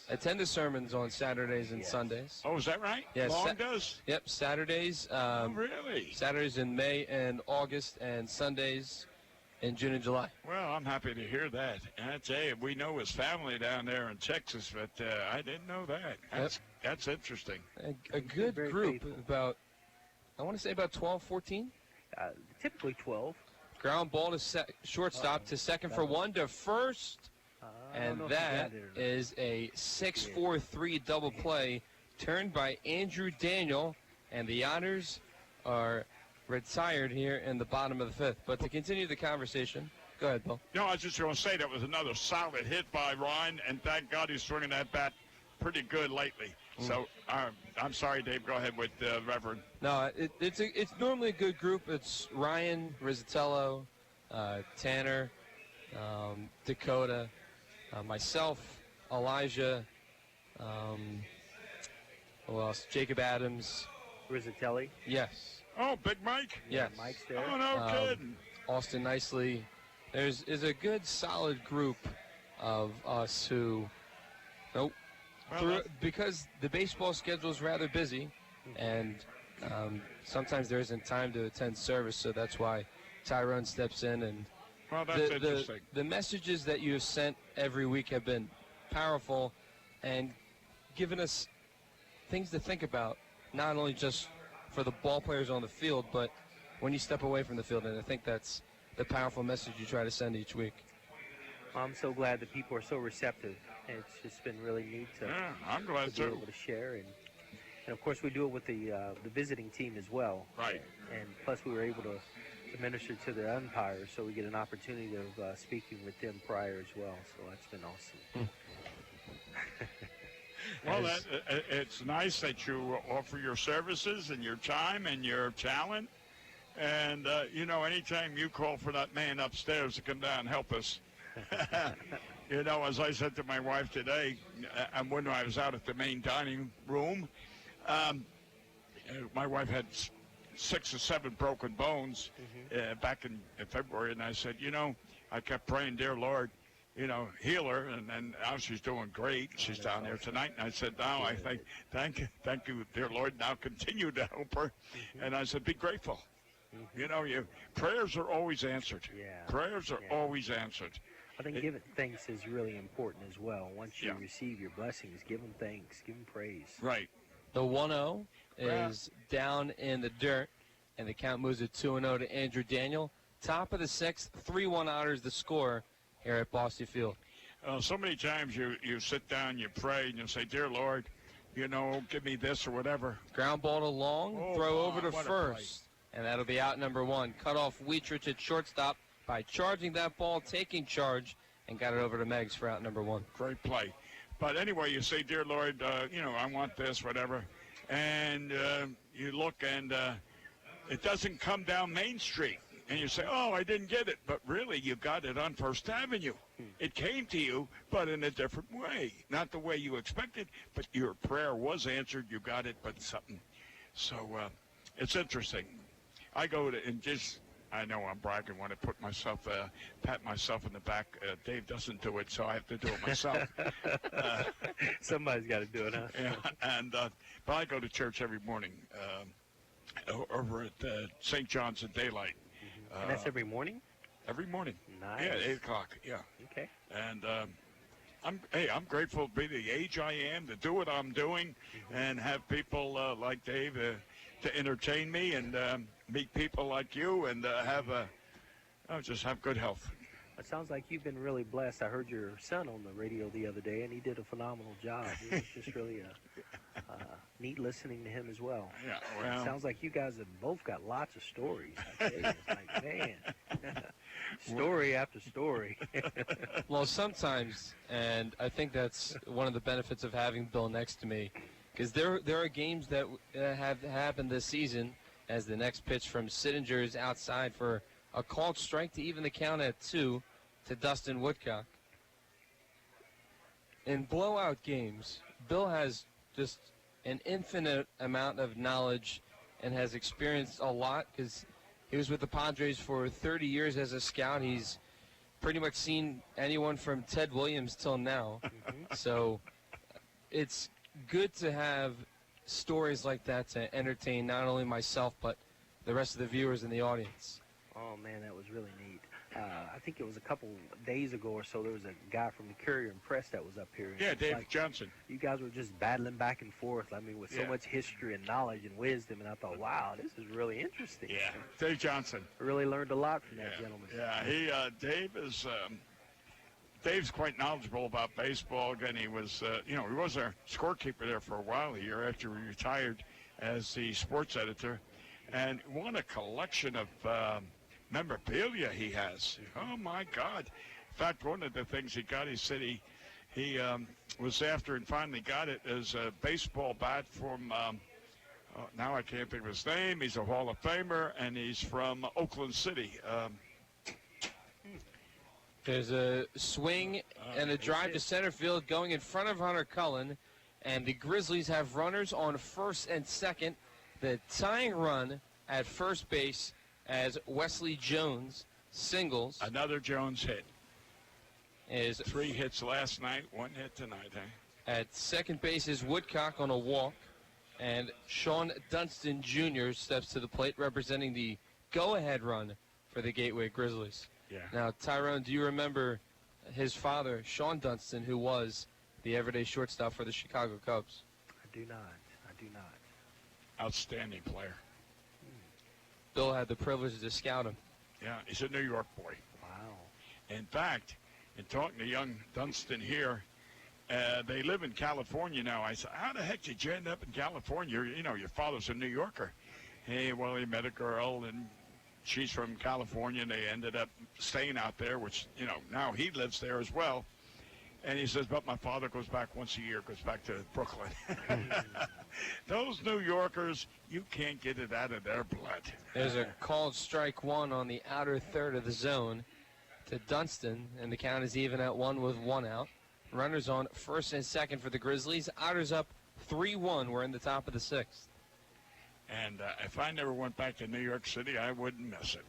attend the sermons on Saturdays and Sundays. Oh, is that right? Yes. Long does? Yep, Saturdays. Really? Saturdays in May and August, and Sundays in June and July. Well, I'm happy to hear that. And I tell you, we know his family down there in Texas, but I didn't know that. That's interesting. A good group, about, I want to say about 12, 14? Typically 12. Ground ball to shortstop, to second for one, to first. And that is a 6-4-3 double play turned by Andrew Daniel, and the Otters are retired here in the bottom of the fifth. But to continue the conversation, go ahead, Bill. No, I was just going to say that was another solid hit by Ryan, and thank God he's swinging that bat pretty good lately. So I'm sorry, Dave. Go ahead with Reverend. No, it's normally a good group. It's Ryan, Rizzatello, Tanner, Dakota, myself, Elijah, who else? Jacob Adams. Rizzatelli. Yes. Oh, Big Mike? Yes. Mike's there. Oh, no kidding. Austin Nicely. There's a good, solid group of us who, because the baseball schedule is rather busy, and sometimes there isn't time to attend service, so that's why Tyrone steps in. And well, that's interesting. The messages that you have sent every week have been powerful and given us things to think about, not only just for the ball players on the field, but when you step away from the field. And I think that's the powerful message you try to send each week. I'm so glad that people are so receptive. It's just been really neat to, I'm glad to be able to share. And of course, we do it with the visiting team as well. Right. And plus, we were able to minister to the umpires, so we get an opportunity of speaking with them prior as well. So that's been awesome. Well, it's nice that you offer your services and your time and your talent. And, anytime you call for that man upstairs to come down and help us, as I said to my wife today, and when I was out at the main dining room, my wife had 6 or 7 broken bones back in February, and I said, I kept praying, dear Lord, heal her, and now she's doing great. She's down there tonight, and I said, now I thank you, dear Lord, now continue to help her. And I said, be grateful. Prayers are always answered. Prayers are always answered. I think giving thanks is really important as well. Once you receive your blessings, give them thanks, give them praise. Right. The 1-0 is down in the dirt, and the count moves to 2-0 to Andrew Daniel. Top of the 6th, 3-1 Otters the score here at Boston Field. So many times you sit down, you pray, and you say, dear Lord, give me this or whatever. Ground ball to Long, throw over to first, and that'll be out number 1. Cut off Wietrich at shortstop by charging that ball, taking charge, and got it over to Meggs for out number 1. Great play. But anyway, you say, dear Lord, I want this, whatever. And you look, and it doesn't come down Main Street. And you say, oh, I didn't get it. But really, you got it on First Avenue. It came to you, but in a different way. Not the way you expected, but your prayer was answered. You got it, but something. So it's interesting. I go to, and just, I know I'm bragging when I put myself, pat myself in the back. Dave doesn't do it, so I have to do it myself. Somebody's got to do it, huh? Yeah, and but I go to church every morning over at St. John's in daylight. And that's every morning? Every morning. Nice. Yeah, 8 o'clock. Yeah. Okay. And I'm grateful to be the age I am, to do what I'm doing, and have people like Dave to entertain me, and meet people like you, and just have good health. It sounds like you've been really blessed. I heard your son on the radio the other day, and he did a phenomenal job. It was just really neat listening to him as well. Yeah, well, it sounds like you guys have both got lots of stories. I tell you, it's like, man, story after story. Well, sometimes, and I think that's one of the benefits of having Bill next to me, because there are games that have happened this season as the next pitch from Sittinger is outside for a called strike to even the count at 2 to Dustin Woodcock. In blowout games, Bill has just an infinite amount of knowledge and has experienced a lot because he was with the Padres for 30 years as a scout. He's pretty much seen anyone from Ted Williams till now. So it's good to have stories like that to entertain not only myself but the rest of the viewers in the audience. Oh, man, that was really neat. I think it was a couple days ago or so, there was a guy from the Courier and Press that was up here. And Yeah, it's David Johnson. You guys were just battling back and forth, I mean, with so much history and knowledge and wisdom, and I thought, wow, this is really interesting. Yeah, Dave Johnson. I really learned a lot from that gentleman. Yeah, Dave's quite knowledgeable about baseball. Again, he was, he was our scorekeeper there for a while, a year after he retired as the sports editor. And what a collection of memorabilia he has. Oh, my God. In fact, one of the things he got, he said he was after and finally got it, is a baseball bat from, now I can't think of his name. He's a Hall of Famer, and he's from Oakland City. There's a swing and a drive to center field going in front of Hunter Cullen, and the Grizzlies have runners on first and second. The tying run at first base as Wesley Jones singles. Another Jones hit. Is 3 hits last night, 1 hit tonight, At second base is Woodcock on a walk, and Sean Dunston Jr. steps to the plate representing the go-ahead run for the Gateway Grizzlies. Yeah. Now, Tyrone, do you remember his father, Sean Dunston, who was the everyday shortstop for the Chicago Cubs? I do not. Outstanding player. Bill had the privilege to scout him. Yeah, he's a New York boy. Wow. In fact, in talking to young Dunston here, they live in California now. I said, how the heck did you end up in California? You know, your father's a New Yorker. Hey, well, he met a girl, and she's from California, and they ended up staying out there, which, now he lives there as well. And he says, but my father goes back once a year, goes back to Brooklyn. Those New Yorkers, you can't get it out of their blood. There's a called strike one on the outer third of the zone to Dunston, and the count is even at 1 with 1 out. Runners on first and second for the Grizzlies. Otters up 3-1. We're in the top of the 6th. And if I never went back to New York City, I wouldn't miss it.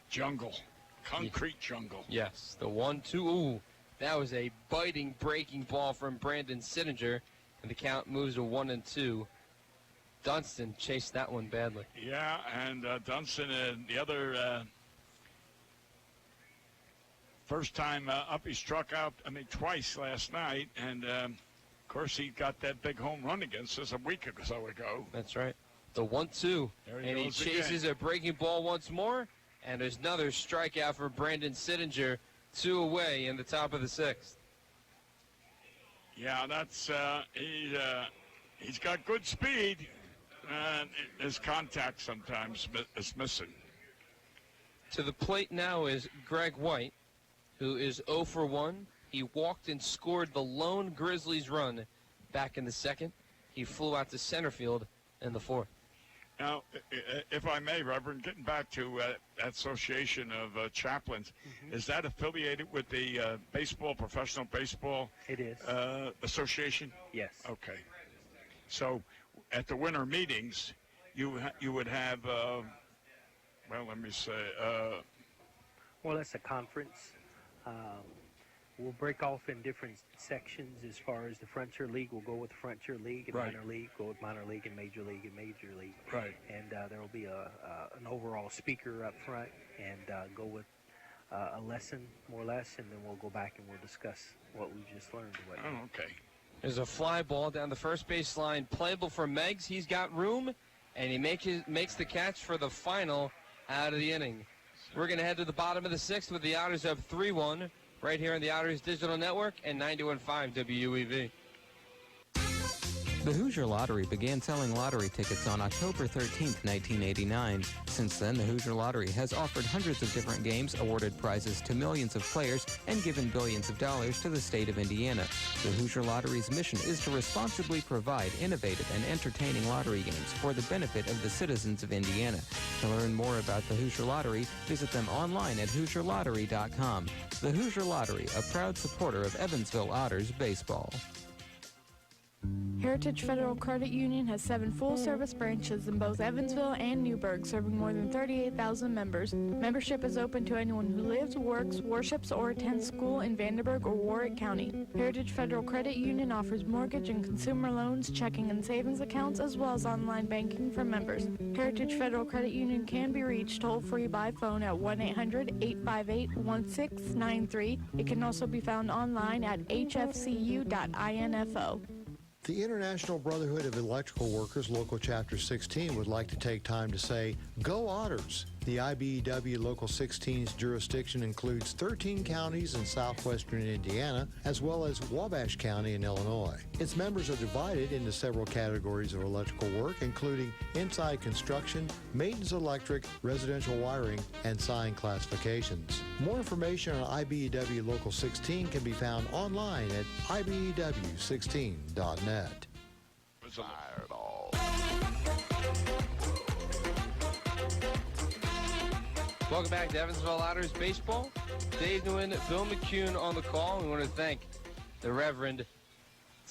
Jungle. Concrete jungle. Yes, the 1-2. Ooh, that was a biting, breaking ball from Brandon Sittinger, and the count moves to 1-2. Dunston chased that one badly. Yeah, and Dunston, the other first time up, he struck out, twice last night, and of course he got that big home run against us a week or so ago. That's right. The 1-2, and he chases a breaking ball once more, and there's another strikeout for Brandon Sittinger, 2 away in the top of the 6th. Yeah, that's he's got good speed, and his contact sometimes is missing. To the plate now is Greg White, who is 0 for 1. He walked and scored the lone Grizzlies run back in the 2nd. He flew out to center field in the 4th. Now, if I may, Reverend, getting back to that association of chaplains, is that affiliated with the professional baseball It is. Association? Yes. Okay. So at the winter meetings, you would have, let me say. Well, that's a conference. We'll break off in different sections as far as the Frontier League will go with the Frontier League, and Right. Minor League go with Minor League, and Major League and Major League. Right. And there will be an overall speaker up front, and go with a lesson, more or less, and then we'll go back and we'll discuss what we just learned. Oh, okay. There's a fly ball down the first base line, playable for Meggs. He's got room, and he makes the catch for the final out of the inning. We're going to head to the bottom of the 6th with the Otters up 3-1. Right here on the Otters Digital Network and 91.5 WUEV. The Hoosier Lottery began selling lottery tickets on October 13, 1989. Since then, the Hoosier Lottery has offered hundreds of different games, awarded prizes to millions of players, and given billions of dollars to the state of Indiana. The Hoosier Lottery's mission is to responsibly provide innovative and entertaining lottery games for the benefit of the citizens of Indiana. To learn more about the Hoosier Lottery, visit them online at HoosierLottery.com. The Hoosier Lottery, a proud supporter of Evansville Otters baseball. Heritage Federal Credit Union has 7 full-service branches in both Evansville and Newburgh, serving more than 38,000 members. Membership is open to anyone who lives, works, worships, or attends school in Vanderburgh or Warwick County. Heritage Federal Credit Union offers mortgage and consumer loans, checking and savings accounts, as well as online banking for members. Heritage Federal Credit Union can be reached toll-free by phone at 1-800-858-1693. It can also be found online at hfcu.info. The International Brotherhood of Electrical Workers, Local Chapter 16, would like to take time to say, Go Otters! The IBEW Local 16's jurisdiction includes 13 counties in southwestern Indiana, as well as Wabash County in Illinois. Its members are divided into several categories of electrical work, including inside construction, maintenance electric, residential wiring, and sign classifications. More information on IBEW Local 16 can be found online at IBEW16.net. Fireball. Welcome back to Evansville Otters Baseball. Dave Nguyen, Bill McCune on the call. We want to thank the Reverend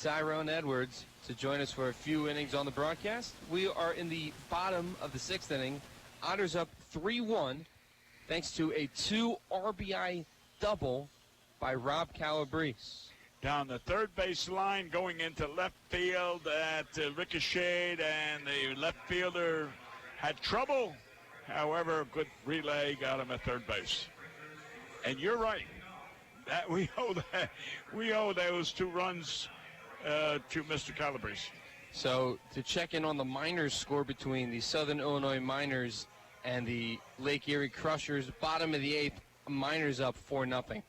Tyrone Edwards to join us for a few innings on the broadcast. We are in the bottom of the 6th inning. Otters up 3-1 thanks to a 2 RBI double by Rob Calabrese. Down the third base line, going into left field at ricocheted, and the left fielder had trouble. However, a good relay got him at third base. And you're right. That we owe those 2 runs to Mr. Calabrese. So to check in on the minors score between the Southern Illinois Miners and the Lake Erie Crushers, bottom of the 8th, Miners up 4-0.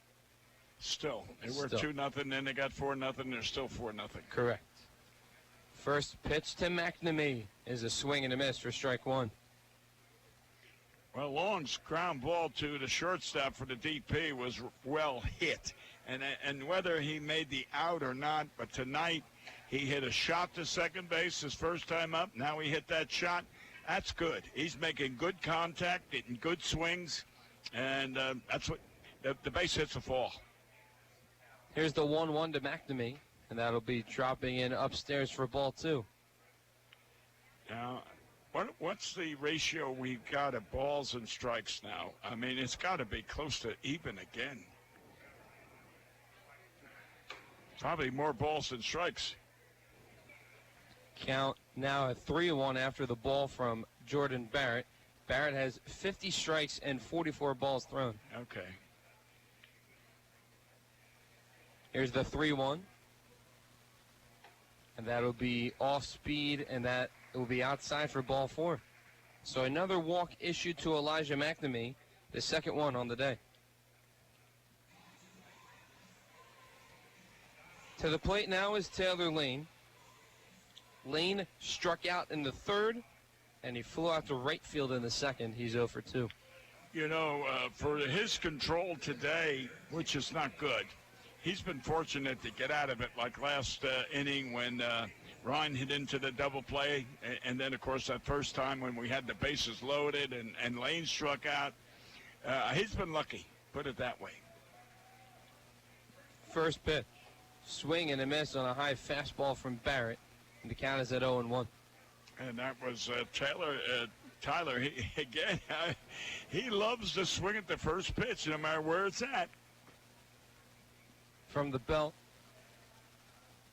Still, they were 2-0, then they got 4-0. They're still 4-0. Correct. First pitch to McNamee is a swing and a miss for strike 1. Well, Long's ground ball to the shortstop for the DP was well hit. And whether he made the out or not, but tonight he hit a shot to second base his first time up. Now he hit that shot. That's good. He's making good contact, getting good swings, and that's what the base hits a fall. Here's the 1-1 to McNamee, and that'll be dropping in upstairs for ball 2. Now, what's the ratio we've got of balls and strikes now? I mean, it's got to be close to even again. Probably more balls than strikes. Count now at 3-1 after the ball from Jordan Barrett. Barrett has 50 strikes and 44 balls thrown. Okay. Here's the 3-1. And that'll be off speed, and that will be outside for ball 4. So another walk issued to Elijah McNamee, the second one on the day. To the plate now is Taylor Lane. Lane struck out in the 3rd, and he flew out to right field in the 2nd. He's 0 for 2. You know, for his control today, which is not good, he's been fortunate to get out of it, like last inning when Ryan hit into the double play, and then, of course, that first time when we had the bases loaded and Lane struck out. He's been lucky, put it that way. First pitch. Swing and a miss on a high fastball from Barrett. And the count is at 0-1. And that was Tyler. He loves to swing at the first pitch, no matter where it's at. From the belt,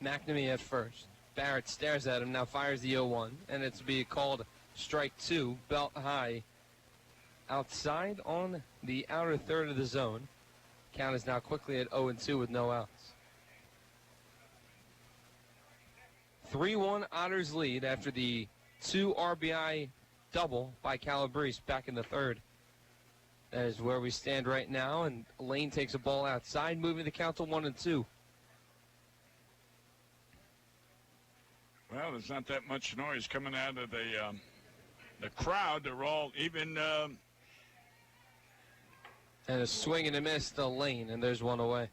McNamee at first. Barrett stares at him, now fires the 0-1, and it's be called strike 2, belt high, outside on the outer third of the zone. Count is now quickly at 0-2 with no outs. 3-1 Otters lead after the 2 RBI double by Calabrese back in the 3rd. That is where we stand right now, and Lane takes a ball outside, moving the count to 1-2. Well, there's not that much noise coming out of the crowd. They're all even. And a swing and a miss to Lane, and there's one away.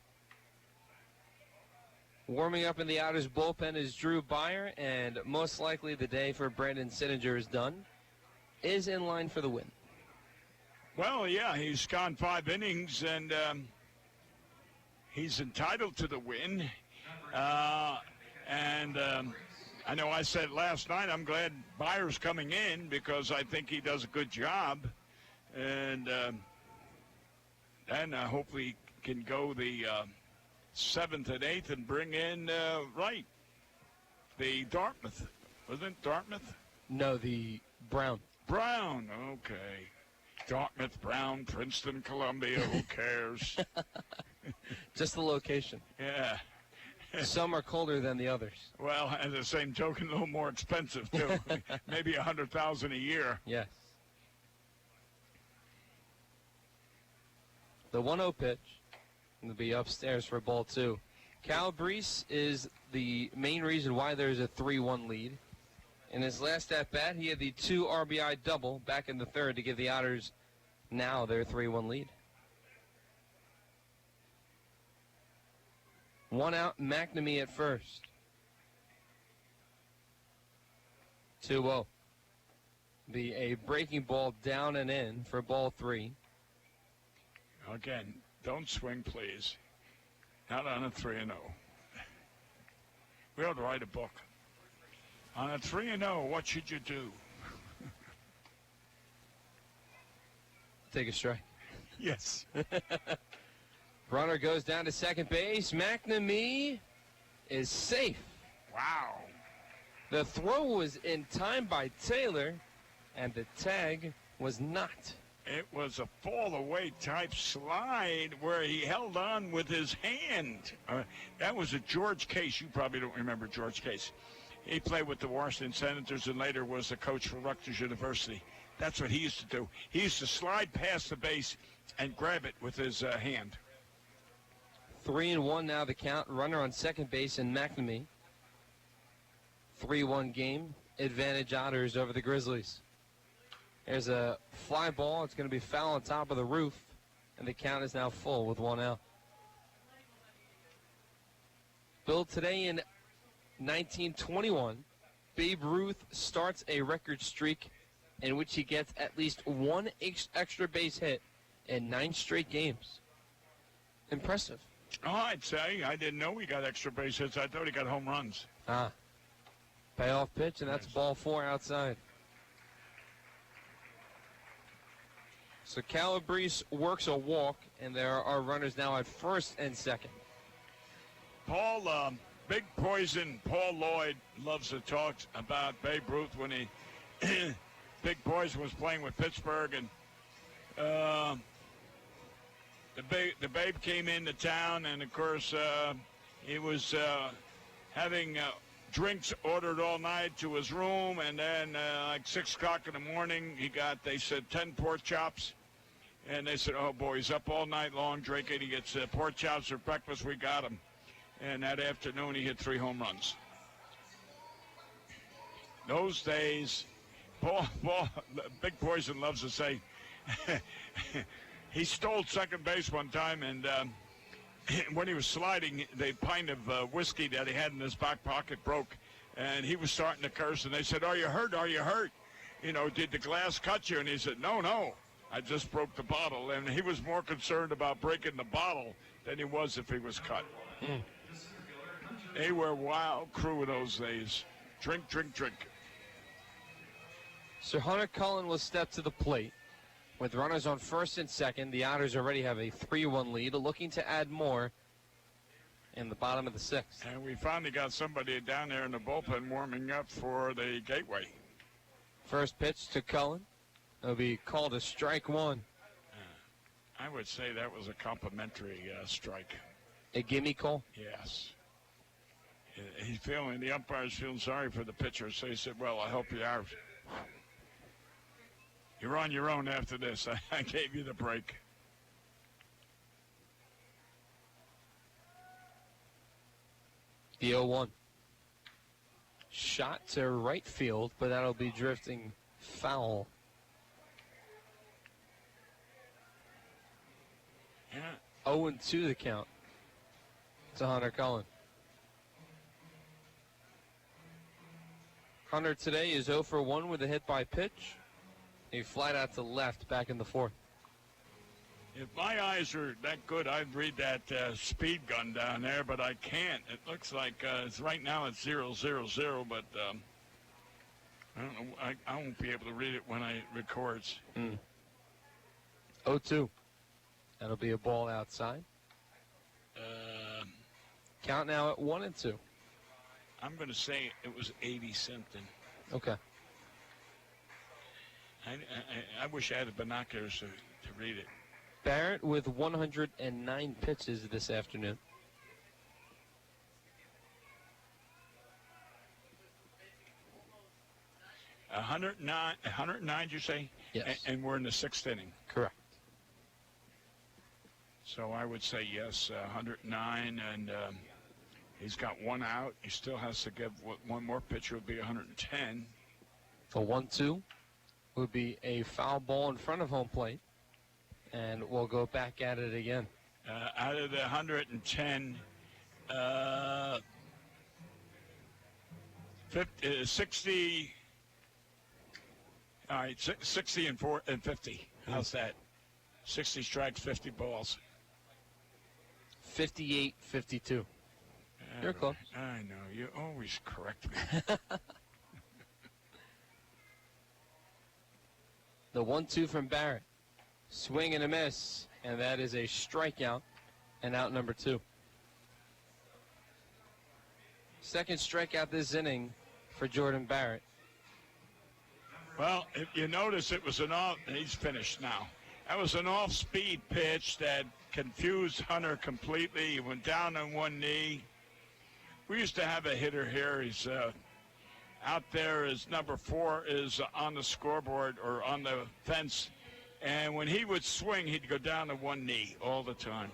Warming up in the Otters bullpen is Drew Byer, and most likely the day for Brandon Sittinger is done. Is in line for the win. Well, yeah, he's gone 5 innings, and he's entitled to the win. I know I said last night I'm glad Byers coming in because I think he does a good job. And then hopefully can go the 7th and 8th and bring in, the Dartmouth. Wasn't it Dartmouth? No, the Brown. Brown, okay. Dartmouth, Brown, Princeton, Columbia, who cares? Just the location. Yeah. Some are colder than the others. Well, and the same token, a little more expensive, too. Maybe $100,000 a year. Yes. The 1-0 pitch will be upstairs for ball 2. Calabrese is the main reason why there's a 3-1 lead. In his last at-bat, he had the 2 RBI double back in the third to give the Otters now their 3-1 lead. 1 out, McNamee at first. 2-0. Be a breaking ball down and in for ball 3. Again, don't swing, please. Not on a 3-0. We ought to write a book. On a 3-0, what should you do? Take a strike. Yes. Runner goes down to second base. McNamee is safe. Wow. The throw was in time by Taylor, and the tag was not. It was a fall-away type slide where he held on with his hand. That was a George Case. You probably don't remember George Case. He played with the Washington Senators and later was a coach for Rutgers University. That's what he used to do. He used to slide past the base and grab it with his hand. 3-1 now the count. Runner on second base and McNamee. 3-1 game. Advantage Otters over the Grizzlies. There's a fly ball. It's going to be foul on top of the roof. And the count is now full with 1 out. Built today in 1921, Babe Ruth starts a record streak in which he gets at least 1 extra base hit in 9 straight games. Impressive. Oh, I'd say. I didn't know he got extra base hits. I thought he got home runs. Payoff pitch, and that's ball 4 outside. So Calabrese works a walk, and there are runners now at first and second. Paul, Big Poison, Paul Lloyd loves to talk about Babe Ruth when he, Big Poison was playing with Pittsburgh, and the Babe came into town, and of course he was having drinks ordered all night to his room, and then like 6 o'clock in the morning, they said 10 pork chops. And they said, oh, boy, he's up all night long drinking. He gets pork chops for breakfast. We got him. And that afternoon, he hit 3 home runs. Those days, Paul Big Poison loves to say, he stole second base one time, and when he was sliding, the pint of whiskey that he had in his back pocket broke, and he was starting to curse, and they said, are you hurt? Are you hurt? You know, did the glass cut you? And he said, no. I just broke the bottle, and he was more concerned about breaking the bottle than he was if he was cut. They were a wild crew in those days. Drink. Sir Hunter Cullen will step to the plate. With runners on first and second, the Otters already have a 3-1 lead, looking to add more in the bottom of the 6th. And we finally got somebody down there in the bullpen warming up for the Gateway. First pitch to Cullen. It'll be called a strike 1. I would say that was a complimentary strike. A gimme call? Yes. The umpire's feeling sorry for the pitcher, so he said, well, I'll help you out. You're on your own after this. I gave you the break. The 0-1. Shot to right field, but that'll be drifting foul. Yeah. 0-2 the count to Hunter Cullen. Hunter today is 0 for 1 with a hit by pitch. He flied out to left back in the 4th. If my eyes were that good, I'd read that speed gun down there, but I can't. It looks like it's right now it's 000, but I don't know. I won't be able to read it when it records. 0-2. That'll be a ball outside. Count now at 1-2. I'm going to say it was 80-something. Okay. I wish I had the binoculars to read it. Barrett with 109 pitches this afternoon. A 109, you say? Yes. And we're in the 6th inning. Correct. So I would say yes, 109, and he's got one out. He still has to give one more pitcher, would be 110. A 1-2 would be a foul ball in front of home plate, and we'll go back at it again. Out of the 110, 60. All right, 60 and 50. How's that? 60 strikes, 50 balls. 58-52. You're close. I know. You always correct me. The 1-2 from Barrett. Swing and a miss, and that is a strikeout, and out number 2. Second strikeout this inning for Jordan Barrett. Well, if you notice, it was he's finished now. That was an off-speed pitch that confused Hunter completely. He went down on one knee. We used to have a hitter here. He's out there. His number 4 is on the scoreboard or on the fence. And when he would swing, he'd go down to one knee all the time.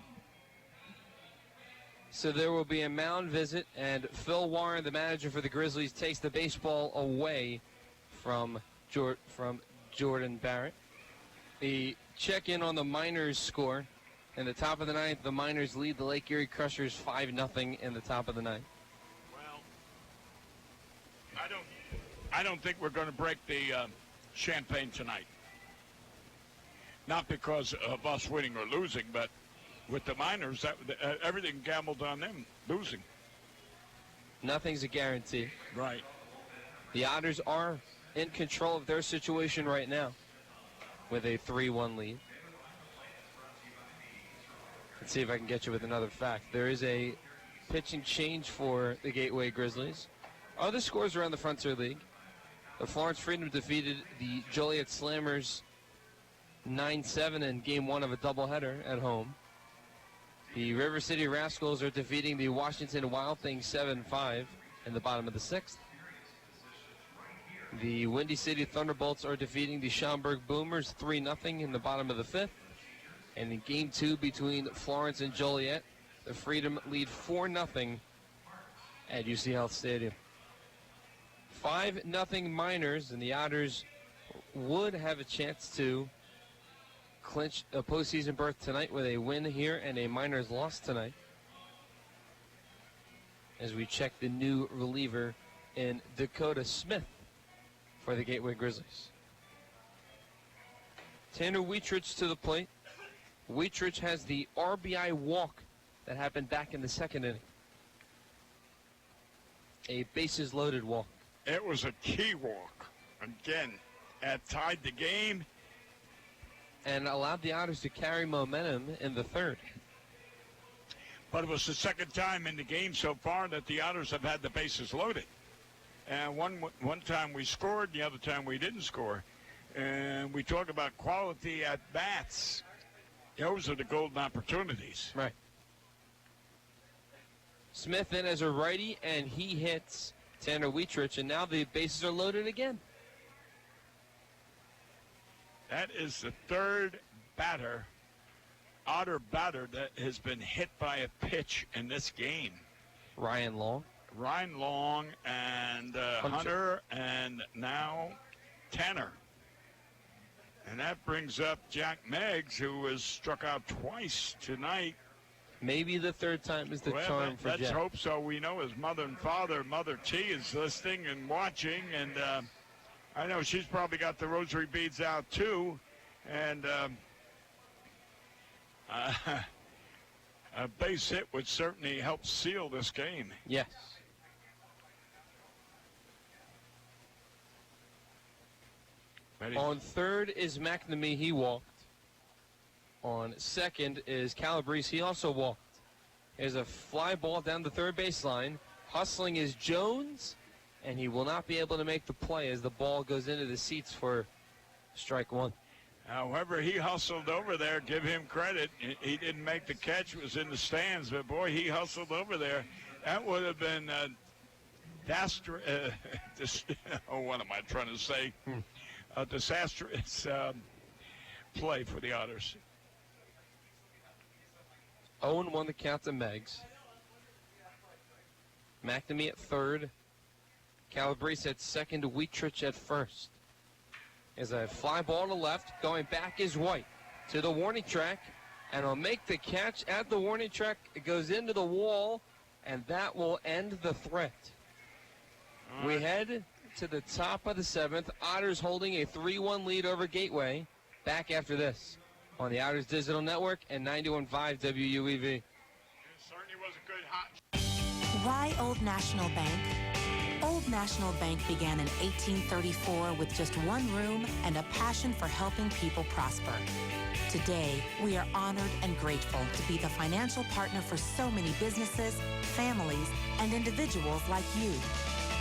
So there will be a mound visit, and Phil Warren, the manager for the Grizzlies, takes the baseball away from Jordan Barrett. The check-in on the Miners score. In the top of the 9th, the Miners lead the Lake Erie Crushers 5-0 in the top of the 9th. Well, I don't think we're going to break the champagne tonight. Not because of us winning or losing, but with the Miners, everything gambled on them losing. Nothing's a guarantee. Right. The Otters are in control of their situation right now with a 3-1 lead. Let's see if I can get you with another fact. There is a pitching change for the Gateway Grizzlies. Other scores around the Frontier League. The Florence Freedom defeated the Joliet Slammers 9-7 in Game 1 of a doubleheader at home. The River City Rascals are defeating the Washington Wild Things 7-5 in the bottom of the 6th. The Windy City Thunderbolts are defeating the Schaumburg Boomers 3-0 in the bottom of the 5th. And in Game 2 between Florence and Joliet, the Freedom lead 4-0 at UC Health Stadium. 5-0 Miners, and the Otters would have a chance to clinch a postseason berth tonight with a win here and a Miners loss tonight. As we check the new reliever in Dakota Smith for the Gateway Grizzlies. Tanner Wietrich to the plate. Wietrich has the RBI walk that happened back in the 2nd inning. A bases loaded walk. It was a key walk. Again, that tied the game. And allowed the Otters to carry momentum in the 3rd. But it was the 2nd time in the game so far that the Otters have had the bases loaded. And one time we scored, the other time we didn't score. And we talk about quality at bats. Those are the golden opportunities. Right. Smith in as a righty, and he hits Tanner Wietrich, and now the bases are loaded again. That is the 3rd Otter batter that has been hit by a pitch in this game. Ryan Long. Ryan Long and Hunter, and now Tanner. And that brings up Jack Meggs, who was struck out twice tonight. Maybe the 3rd time is the charm for Jack. Let's Jack. hope so. We know his mother and father, Mother T, is listening and watching. And I know she's probably got the rosary beads out, too. And A base hit would certainly help seal this game. Yes. On third is McNamee. He walked. On second is Calabrese. He also walked. There's a fly ball down the third baseline. Hustling is Jones, and he will not be able to make the play as the ball goes into the seats for strike one. However, he hustled over there. Give him credit. He didn't make the catch. It was in the stands, but boy, he hustled over there. That would have been what am I trying to say? A disastrous play for the Otters. 0-1 the count to Meggs. McNamee at third. Calabrese at second. Wheatrich at first. As a fly ball to left. Going back is White to the warning track. And he'll make the catch at the warning track. It goes into the wall. And that will end the threat. We head to the top of the seventh. Otters holding a 3-1 lead over Gateway. Back after this on the Otters Digital Network and 91.5 WUEV. Why Old National Bank? Old National Bank began in 1834 with just one room and a passion for helping people prosper. Today, we are honored and grateful to be the financial partner for so many businesses, families, and individuals like you.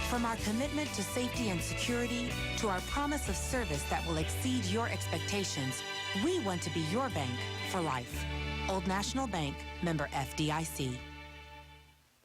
From our commitment to safety and security to our promise of service that will exceed your expectations, we want to be your bank for life. Old National Bank, member FDIC.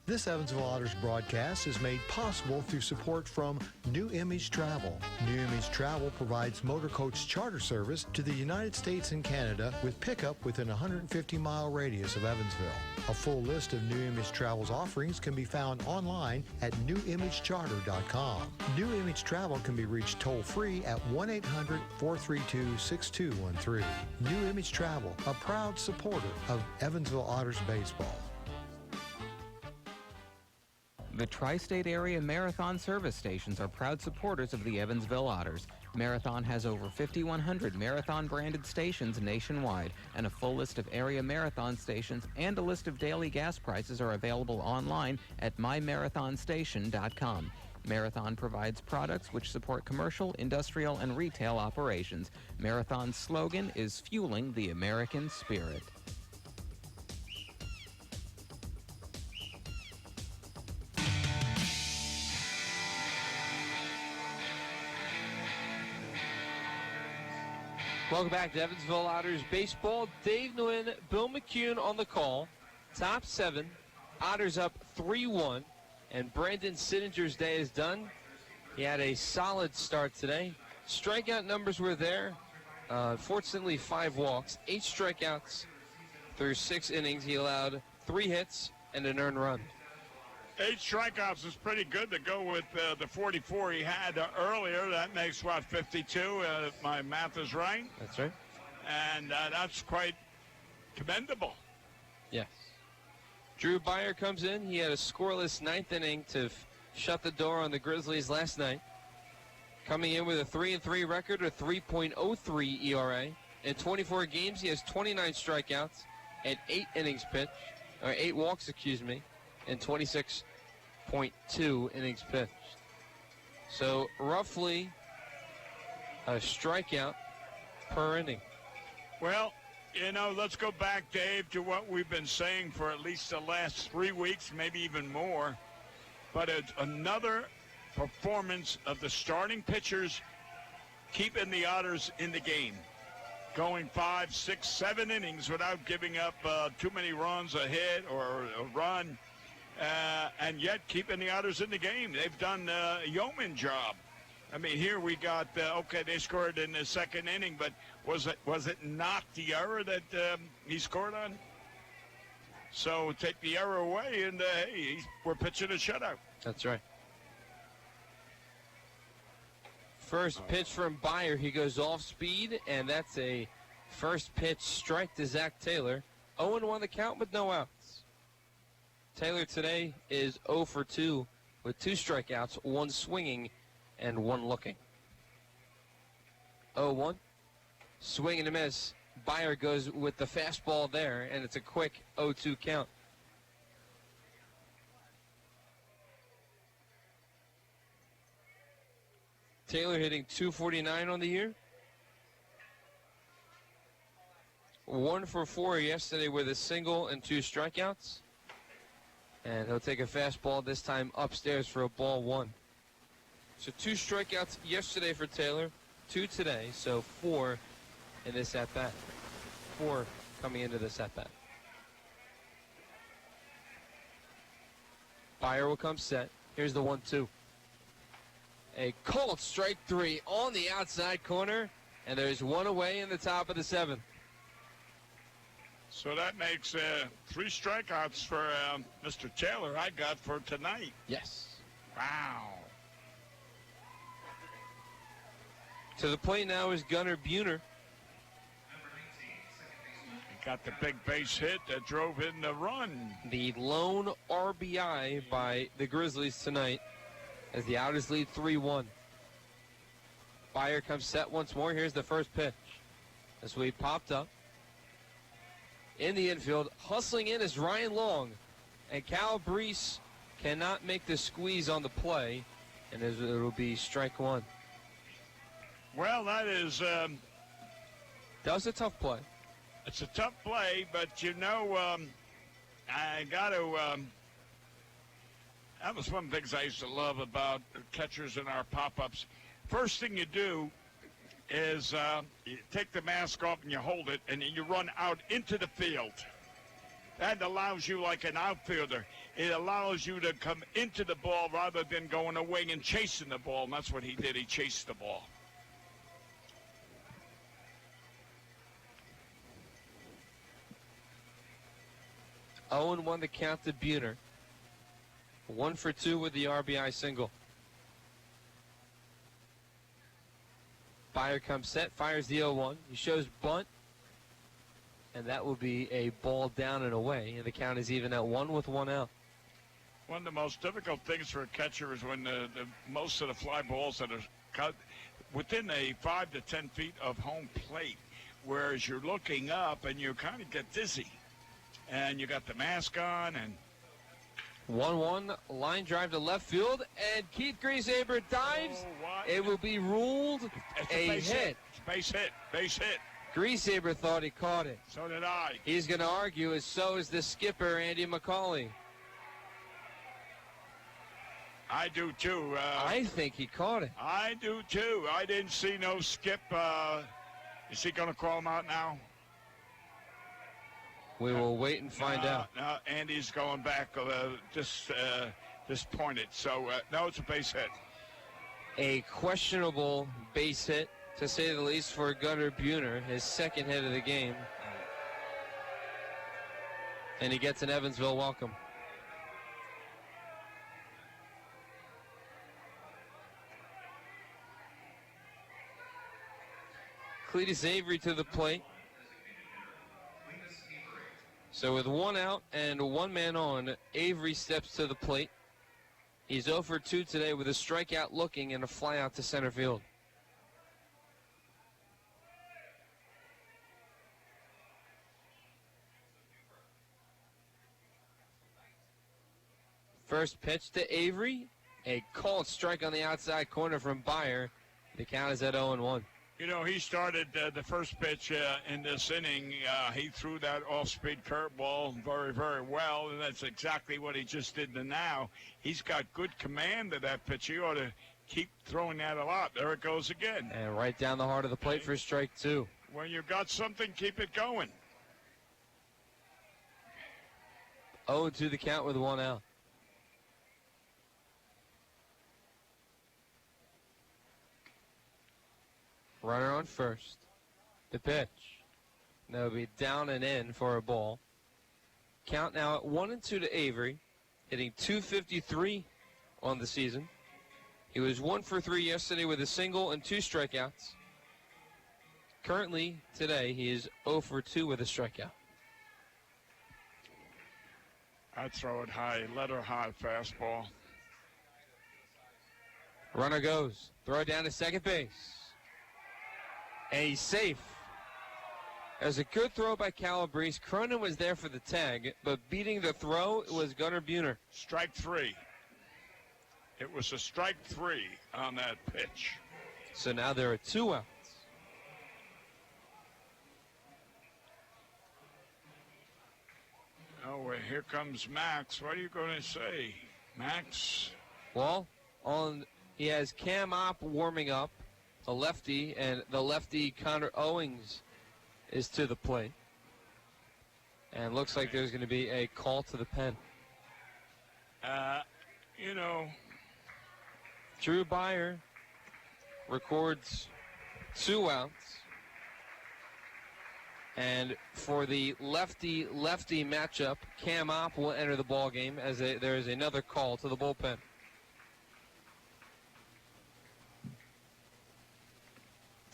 This Evansville Otters broadcast is made possible through support from New Image Travel. New Image Travel provides motor coach charter service to the United States and Canada with pickup within a 150-mile radius of Evansville. A full list of New Image Travel's offerings can be found online at newimagecharter.com. New Image Travel can be reached toll-free at 1-800-432-6213. New Image Travel, a proud supporter of Evansville Otters baseball. The Tri-State Area Marathon service stations are proud supporters of the Evansville Otters. Marathon has over 5,100 Marathon-branded stations nationwide, and a full list of area Marathon stations and a list of daily gas prices are available online at myMarathonStation.com. Marathon provides products which support commercial, industrial, and retail operations. Marathon's slogan is Fueling the American Spirit. Welcome back to Evansville Otters baseball. Dave Nguyen, Bill McCune on the call. Top seven. Otters up 3-1. And Brandon Sittinger's day is done. He had a solid start today. Strikeout numbers were there. Fortunately, 5 walks, 8 strikeouts through 6 innings. He allowed 3 hits and an earned run. 8 strikeouts is pretty good to go with the 44 he had earlier. That makes, 52, if my math is right? That's right. And that's quite commendable. Yes. Drew Byer comes in. He had a scoreless 9th inning to shut the door on the Grizzlies last night. Coming in with a 3-3 record, a 3.03 ERA. In 24 games, he has 29 strikeouts and 8 innings pitched, or 8 walks, and 26.2 innings pitched. So roughly a strikeout per inning. Well, let's go back, Dave, to what we've been saying for at least the last 3 weeks, maybe even more. But it's another performance of the starting pitchers keeping the Otters in the game. Going 5, 6, 7 innings without giving up too many runs, a hit or a run. And yet keeping the Otters in the game. They've done a yeoman job. I mean, here we got, they scored in the second inning, but was it not the error that he scored on? So take the error away, and hey, we're pitching a shutout. That's right. First pitch from Byer. He goes off speed, and that's a first pitch strike to Zach Taylor. 0-1 the count with no outs. Taylor today is 0 for 2 with 2 strikeouts, 1 swinging and 1 looking. 0-1. Swing and a miss. Byer goes with the fastball there, and it's a quick 0-2 count. Taylor hitting .249 on the year. 1 for 4 yesterday with a single and 2 strikeouts. And he'll take a fastball this time upstairs for a ball 1. So 2 strikeouts yesterday for Taylor, 2 today, so 4 in this at-bat. 4 coming into this at-bat. Byer will come set. Here's the 1-2. A called strike 3 on the outside corner, and there's 1 away in the top of the 7th. So that makes 3 strikeouts for Mr. Taylor I got for tonight. Yes. Wow. To the plate now is Gunnar Buhner. He got the big base hit that drove in the run. The lone RBI by the Grizzlies tonight as the Otters lead 3-1. Byer comes set once more. Here's the first pitch. This way he popped up. In the infield, hustling in is Ryan Long. And Cal Brees cannot make the squeeze on the play. And it'll be strike 1. Well, that is... that was a tough play. It's a tough play, but you know, I got to... that was one of the things I used to love about catchers in our pop-ups. First thing you do is you take the mask off and you hold it, and then you run out into the field. That allows you, like an outfielder, it allows you to come into the ball rather than going away and chasing the ball, and that's what he did. He chased the ball. Owen won the count to Buhner. 1 for 2 with the RBI single. Byer comes set, fires the 0-1. He shows bunt, and that will be a ball down and away. And the count is even at 1 with 1 out. One of the most difficult things for a catcher is when the most of the fly balls that are cut within a 5 to 10 feet of home plate, whereas you're looking up and you kind of get dizzy. And you got the mask on, and 1-1, line drive to left field, and Keith Griesaber dives. It will be ruled a hit. Base hit. Base hit. Griesaber thought he caught it. So did I. He's going to argue, as so is the skipper, Andy McCauley. I do too. I think he caught it. I do too. I didn't see no skip. Is he going to call him out now? We will wait and find out. No, Andy's going back disappointed. So, no, it's a base hit. A questionable base hit, to say the least, for Gunnar Buhner, his 2nd hit of the game. And he gets an Evansville welcome. Cletus Avery to the plate. So with 1 out and 1 man on, Avery steps to the plate. He's 0 for 2 today with a strikeout looking and a fly out to center field. First pitch to Avery. A called strike on the outside corner from Byer. The count is at 0-1. You know, he started the first pitch in this inning. He threw that off-speed curveball very, very well, and that's exactly what he just did to now. He's got good command of that pitch. He ought to keep throwing that a lot. There it goes again. And right down the heart of the plate for strike 2. When you've got something, keep it going. 0-2 the count with 1 out. Runner on first. The pitch. That'll be down and in for a ball. Count now at 1-2 to Avery, hitting .253 on the season. He was 1 for 3 yesterday with a single and 2 strikeouts. Currently, today, he is 0 for 2 with a strikeout. I'd throw it high, letter high fastball. Runner goes. Throw it down to second base. And he's safe. There's a good throw by Calabrese. Cronin was there for the tag, but beating the throw was Gunnar Buhner. Strike 3. It was a strike 3 on that pitch. So now there are 2 outs. Oh, well, here comes Max. What are you going to say, Max? Well, he has Cam Opp warming up, a lefty, and the lefty Connor Owings is to the plate. And looks like there's going to be a call to the pen. You know, Drew Byer records 2 outs. And for the lefty-lefty matchup, Cam Opp will enter the ball game as there is another call to the bullpen.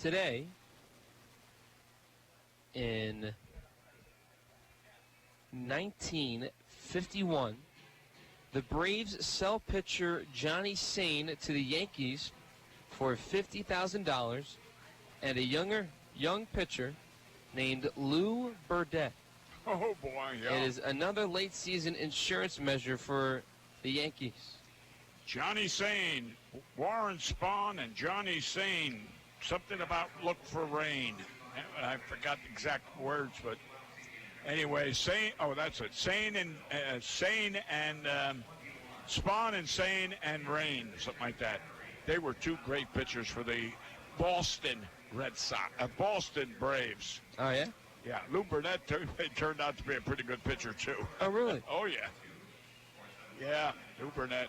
Today, in 1951, the Braves sell pitcher Johnny Sain to the Yankees for $50,000 and a young pitcher named Lou Burdett. Oh, boy, yeah. It is another late-season insurance measure for the Yankees. Johnny Sain, Warren Spahn and Johnny Sain. Something about look for rain. I forgot the exact words, but anyway, Sain. Oh, that's it. Sain and Spahn and Sain and Rain, something like that. They were 2 great pitchers for the Boston Boston Braves. Oh, yeah? Yeah, Lou Burnett turned out to be a pretty good pitcher, too. Oh, really? Oh, yeah. Yeah, Lou Burnett.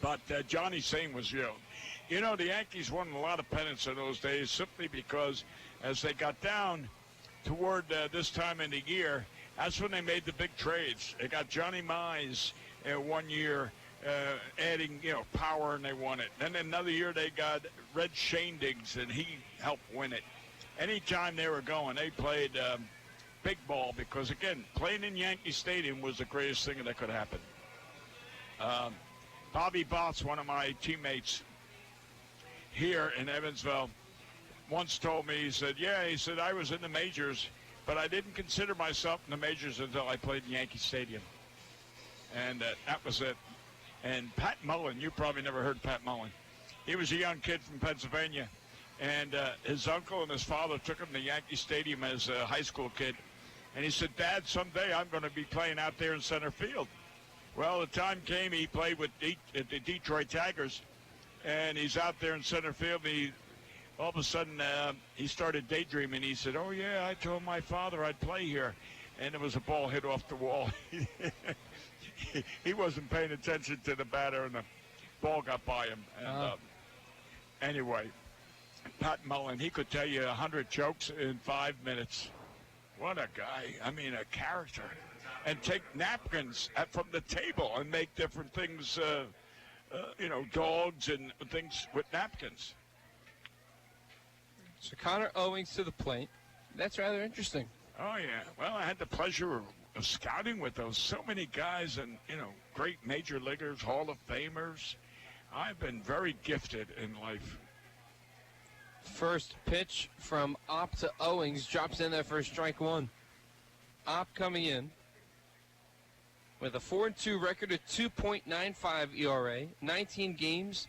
But Johnny Sain was young. You know, the Yankees won a lot of pennants in those days simply because as they got down toward this time in the year, that's when they made the big trades. They got Johnny Mize 1 year, adding, power, and they won it. Then another year they got Red Schoendigs, and he helped win it. Anytime they were going, they played big ball because, again, playing in Yankee Stadium was the greatest thing that could happen. Bobby Botts, one of my teammates here in Evansville, once told me, he said, I was in the majors, but I didn't consider myself in the majors until I played in Yankee Stadium. And that was it. And Pat Mullen, you probably never heard Pat Mullen. He was a young kid from Pennsylvania, and his uncle and his father took him to Yankee Stadium as a high school kid. And he said, Dad, someday I'm going to be playing out there in center field. Well, the time came, he played with the Detroit Tigers, and he's out there in center field, and all of a sudden he started daydreaming. He said, oh, yeah, I told my father I'd play here. And there was a ball hit off the wall. He wasn't paying attention to the batter, and the ball got by him. And anyway, Pat Mullen, he could tell you 100 jokes in 5 minutes. What a guy. I mean, a character. And take napkins from the table and make different things, dogs and things with napkins. So Connor Owings to the plate. That's rather interesting. Oh, yeah. Well, I had the pleasure of scouting with those. So many guys and, great major leaguers, Hall of Famers. I've been very gifted in life. First pitch from Opp to Owings. Drops in there for strike 1. Opp coming in with a 4-2 record, a 2.95 ERA, 19 games,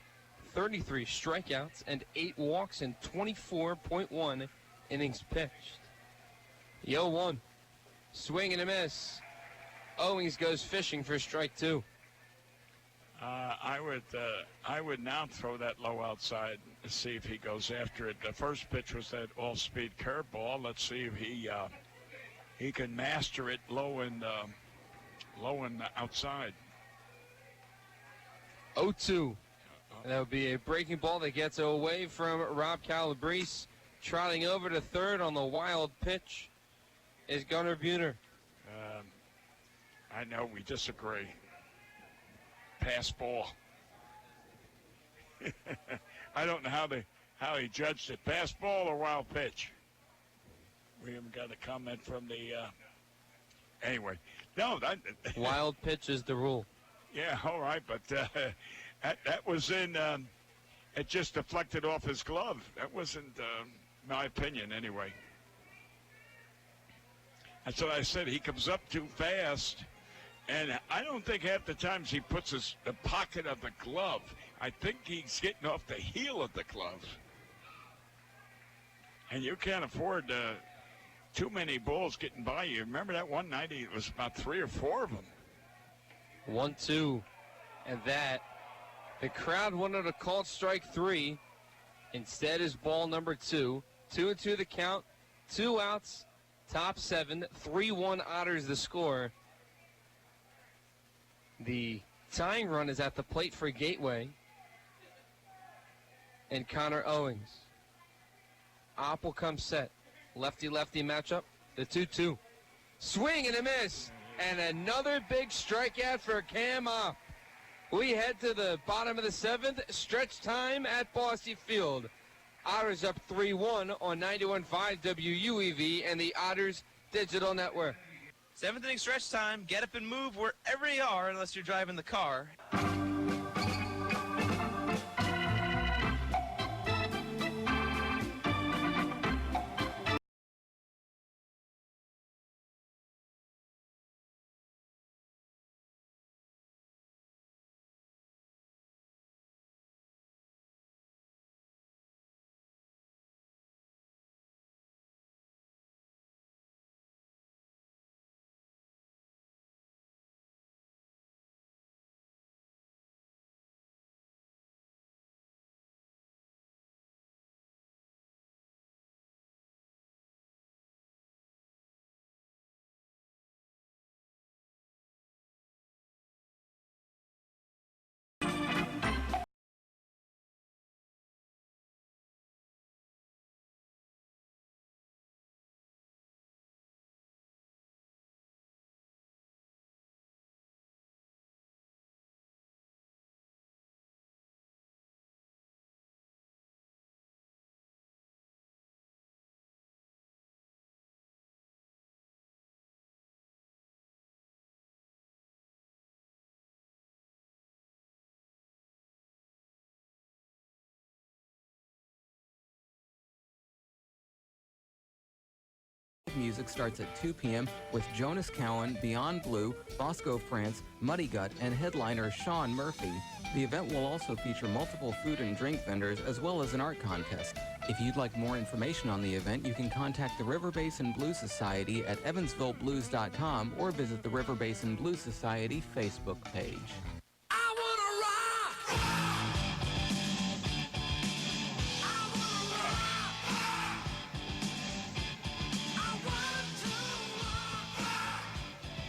33 strikeouts, and 8 walks in 24.1 innings pitched. The 0-1. Swing and a miss. Owings goes fishing for strike 2. I would now throw that low outside to see if he goes after it. The first pitch was that all-speed curveball. Let's see if he can master it low and outside. 0-2. That would be a breaking ball that gets away from Rob Calabrese. Trotting over to third on the wild pitch is Gunnar Buhner. I know we disagree. Pass ball. I don't know how he judged it. Pass ball or wild pitch. We haven't got a comment from the. Anyway, no. Wild pitch is the rule. Yeah, all right, but that was in. It just deflected off his glove. That wasn't my opinion, anyway. That's what I said. He comes up too fast. And I don't think half the times he puts the pocket of the glove. I think he's getting off the heel of the glove. And you can't afford too many balls getting by you. Remember that one night it was about 3 or 4 of them. 1-2. And that, the crowd wanted to call it strike 3. Instead is ball number 2. 2-2 the count. 2 outs. Top 7. 3-1 Otters the score. The tying run is at the plate for Gateway. And Connor Owings. Opp will come set. Lefty-lefty matchup. The 2-2. Swing and a miss. And another big strikeout for Cam Opp. We head to the bottom of the 7th. Stretch time at Bosse Field. Otters up 3-1 on 91.5 WUEV and the Otters Digital Network. 7th inning stretch time. Get up and move wherever you are, unless you're driving the car. Music starts at 2 p.m. with Jonas Cowan, Beyond Blue, Bosco France, Muddy Gut, and headliner Sean Murphy. The event will also feature multiple food and drink vendors as well as an art contest. If you'd like more information on the event, you can contact the River Basin Blues Society at evansvilleblues.com or visit the River Basin Blues Society Facebook page.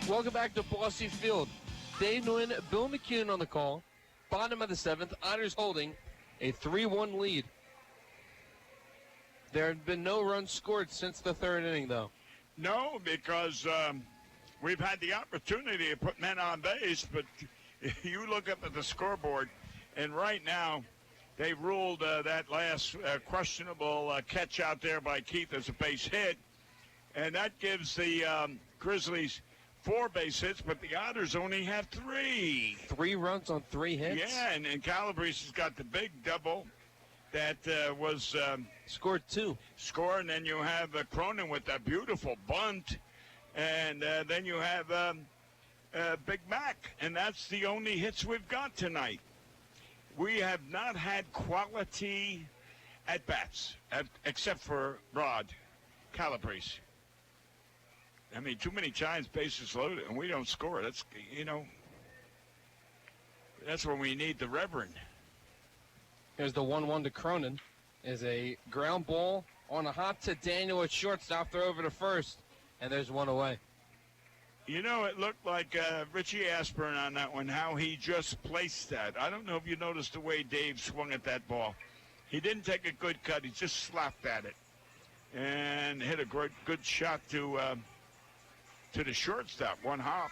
Welcome back to Bosse Field. Dave Nguyen, Bill McCune on the call. Bottom of the 7th, Otters holding a 3-1 lead. There have been no runs scored since the 3rd inning, though. No, because we've had the opportunity to put men on base, but you look up at the scoreboard, and right now they ruled that last questionable catch out there by Keith as a base hit, and that gives the Grizzlies 4 base hits, but the Otters only have 3. 3 runs on 3 hits? Yeah, and Calabrese has got the big double that was... scored 2. And then you have Cronin with that beautiful bunt, and then you have Big Mac, and that's the only hits we've got tonight. We have not had quality at-bats, except for Rod Calabrese. I mean, too many times bases loaded, and we don't score. That's, that's when we need the Reverend. Here's the 1-1 to Cronin. Is a ground ball on a hop to Daniel at shortstop, throw over to first, and there's one away. It looked like Richie Aspern on that one, how he just placed that. I don't know if you noticed the way Dave swung at that ball. He didn't take a good cut. He just slapped at it and hit a good shot to the shortstop, one hop.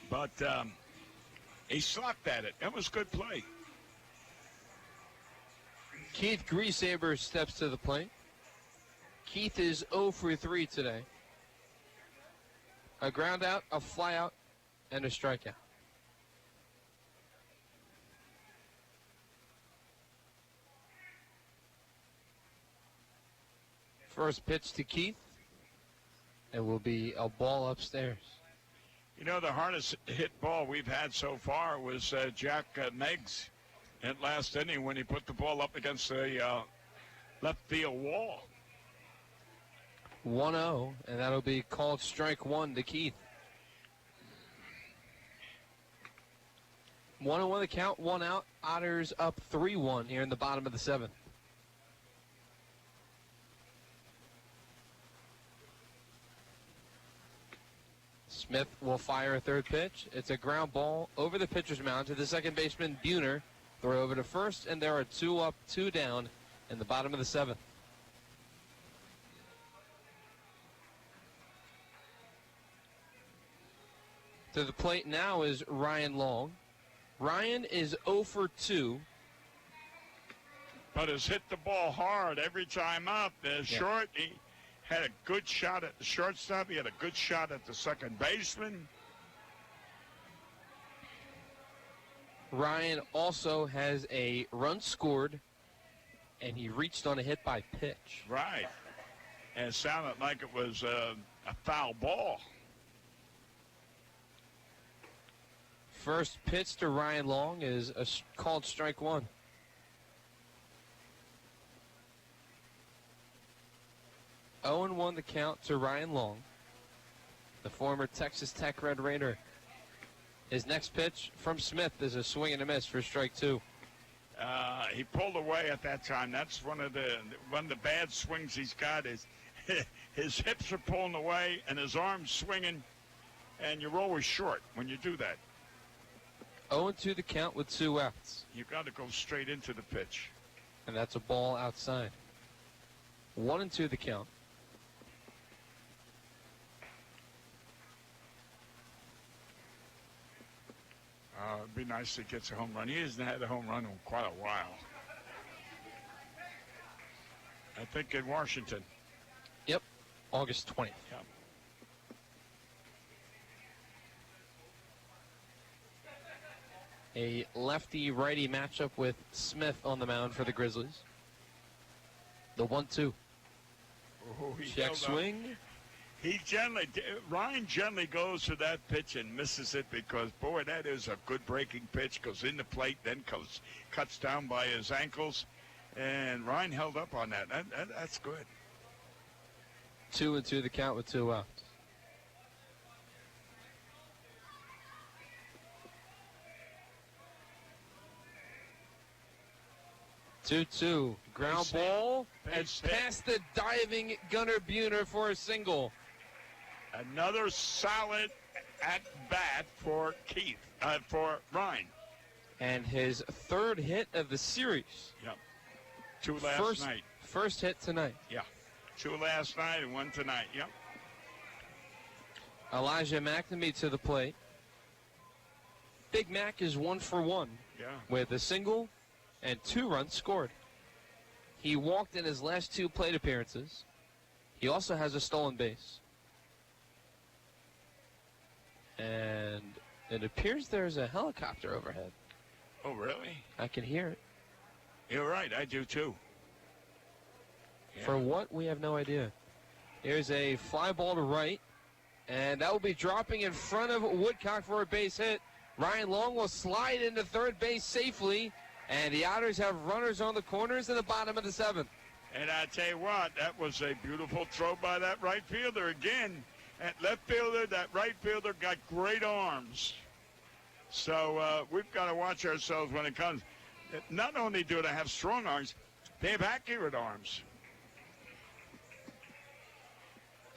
But he slapped at it. That was good play. Keith Griesaber steps to the plate. Keith is 0 for 3 today. A ground out, a fly out, and a strikeout. First pitch to Keith. It will be a ball upstairs. You know, the hardest hit ball we've had so far was Jack Meggs at last inning when he put the ball up against the left field wall. 1-0, and that'll be called strike one to Keith. 1-1 the count, 1 out. Otters up 3-1 here in the bottom of the 7th. Smith will fire a third pitch. It's a ground ball over the pitcher's mound to the second baseman, Buhner. Throw over to first, and there are 2 up, 2 down in the bottom of the 7th. To the plate now is Ryan Long. Ryan is 0 for 2. But has hit the ball hard every time up. Short, he had a good shot at the shortstop. He had a good shot at the second baseman. Ryan also has a run scored, and he reached on a hit by pitch. Right. And it sounded like it was a foul ball. First pitch to Ryan Long is called strike one. Oh, 0-1 the count to Ryan Long, the former Texas Tech Red Raider. His next pitch from Smith is a swing and a miss for strike two. He pulled away at that time. That's one of the bad swings he's got. Is his hips are pulling away and his arms swinging, and you're always short when you do that. 0-2 the count with 2 outs. You've got to go straight into the pitch. And that's a ball outside. 1-2 the count. It'd be nice if he gets a home run. He hasn't had a home run in quite a while. I think in Washington. Yep, August 20th. Yeah. A lefty-righty matchup with Smith on the mound for the Grizzlies. The 1-2. Check swing. Ryan generally goes to that pitch and misses it because, boy, that is a good breaking pitch. Goes in the plate, then cuts down by his ankles. And Ryan held up on that. That's good. 2-2 the count with 2 outs. Two, ground ball, and past the diving Gunnar Buhner for a single. Another solid at bat for for Ryan. And his third hit of the series. Yep. 2 last night. First hit tonight. Yeah. 2 last night and 1 tonight. Yep. Elijah McNamee to the plate. Big Mac is 1 for 1. Yeah. With a single and 2 runs scored. He walked in his last 2 plate appearances. He also has a stolen base. And it appears there's a helicopter overhead. Oh, really? I can hear it. You're right. I do, too. Yeah. For what? We have no idea. Here's a fly ball to right. And that will be dropping in front of Woodcock for a base hit. Ryan Long will slide into third base safely. And the Otters have runners on the corners in the bottom of the 7th. And I tell you what, that was a beautiful throw by that right fielder. Again, that left fielder, that right fielder got great arms. So we've got to watch ourselves when it comes. Not only do they have strong arms, they have accurate arms.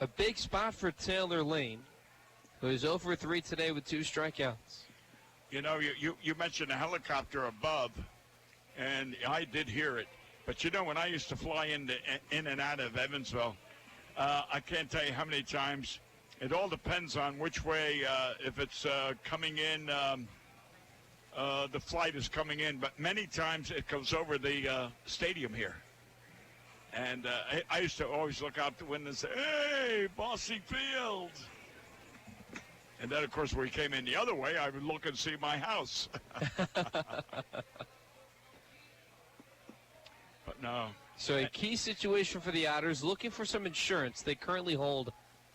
A big spot for Taylor Lane, who is 0 for 3 today with 2 strikeouts. You know, you mentioned a helicopter above, and I did hear it. But, you know, when I used to fly in and out of Evansville, I can't tell you how many times. It all depends on which way, if it's coming in, the flight is coming in. But many times it goes over the stadium here. And I used to always look out the window and say, hey, Bossy Field. And then, of course, when we came in the other way, I would look and see my house. But no. So a key situation for the Otters, looking for some insurance. They currently hold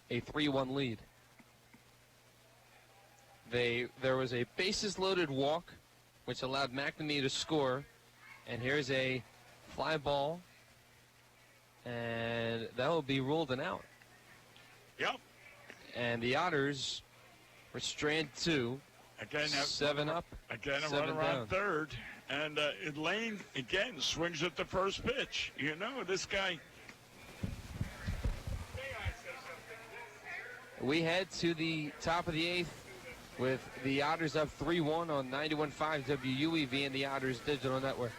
a 3-1 lead. There was a bases-loaded walk, which allowed McNamee to score. And here's a fly ball, and that will be ruled an out. Yep. And the Otters were stranded 2. Again, 7 up. Again, a 7 run around down. third. And Lane, again, swings at the first pitch. You know, this guy. We head to the top of the 8th with the Otters up 3-1 on 91.5 WUEV and the Otters Digital Network.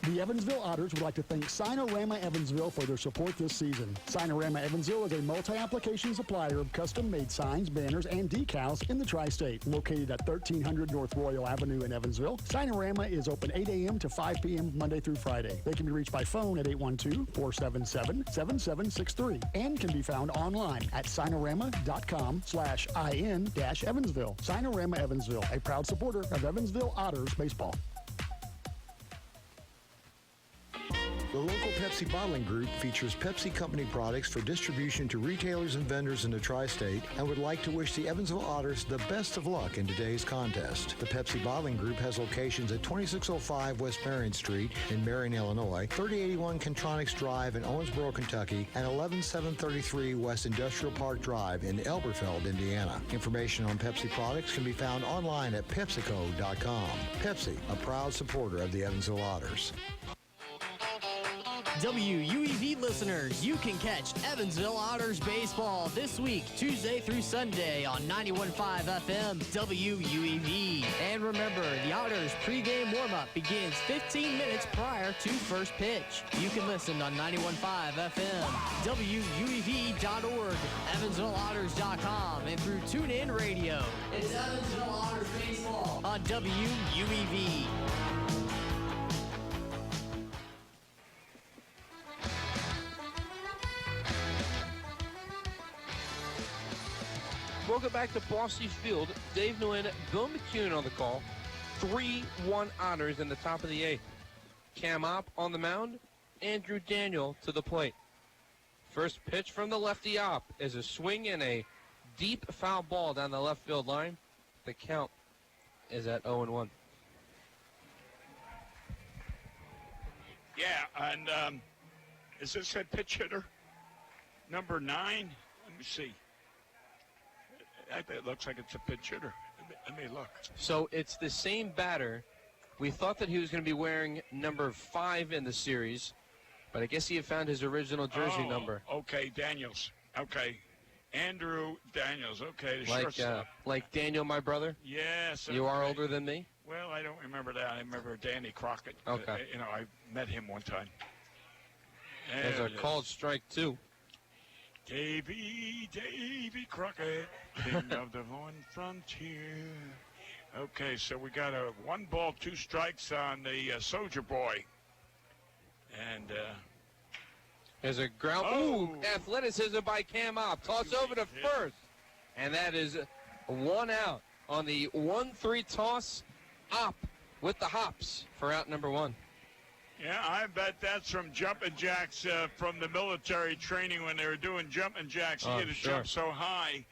The Evansville Otters would like to thank Sinorama Evansville for their support this season. Sinorama Evansville is a multi-application supplier of custom-made signs, banners, and decals in the tri-state. Located at 1300 North Royal Avenue in Evansville, Sinorama is open 8 a.m. to 5 p.m. Monday through Friday. They can be reached by phone at 812-477-7763 and can be found online at sinorama.com/in-Evansville. Sinorama Evansville, a proud supporter of Evansville Otters baseball. The local Pepsi bottling group features Pepsi Company products for distribution to retailers and vendors in the tri-state and would like to wish the Evansville Otters the best of luck in today's contest. The Pepsi bottling group has locations at 2605 West Marion Street in Marion, Illinois, 3081 Contronics Drive in Owensboro, Kentucky, and 11733 West Industrial Park Drive in Elberfeld, Indiana. Information on Pepsi products can be found online at PepsiCo.com. Pepsi, a proud supporter of the Evansville Otters. WUEV listeners, you can catch Evansville Otters baseball this week, Tuesday through Sunday on 91.5 FM WUEV. And remember, the Otters pregame warm-up begins 15 minutes prior to first pitch. You can listen on 91.5 FM, WUEV.org, EvansvilleOtters.com, and through TuneIn Radio. It's Evansville Otters baseball on WUEV. Welcome back to Bosse Field. Dave Nguyen, Bill McCune on the call. 3-1 Otters in the top of the 8th. Cam Opp on the mound. Andrew Daniel to the plate. First pitch from the lefty Opp is a swing and a deep foul ball down the left field line. The count is at 0-1. Yeah, and is this a pitch hitter? Number 9? Let me see. It looks like it's a pitch hitter. Let me look. So it's the same batter. We thought that he was going to be wearing number 5 in the series, but I guess he had found his original jersey number. Okay, Daniels. Okay. Andrew Daniels. Okay, the shortstop. Like Daniel, my brother? Yes. You are older than me? Well, I don't remember that. I remember Danny Crockett. Okay. I met him one time. There's a called strike 2. Davy Crockett, king of the Horn Frontier. Okay, so we got a 1 ball, 2 strikes on the Soldier Boy. And there's a ground. Ooh, athleticism by Cam Opp. Toss over to first. And that is 1 out on the 1-3 toss. Opp with the hops for out number 1. Yeah, I bet that's from jumping jacks from the military training when they were doing jumping jacks. He had to jump so high.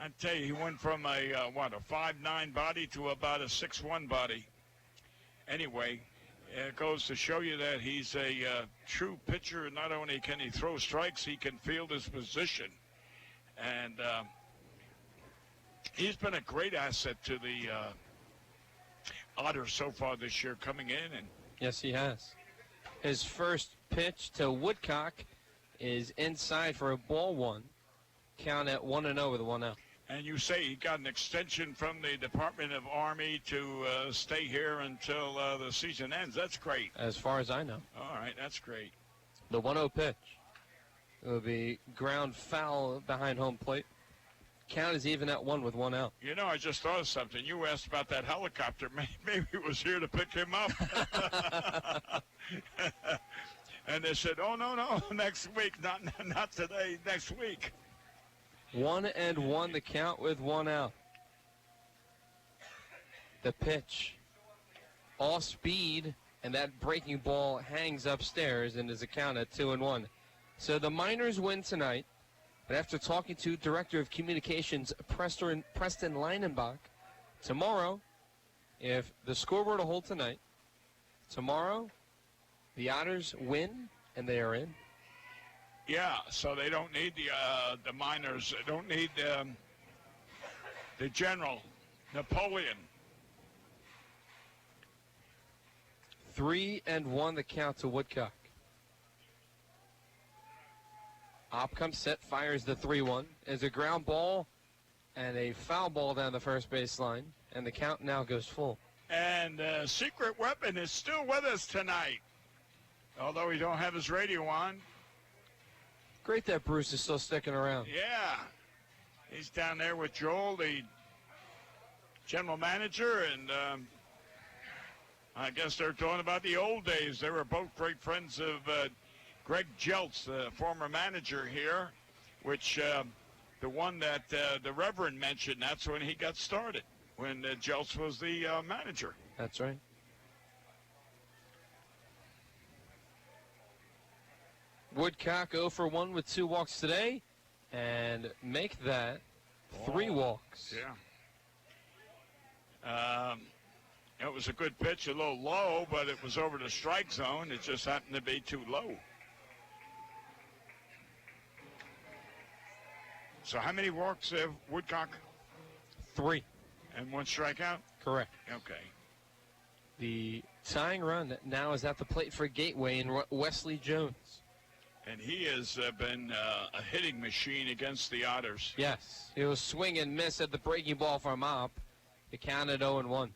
I tell you, he went from a 5'9" body to about a 6'1" body. Anyway, it goes to show you that he's a true pitcher. Not only can he throw strikes, he can field his position. And he's been a great asset to the Otters so far this year coming in. And yes, he has. His first pitch to Woodcock is inside for a ball 1. Count at 1-0 with a 1 out. And you say he got an extension from the Department of Army to stay here until the season ends. That's great. As far as I know. All right, that's great. The 1-0 pitch. It will be ground foul behind home plate. Count is even at 1 with 1 out. You know, I just thought of something. You asked about that helicopter. Maybe it was here to pick him up. And they said, oh, no, next week. Not today, next week. 1-1 the count with 1 out. The pitch. Off speed, and that breaking ball hangs upstairs and is a count at 2-1. So the Miners win tonight. But after talking to Director of Communications Preston Leinenbach, tomorrow, if the score were to hold tonight, tomorrow the Otters win and they are in. Yeah, so they don't need the minors. They don't need the general, Napoleon. 3-1 the count to Woodcock. Op comes set, fires the 3-1. There's a ground ball and a foul ball down the first baseline, and the count now goes full. And Secret Weapon is still with us tonight, although he don't have his radio on. Great that Bruce is still sticking around. Yeah, he's down there with Joel, the general manager, and I guess they're talking about the old days. They were both great friends of Greg Jeltz, the former manager here, which the one that the Reverend mentioned, that's when he got started, when Jeltz was the manager. That's right. Woodcock 0 for 1 with 2 walks today, and make that 3 walks. Yeah. It was a good pitch, a little low, but it was over the strike zone. It just happened to be too low. So how many walks have Woodcock? 3. And 1 strikeout? Correct. Okay. The tying run now is at the plate for Gateway and Wesley Jones. And he has been a hitting machine against the Otters. Yes. It was swing and miss at the breaking ball from Op. The count at 0-1.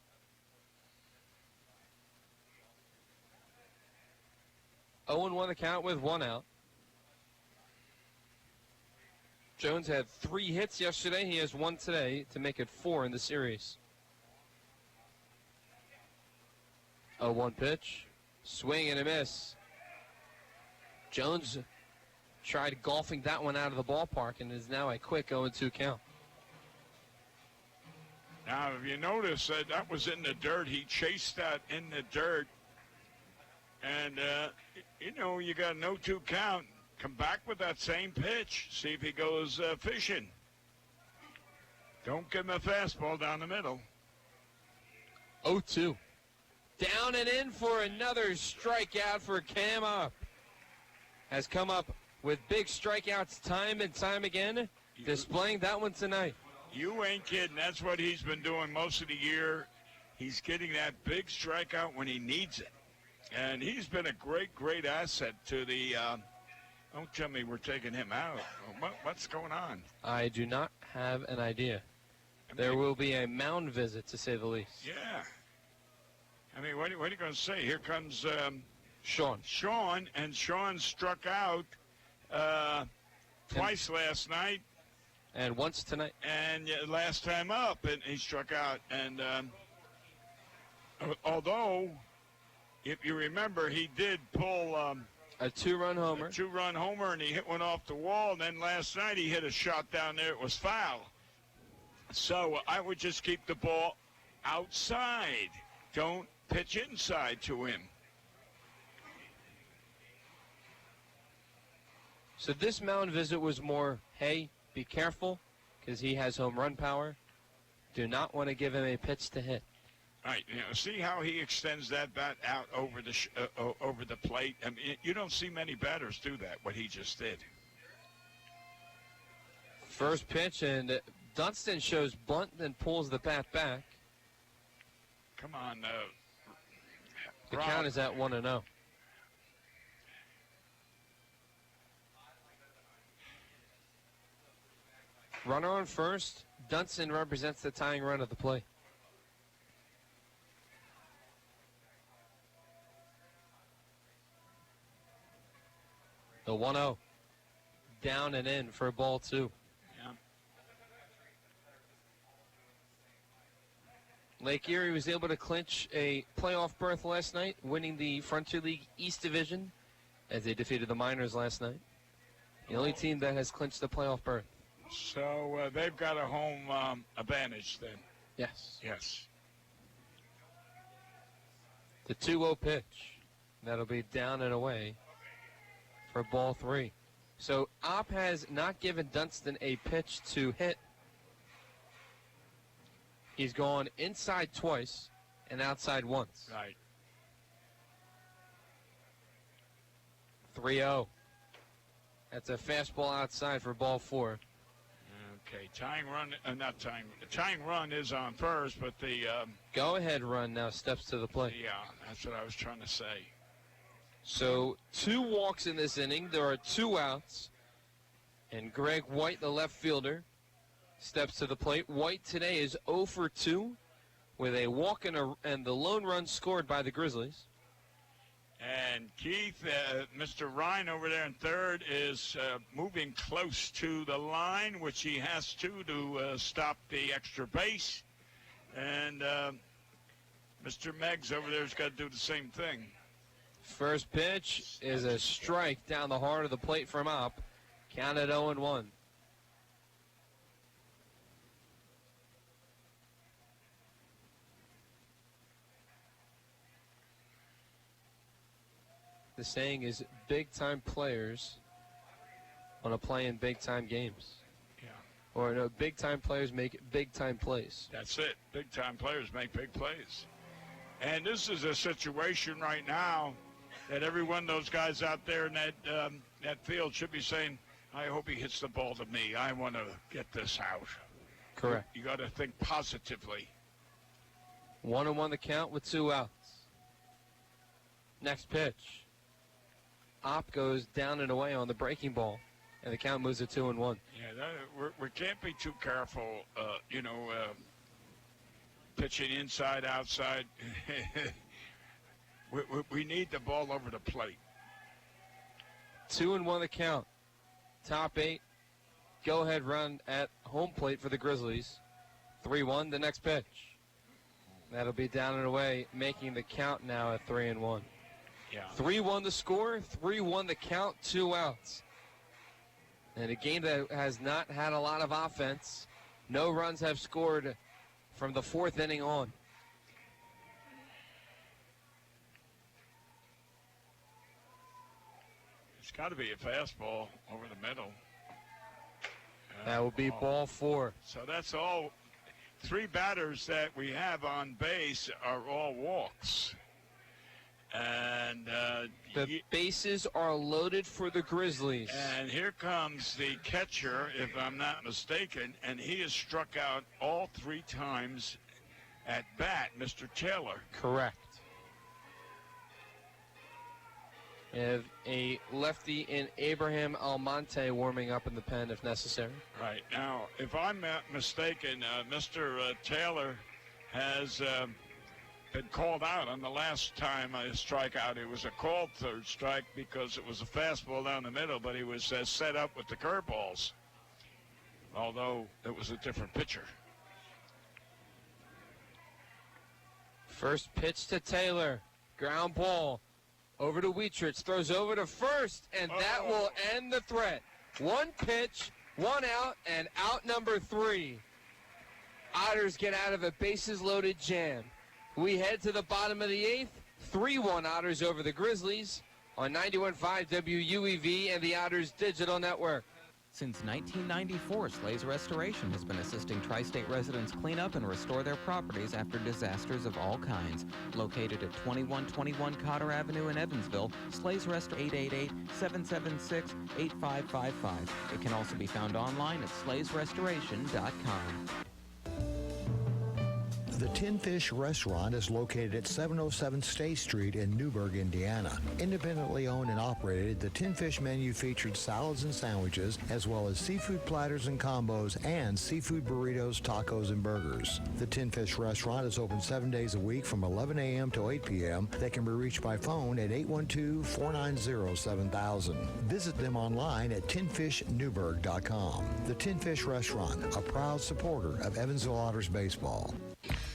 0-1 the count with 1 out. Jones had 3 hits yesterday. He has 1 today to make it 4 in the series. 0-1 pitch. Swing and a miss. Jones tried golfing that one out of the ballpark and is now a quick 0-2 count. Now, if you notice, that was in the dirt. He chased that in the dirt. And, you got a 0-2 count. Come back with that same pitch. See if he goes fishing. Don't give him a fastball down the middle. 0-2. Down and in for another strikeout for Cam Up. Has come up with big strikeouts time and time again, displaying that one tonight. You ain't kidding. That's what he's been doing most of the year. He's getting that big strikeout when he needs it. And he's been a great, great asset to the don't tell me we're taking him out. What's going on? I do not have an idea. There will be a mound visit, to say the least. Yeah. I mean, what are you going to say? Here comes Sean. And Sean struck out twice last night. And once tonight. And last time up, and he struck out. And although, if you remember, he did pull a 2-run homer. A 2-run homer, and he hit one off the wall. And then last night he hit a shot down there. It was foul. So I would just keep the ball outside. Don't pitch inside to him. So this mound visit was more, hey, be careful, because he has home run power. Do not want to give him a pitch to hit. All right, see how he extends that bat out over the plate. I mean, you don't see many batters do that. What he just did. First pitch, and Dunston shows bunt and pulls the bat back. Come on, the count is at 1-0. Runner on first. Dunston represents the tying run of the play. The 1-0. Down and in for ball 2. Yeah. Lake Erie was able to clinch a playoff berth last night, winning the Frontier League East Division as they defeated the Miners last night. The only team that has clinched the playoff berth. So they've got a home advantage then. Yes. Yes. The 2-0 pitch. That'll be down and away for ball 3. So Opp has not given Dunston a pitch to hit. He's gone inside twice and outside once. Right. 3-0. That's a fastball outside for ball 4. Okay, tying run, tying run is on first, but the go-ahead run now steps to the plate. Yeah, that's what I was trying to say. So 2 walks in this inning. There are 2 outs. And Greg White, the left fielder, steps to the plate. White today is 0 for 2 with a walk and the lone run scored by the Grizzlies. And Keith, Mr. Ryan over there in third is moving close to the line, which he has to stop the extra base. And Mr. Meggs over there has got to do the same thing. First pitch is a strike down the heart of the plate from Opp. Counted 0-1. The saying is big-time players want to play in big-time games. Yeah. Or no, big-time players make big-time plays. That's it. Big-time players make big plays. And this is a situation right now that every one of those guys out there in that field should be saying, I hope he hits the ball to me. I want to get this out. Correct. You got to think positively. 1-1 the count with 2 outs. Next pitch. Opp goes down and away on the breaking ball, and the count moves to 2-1. Yeah, we can't be too careful, pitching inside, outside. we need the ball over the plate. 2-1 the count. Top 8. Go-ahead run at home plate for the Grizzlies. 3-1 the next pitch. That'll be down and away, making the count now at 3-1. Yeah. 3-1 the score, 3-1 the count, 2 outs. And a game that has not had a lot of offense. No runs have scored from the 4th inning on. It's got to be a fastball over the middle. That will be ball 4. So that's all. 3 batters that we have on base are all walks. And the bases are loaded for the Grizzlies. And here comes the catcher, if I'm not mistaken, and he has struck out all 3 times at bat, Mr. Taylor. Correct. We have a lefty in Abraham Almonte warming up in the pen if necessary. Right. Now, if I'm not mistaken, Mr. Taylor has been called out on the last time a strikeout. It was a called 3rd strike because it was a fastball down the middle, but he was set up with the curveballs, although it was a different pitcher. First pitch to Taylor. Ground ball. Over to Wietrich. Throws over to first, and that will end the threat. 1 pitch, 1 out, and out number 3. Otters get out of a bases-loaded jam. We head to the bottom of the 8th. 3-1 Otters over the Grizzlies on 91.5 WUEV and the Otters Digital Network. Since 1994, Slay's Restoration has been assisting tri-state residents clean up and restore their properties after disasters of all kinds. Located at 2121 Cotter Avenue in Evansville, Slay's Restoration 888-776-8555. It can also be found online at slaysrestoration.com. The Tin Fish Restaurant is located at 707 State Street in Newburgh, Indiana. Independently owned and operated, the Tin Fish menu featured salads and sandwiches, as well as seafood platters and combos, and seafood burritos, tacos, and burgers. The Tin Fish Restaurant is open 7 days a week from 11 a.m. to 8 p.m. They can be reached by phone at 812-490-7000. Visit them online at tinfishnewburgh.com. The Tin Fish Restaurant, a proud supporter of Evansville Otters baseball.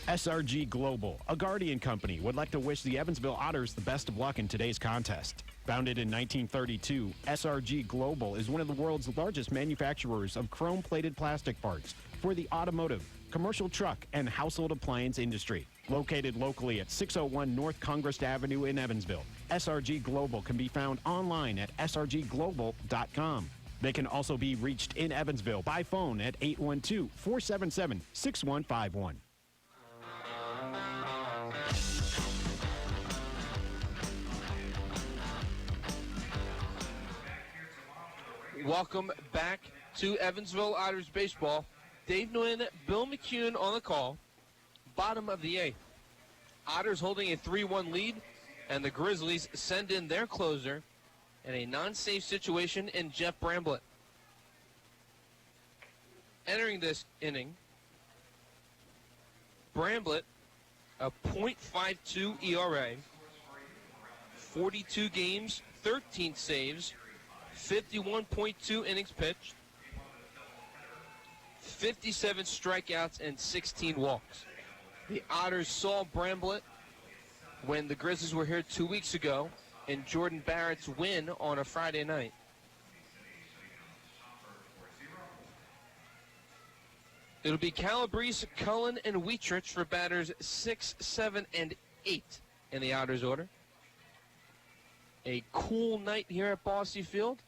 SRG Global, a Guardian company, would like to wish the Evansville Otters the best of luck in today's contest. Founded in 1932, SRG Global is one of the world's largest manufacturers of chrome-plated plastic parts for the automotive, commercial truck, and household appliance industry. Located locally at 601 North Congress Avenue in Evansville, SRG Global can be found online at srgglobal.com. They can also be reached in Evansville by phone at 812-477-6151. Welcome back to Evansville Otters baseball. Dave Nguyen, Bill McCune on the call. Bottom of the 8th. Otters holding a 3-1 lead, and the Grizzlies send in their closer in a non-safe situation in Jeff Bramblett. Entering this inning, Bramblett, a .52 ERA, 42 games, 13 saves, 51.2 innings pitched, 57 strikeouts, and 16 walks. The Otters saw Bramblett when the Grizzlies were here 2 weeks ago in Jordan Barrett's win on a Friday night. It'll be Calabrese, Cullen, and Wietrich for batters 6, 7, and 8 in the Otters order. A cool night here at Bosse Field.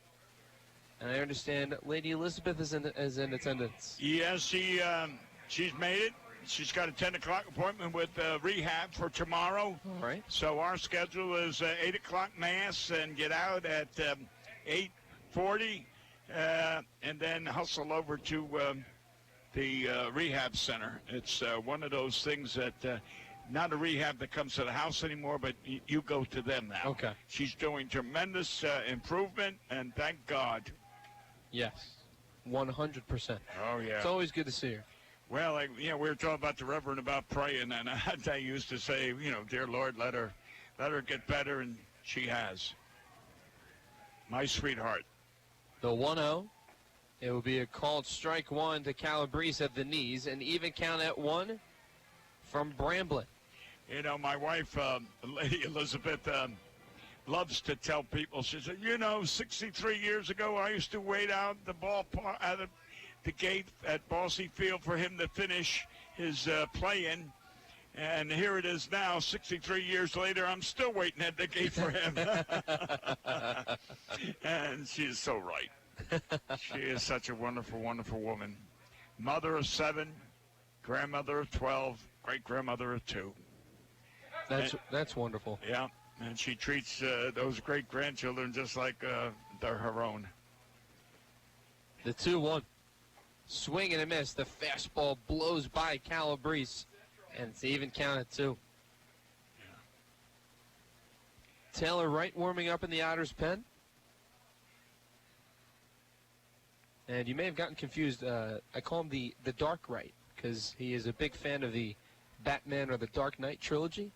And I understand Lady Elizabeth is in attendance. Yes, she's made it. She's got a 10 o'clock appointment with rehab for tomorrow. All right. So our schedule is 8 o'clock mass and get out at 8:40 and then hustle over to the rehab center. It's one of those things that not a rehab that comes to the house anymore, but you go to them now. Okay. She's doing tremendous improvement, and thank God. Yes, 100%. Oh, yeah. It's always good to see her. Well, we were talking about the Reverend about praying, and I used to say, dear Lord, let her get better, and she has. My sweetheart. The 1-0. It will be a called strike one to Calabrese at the knees, and even count at 1 from Bramblett. My wife, Lady Elizabeth, loves to tell people, she said, 63 years ago, I used to wait out the ballpark at the gate at Bosse Field for him to finish his play-in. And here it is now, 63 years later, I'm still waiting at the gate for him. And she is so right. She is such a wonderful, wonderful woman. Mother of 7, grandmother of 12, great-grandmother of 2. That's wonderful. Yeah, and she treats those great-grandchildren just like they're her own. The 2-1. Swing and a miss. The fastball blows by Calabrese, and it's even count at 2. Yeah. Taylor Wright warming up in the Otters pen. And you may have gotten confused. I call him the Dark Wright because he is a big fan of the Batman or the Dark Knight trilogy.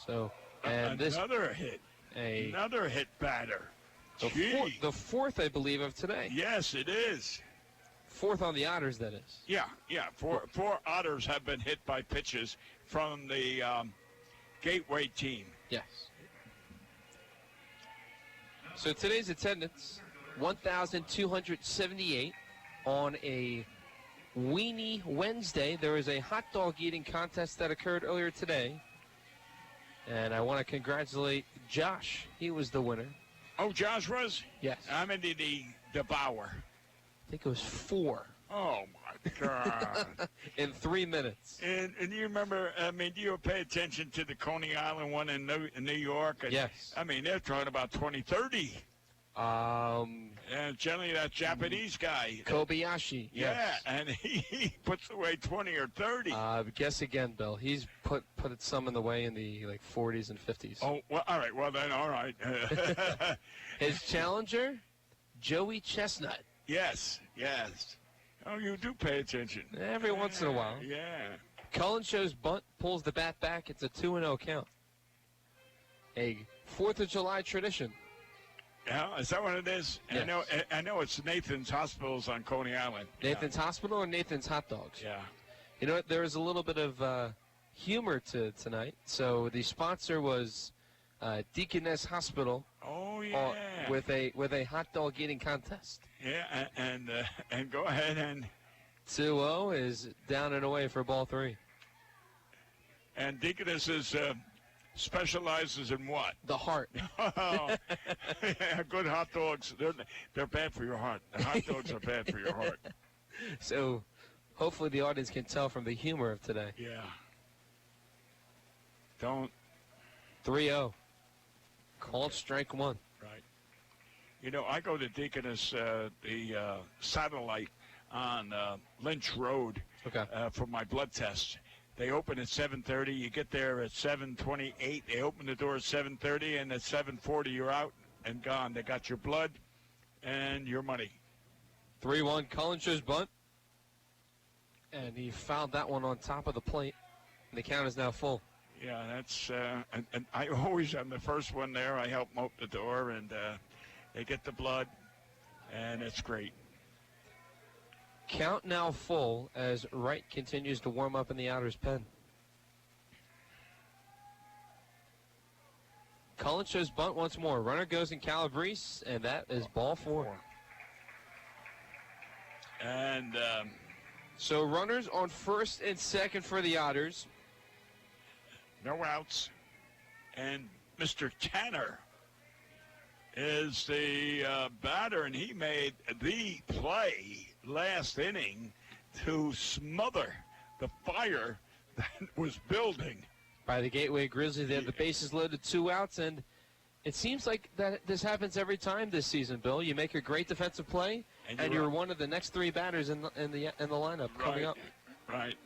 So, and another hit batter. The fourth, I believe, of today. Yes, it is. Fourth on the Otters, that is. Yeah. Four Otters have been hit by pitches from the Gateway team. Yes. So today's attendance, 1,278 on a Weenie Wednesday. There was a hot dog eating contest that occurred earlier today. And I want to congratulate Josh. He was the winner. Oh, Josh was? Yes. How many did he devour? I think it was 4. Oh, my God. In 3 minutes. And do you remember, do you pay attention to the Coney Island one in New York? And, yes. They're talking about 20-30. And generally that Japanese guy. Kobayashi. Yeah, yes. and he puts away 20 or 30. Guess again, Bill. He's put some in the way in the 40s and 50s. Oh, well, all right. Well, then, all right. His challenger, Joey Chestnut. Yes. Oh, you do pay attention. Every once in a while. Yeah. Cullen shows bunt, pulls the bat back. It's a 2-0 count. A 4th of July tradition. Yeah, is that what it is? Yes. I know it's Nathan's Hospitals on Coney Island. Nathan's Hospital or Nathan's Hot Dogs? Yeah. You know what? There was a little bit of humor to tonight. So the sponsor was Deaconess Hospital. Oh, yeah. With a hot dog eating contest. Yeah, and go ahead and 2-0 is down and away for ball 3. And Deaconess specializes in what? The heart. Yeah, good hot dogs. They're bad for your heart. The hot dogs are bad for your heart. So hopefully the audience can tell from the humor of today. Yeah. Don't. 3-0. Called strike 1. Right. You know, I go to Deaconess, the satellite on Lynch Road for my blood test. They open at 7:30. You get there at 7:28. They open the door at 7:30, and at 7:40 you're out and gone. They got your blood and your money. 3-1. Cullen shows bunt. And he fouled that one on top of the plate. And the count is now full. Yeah, that's and I always am the first one there. I help them open the door, and they get the blood, and it's great. Count now full as Wright continues to warm up in the Otters pen. Cullen shows bunt once more. Runner goes in Calabrese, and that is ball 4. And so runners on first and second for the Otters. No outs. And Mr. Tanner is the batter, and he made the play last inning to smother the fire that was building. By the Gateway Grizzlies, they have the bases loaded, 2 outs, and it seems like that this happens every time this season, Bill. You make a great defensive play, and you're one of the next 3 batters in the lineup coming up. Right.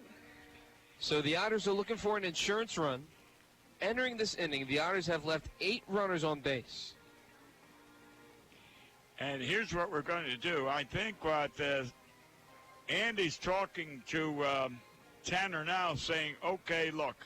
So the Otters are looking for an insurance run. Entering this inning, the Otters have left 8 runners on base. And here's what we're going to do. I think what Andy's talking to Tanner now, saying, okay, look,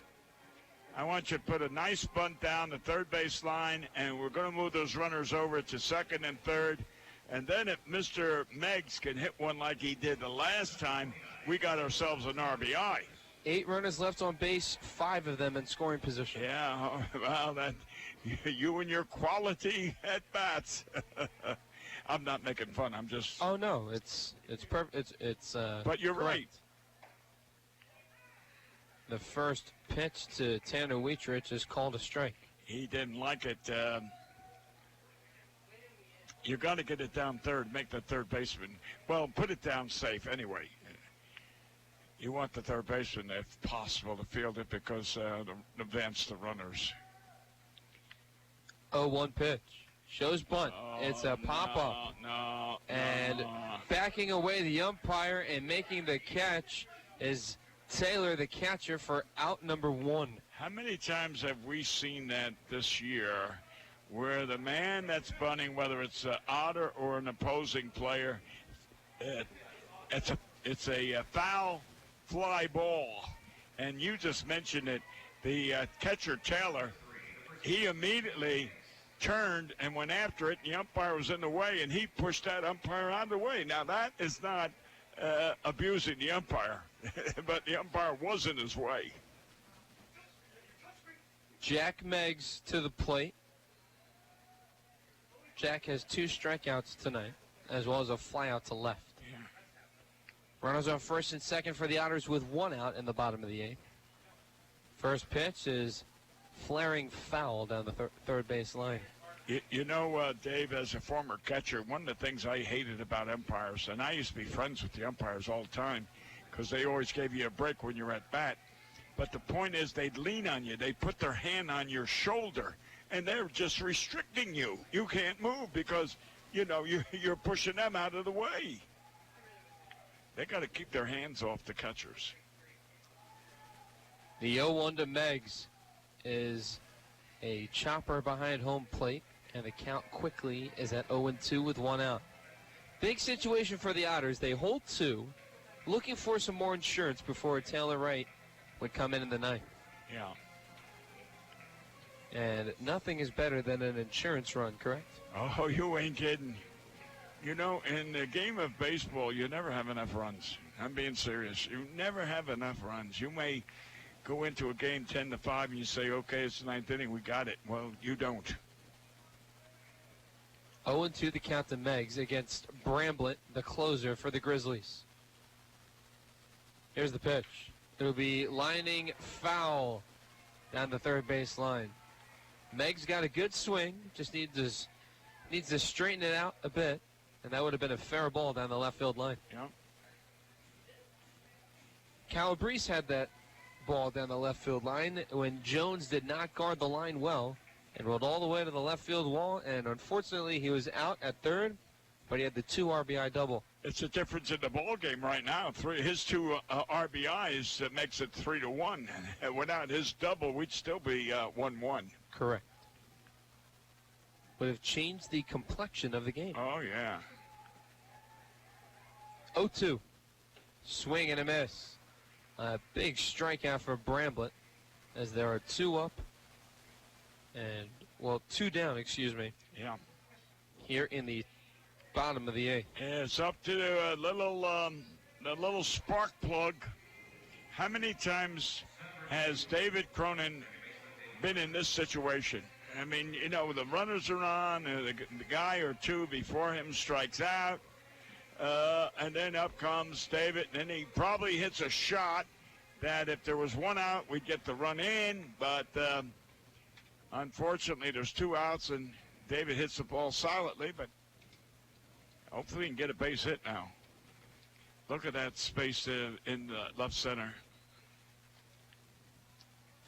I want you to put a nice bunt down the third base line, and we're going to move those runners over to second and third. And then if Mr. Meggs can hit one like he did the last time, we got ourselves an RBI. 8 runners left on base, 5 of them in scoring position. Yeah, well, that you and your quality at bats. I'm not making fun. I'm just. Oh no, it's perfect. It's. But you're correct. right. The first pitch to Tanner Wietrich is called a strike. He didn't like it. You got to get it down third, make the third baseman. Well, put it down safe anyway. You want the third baseman, if possible, to field it because advance the runners. 0-1 pitch. Shows bunt. It's a pop-up. And backing away the umpire and making the catch is Taylor, the catcher, for out number 1. How many times have we seen that this year where the man that's bunting, whether it's an Otter or an opposing player, it's a foul fly ball. And you just mentioned it. The catcher, Taylor, he immediately turned and went after it. The umpire was in the way, and he pushed that umpire out of the way. Now, that is not abusing the umpire, but the umpire was in his way. Jack Meggs to the plate. Jack has 2 strikeouts tonight, as well as a flyout to left. Runners on first and second for the Otters with 1 out in the bottom of the 8th. First pitch is flaring foul down the third base line. You know, Dave, as a former catcher, one of the things I hated about umpires, and I used to be friends with the umpires all the time because they always gave you a break when you're at bat. But the point is they'd lean on you. They'd put their hand on your shoulder, and they're just restricting you. You can't move because, you know, you're pushing them out of the way. They got to keep their hands off the catchers. The 0-1 to Meggs is a chopper behind home plate, and the count quickly is at 0-2 with 1 out. Big situation for the Otters. They hold 2, looking for some more insurance before Taylor Wright would come in the 9th. Yeah. And nothing is better than an insurance run, correct? Oh, you ain't kidding. You know, in the game of baseball, you never have enough runs. I'm being serious. You never have enough runs. You may go into a game 10-5 and you say, okay, it's the 9th inning, we got it. Well, you don't. 0-2 the count to Meggs against Bramblett, the closer for the Grizzlies. Here's the pitch. It'll be lining foul down the third base line. Meg's got a good swing, just needs to straighten it out a bit, and that would have been a fair ball down the left field line. Yep. Calabrese had that ball down the left field line when Jones did not guard the line well and rolled all the way to the left field wall, and unfortunately he was out at third, but he had the 2 RBI double. It's a difference in the ball game right now. His 2 RBIs makes it 3-1. Without his double, we'd still be 1-1. Correct. Would have changed the complexion of the game. Oh, yeah. 0-2. Swing and a miss. A big strikeout for Bramblett as there are 2 up. And, well, 2 down, excuse me. Yeah. Here in the bottom of the 8th. It's up to the little spark plug. How many times has David Cronin been in this situation? I mean, you know, the runners are on, the guy or 2 before him strikes out, and then up comes David, and then he probably hits a shot that if there was 1 out, we'd get the run in, but unfortunately there's 2 outs, and David hits the ball silently, but hopefully he can get a base hit now. Look at that space in the left center.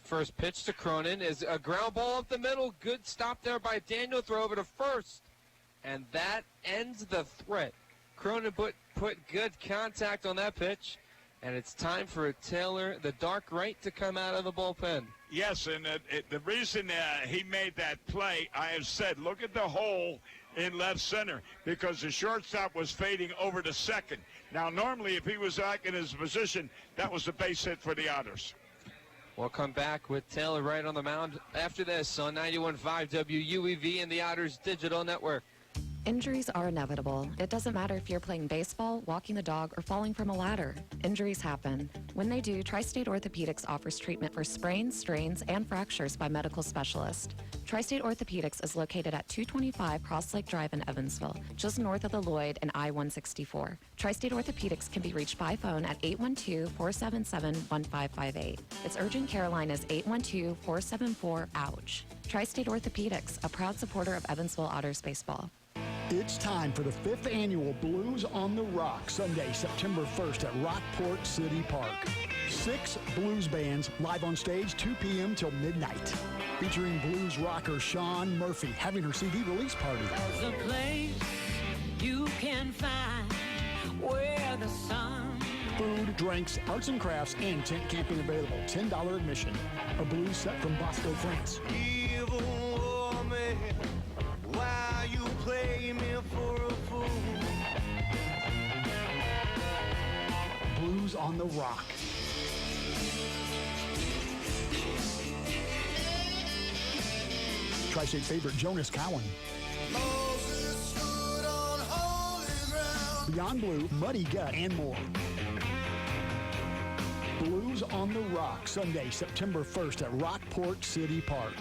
First pitch to Cronin is a ground ball up the middle. Good stop there by Daniel. Throw over to first. And that ends the threat. Cronin put good contact on that pitch. And it's time for Taylor, the dark right, to come out of the bullpen. Yes, and the reason he made that play, I have said, look at the hole in left center, because the shortstop was fading over to second. Now, normally, if he was back in his position, that was a base hit for the Otters. We'll come back with Taylor right on the mound after this on 91.5 WUEV and the Otters Digital Network. Injuries are inevitable. It doesn't matter if you're playing baseball, walking the dog, or falling from a ladder. Injuries happen. When they do, Tri-State Orthopedics offers treatment for sprains, strains, and fractures by medical specialists. Tri-State Orthopedics is located at 225 Cross Lake Drive in Evansville, just north of the Lloyd and I-164. Tri-State Orthopedics can be reached by phone at 812-477-1558. Its urgent care line is 812-474-OUCH. Tri-State Orthopedics, a proud supporter of Evansville Otters baseball. It's time for the 5th annual Blues on the Rock, Sunday, September 1st at Rockport City Park. 6 blues bands live on stage 2 p.m. till midnight. Featuring blues rocker Sean Murphy having her CD release party. There's a place you can find where the sun. Food, drinks, arts and crafts, and tent camping available. $10 admission. A blues set from Bosco, France. Evil woman, why you play me for a fool? Blues on the Rock. Tri-State favorite Jonas Cowan. Moses stood on holy ground. Beyond Blue, Muddy Gut, and more. Blues on the Rock, Sunday, September 1st at Rockport City Park.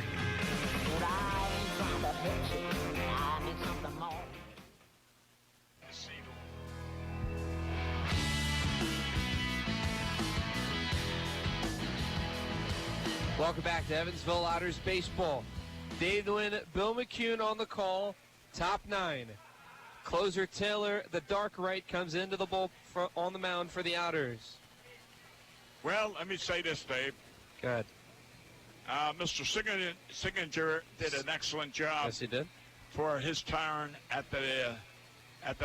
Welcome back to Evansville Otters baseball. Dave Nguyen, Bill McCune on the call. Top 9. Closer Taylor, the dark right, comes into the bull on the mound for the Otters. Well, let me say this, Dave. Go ahead. Mr. Singer did an excellent job. Yes, he did. For his turn at the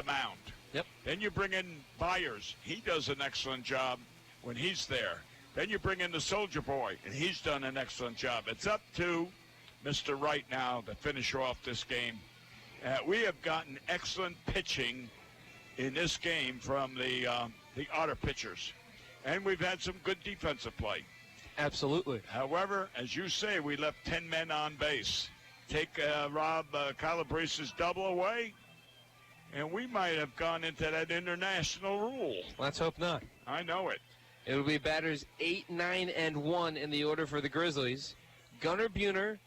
mound. Yep. Then you bring in Byers. He does an excellent job when he's there. Then you bring in the Soldier Boy, and he's done an excellent job. It's up to Mr. Wright now to finish off this game. We have gotten excellent pitching in this game from the Otter pitchers. And we've had some good defensive play. Absolutely. However, as you say, we left 10 men on base. Take Rob Calabrese's double away, and we might have gone into that international rule. Let's hope not. I know it. It will be batters 8, 9, and 1 in the order for the Grizzlies. Gunnar Buhner,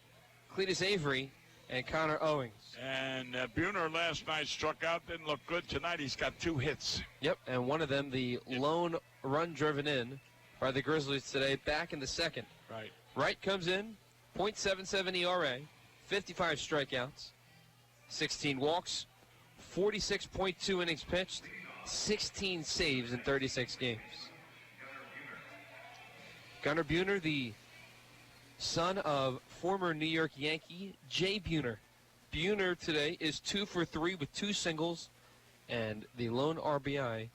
Cletus Avery, and Connor Owings. And Buhner last night struck out, didn't look good. Tonight he's got 2 hits. Yep, and one of them the lone run driven in by the Grizzlies today, back in the second. Right. Wright comes in, .77 ERA, 55 strikeouts, 16 walks, 46.2 innings pitched, 16 saves in 36 games. Gunnar Buhner, the son of former New York Yankee Jay Buhner. Buhner today is 2 for 3 with 2 singles and the lone RBI.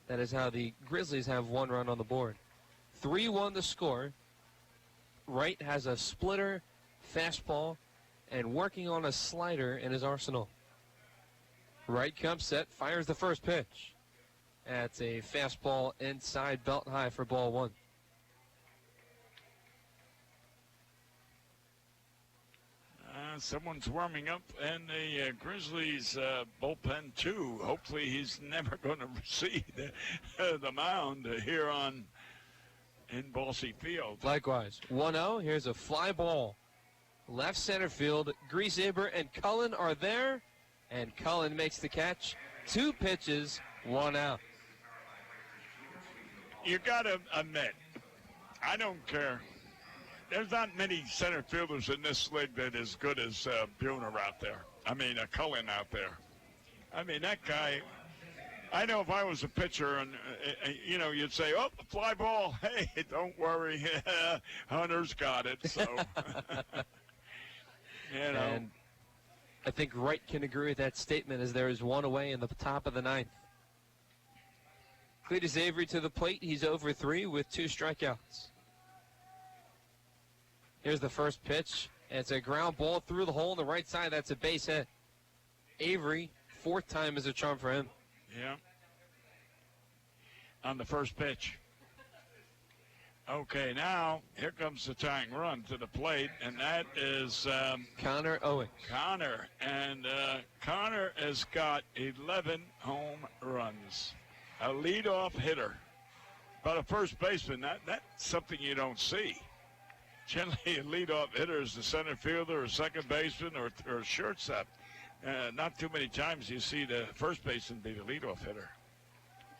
That is how the Grizzlies have 1 run on the board. 3-1 the score. Wright has a splitter, fastball, and working on a slider in his arsenal. Wright comes set, fires the first pitch. That's a fastball inside belt high for ball 1. Someone's warming up in the Grizzlies bullpen, too. Hopefully he's never going to see the mound here in Balsey Field. Likewise, 1-0. Here's a fly ball. Left center field. Griesaber and Cullen are there, and Cullen makes the catch. 2 pitches, 1 out. You got to admit, I don't care. There's not many center fielders in this league that is good as Buhner out there. I mean, Cullen out there. I mean, that guy, I know if I was a pitcher and, you'd say, oh, fly ball. Hey, don't worry. Hunter's got it. So, And I think Wright can agree with that statement as there is 1 away in the top of the 9th. Cletus Avery to the plate. He's 0 for 3 with 2 strikeouts. Here's the first pitch. It's a ground ball through the hole on the right side. That's a base hit. Avery, 4th time is a charm for him. Yeah. On the first pitch. Okay, now here comes the tying run to the plate, and that is Connor Owings. Connor, and Connor has got 11 home runs. A leadoff hitter. But a first baseman, that's something you don't see. Generally, a leadoff hitter is the center fielder or second baseman or shortstop. Not too many times you see the first baseman be the leadoff hitter.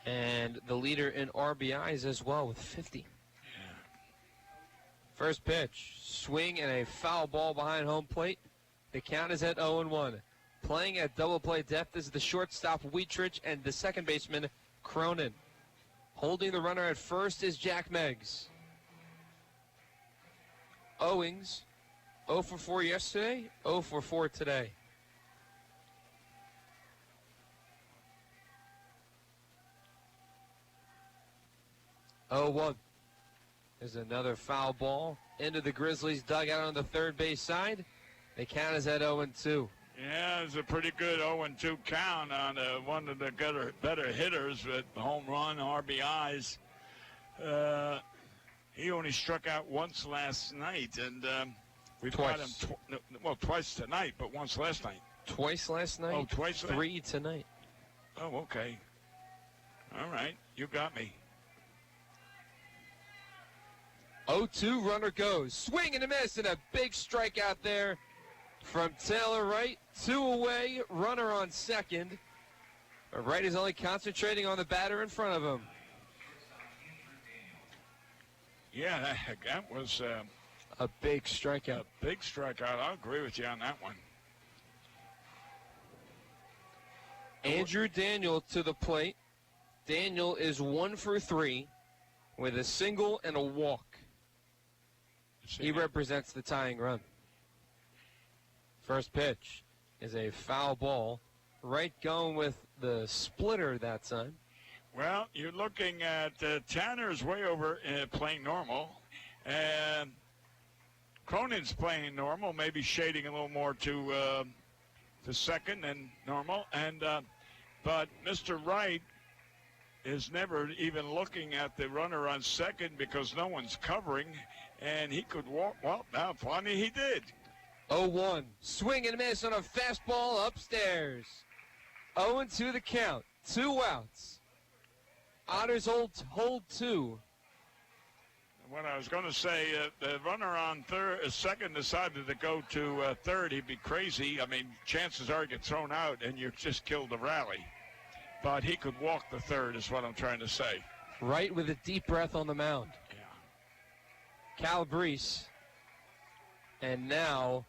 And the leader in RBIs as well with 50. Yeah. First pitch, swing and a foul ball behind home plate. The count is at 0-1. Playing at double play depth is the shortstop Wheatrich and the second baseman Cronin. Holding the runner at first is Jack Meggs. Owings, 0 for 4 yesterday, 0 for 4 today. Oh, there's another foul ball into the Grizzlies dugout on the third base side. The count is at 0-2. Yeah, it's a pretty good 0-2 count on one of the better hitters with home run, RBIs. He only struck out once last night, and we've got him twice tonight, but once last night. Twice last night? Oh, twice? 3 tonight. Oh, okay. All right, you got me. 0-2, runner goes. Swing and a miss, and a big strikeout there from Taylor Wright. 2 away, runner on second. But Wright is only concentrating on the batter in front of him. Yeah, that was a big strikeout. A big strikeout. I'll agree with you on that one. Andrew Daniel to the plate. Daniel is 1 for 3 with a single and a walk. He represents the tying run. First pitch is a foul ball. Wright going with the splitter that time. Well, you're looking at Tanner's way over playing normal, and Cronin's playing normal, maybe shading a little more to second than normal, and but Mr. Wright is never even looking at the runner on second because no one's covering, and he could walk. Well, now funny he did. 0-1, swing and miss on a fastball upstairs. 0-2 the count, 2 outs. Otters hold 2. What I was going to say, the runner on second decided to go to third. He'd be crazy. I mean, chances are he gets thrown out and you just killed the rally. But he could walk the third is what I'm trying to say. Wright with a deep breath on the mound. Yeah. Calabrese. And now...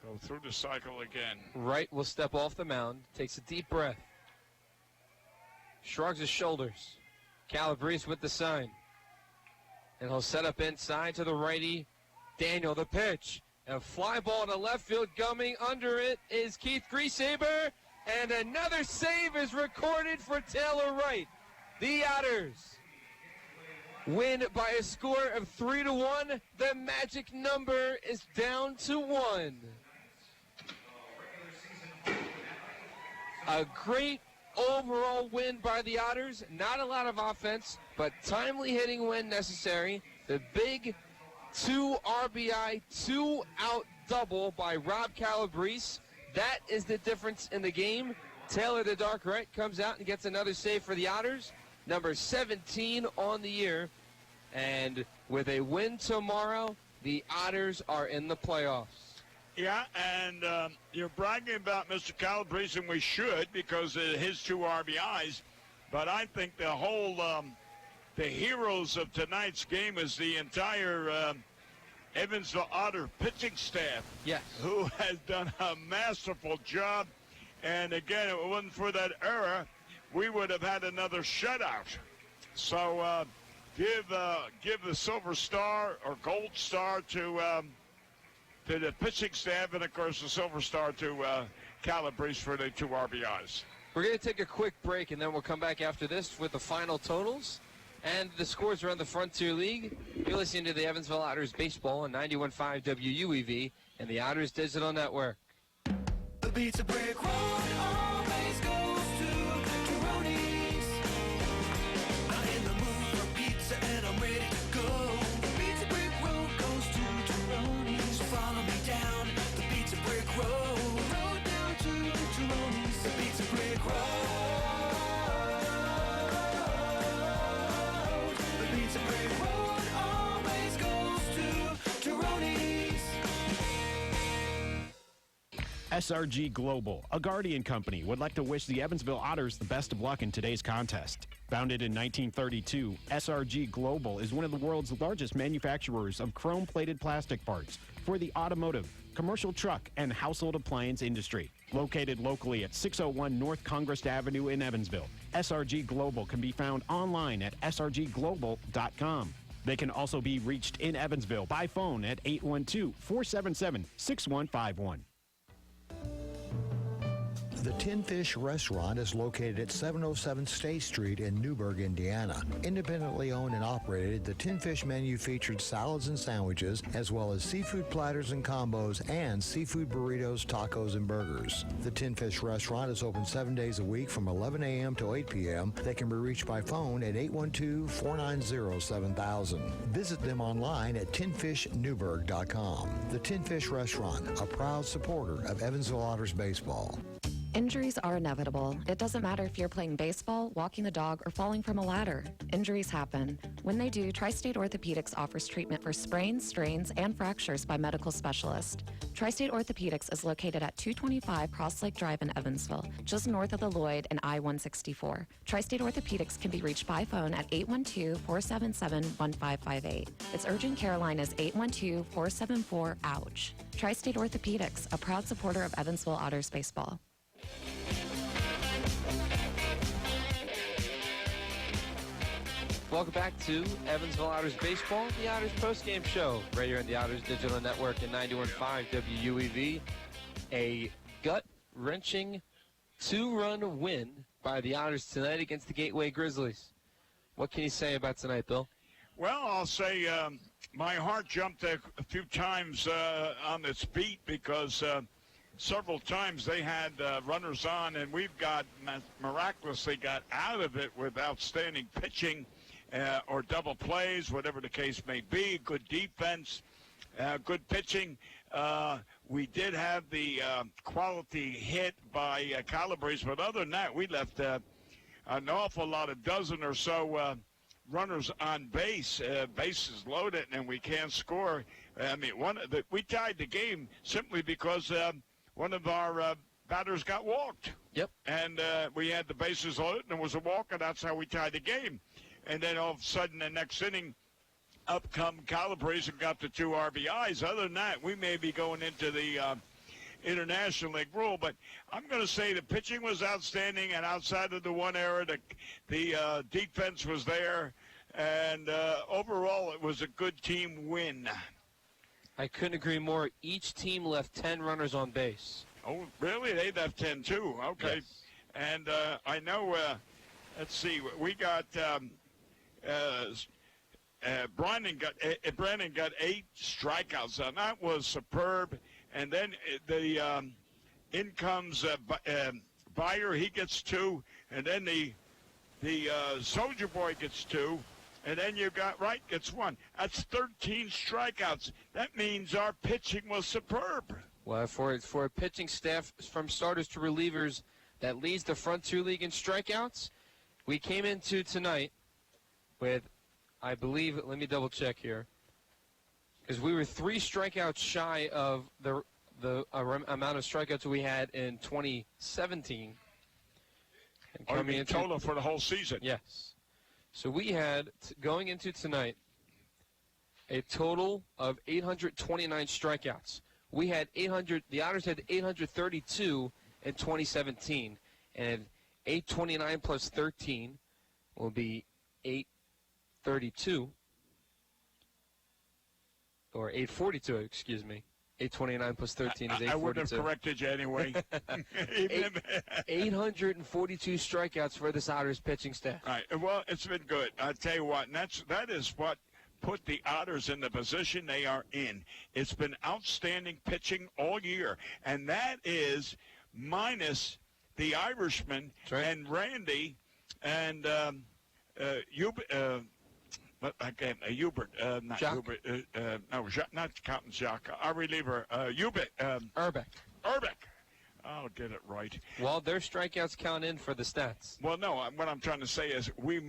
Go through the cycle again. Wright will step off the mound, takes a deep breath. Shrugs his shoulders. Calabrese with the sign. And he'll set up inside to the righty. Daniel, the pitch. A fly ball to left field. Coming under it is Keith Griesaber. And another save is recorded for Taylor Wright. The Otters win by a score of 3-1. The magic number is down to 1. A great overall win by the Otters. Not a lot of offense, but timely hitting when necessary. The big 2 RBI, 2-out double by Rob Calabrese. That is the difference in the game. Taylor the Dark Wright comes out and gets another save for the Otters. Number 17 on the year. And with a win tomorrow, the Otters are in the playoffs. Yeah, and you're bragging about Mr. Calabrese, and we should because of his 2 RBIs. But I think the whole, the heroes of tonight's game is the entire Evansville Otter pitching staff. Yes. Who has done a masterful job. And again, if it wasn't for that error, we would have had another shutout. So give the Silver Star or Gold Star to the pitching staff, and of course the Silver Star to Calabrese for the 2 RBIs. We're going to take a quick break, and then we'll come back after this with the final totals and the scores around the Frontier League. You're listening to the Evansville Otters Baseball on 91.5 WUEV and the Otters Digital Network. The Pizza Brick Road always goes to Tyroni's. I'm in the mood for pizza and I'm ready to go. The Pizza Brick Road goes to Tyroni's. So follow me down the Pizza Brick Road. Road down to Tyroni's. The Pizza Brick Road. The Pizza Brick Road always goes to Tyroni's. SRG Global, a Guardian company, would like to wish the Evansville Otters the best of luck in today's contest. Founded in 1932, SRG Global is one of the world's largest manufacturers of chrome-plated plastic parts for the automotive, commercial truck, and household appliance industry. Located locally at 601 North Congress Avenue in Evansville, SRG Global can be found online at srgglobal.com. They can also be reached in Evansville by phone at 812-477-6151. The Tin Fish Restaurant is located at 707 State Street in Newburgh, Indiana. Independently owned and operated, the Tin Fish menu featured salads and sandwiches, as well as seafood platters and combos, and seafood burritos, tacos, and burgers. The Tin Fish Restaurant is open 7 days a week from 11 a.m. to 8 p.m. They can be reached by phone at 812-490-7000. Visit them online at tinfishnewburgh.com. The Tin Fish Restaurant, a proud supporter of Evansville Otters baseball. Injuries are inevitable. It doesn't matter if you're playing baseball, walking the dog, or falling from a ladder. Injuries happen. When they do, Tri-State Orthopedics offers treatment for sprains, strains, and fractures by medical specialists. Tri-State Orthopedics is located at 225 Cross Lake Drive in Evansville, just north of the Lloyd and I-164. Tri-State Orthopedics can be reached by phone at 812-477-1558. Its urgent care line is 812-474-OUCH. Tri-State Orthopedics, a proud supporter of Evansville Otters baseball. Welcome back to Evansville Otters Baseball, the Otters Postgame Show, right here on the Otters Digital Network and 91.5 WUEV. A gut-wrenching 2-run win by the Otters tonight against the Gateway Grizzlies. What can you say about tonight, Bill? Well, I'll say my heart jumped a few times on its beat because several times they had runners on, and we've miraculously got out of it with outstanding pitching. Or double plays, whatever the case may be, good defense, good pitching. We did have the quality hit by Calabrese, but other than that, we left an awful lot, a dozen or so runners on base, bases loaded, and we can't score. I mean, we tied the game simply because one of our batters got walked. Yep. And we had the bases loaded, and it was a walk, and that's how we tied the game. And then all of a sudden, the next inning, up come Calabrese and got the 2 RBIs. Other than that, we may be going into the International League rule, but I'm going to say the pitching was outstanding, and outside of the one error, the defense was there, and overall it was a good team win. I couldn't agree more. Each team left 10 runners on base. Oh, really? They left 10 too. Okay. Yes. And I know, let's see, we got Brandon got 8 strikeouts, and that was superb. And then in comes Byer, he gets 2, and then the Soldier Boy gets 2, and then you got Wright gets 1. That's 13 strikeouts. That means our pitching was superb. Well, for a pitching staff from starters to relievers that leads the Frontier League in strikeouts, we came into tonight with, I believe, let me double check here, because we were 3 strikeouts shy of the amount of strikeouts we had in 2017. You mean total for the whole season? Yes. So we had, going into tonight, a total of 829 strikeouts. We had the Otters had 832 in 2017, and 829 plus 13 will be 832, or 842, excuse me. 829 plus 13 is 842. I wouldn't have corrected you anyway. 842 strikeouts for this Otters pitching staff. All right. Well, it's been good. I'll tell you what, and that is what put the Otters in the position they are in. It's been outstanding pitching all year, and that is minus the Irishman and Randy and Hubert, not Jacques? Hubert, no, not Captain Jacques, our reliever, Hubert. Urbeck. I'll get it right. Well, their strikeouts count in for the stats. Well, no, what I'm trying to say is we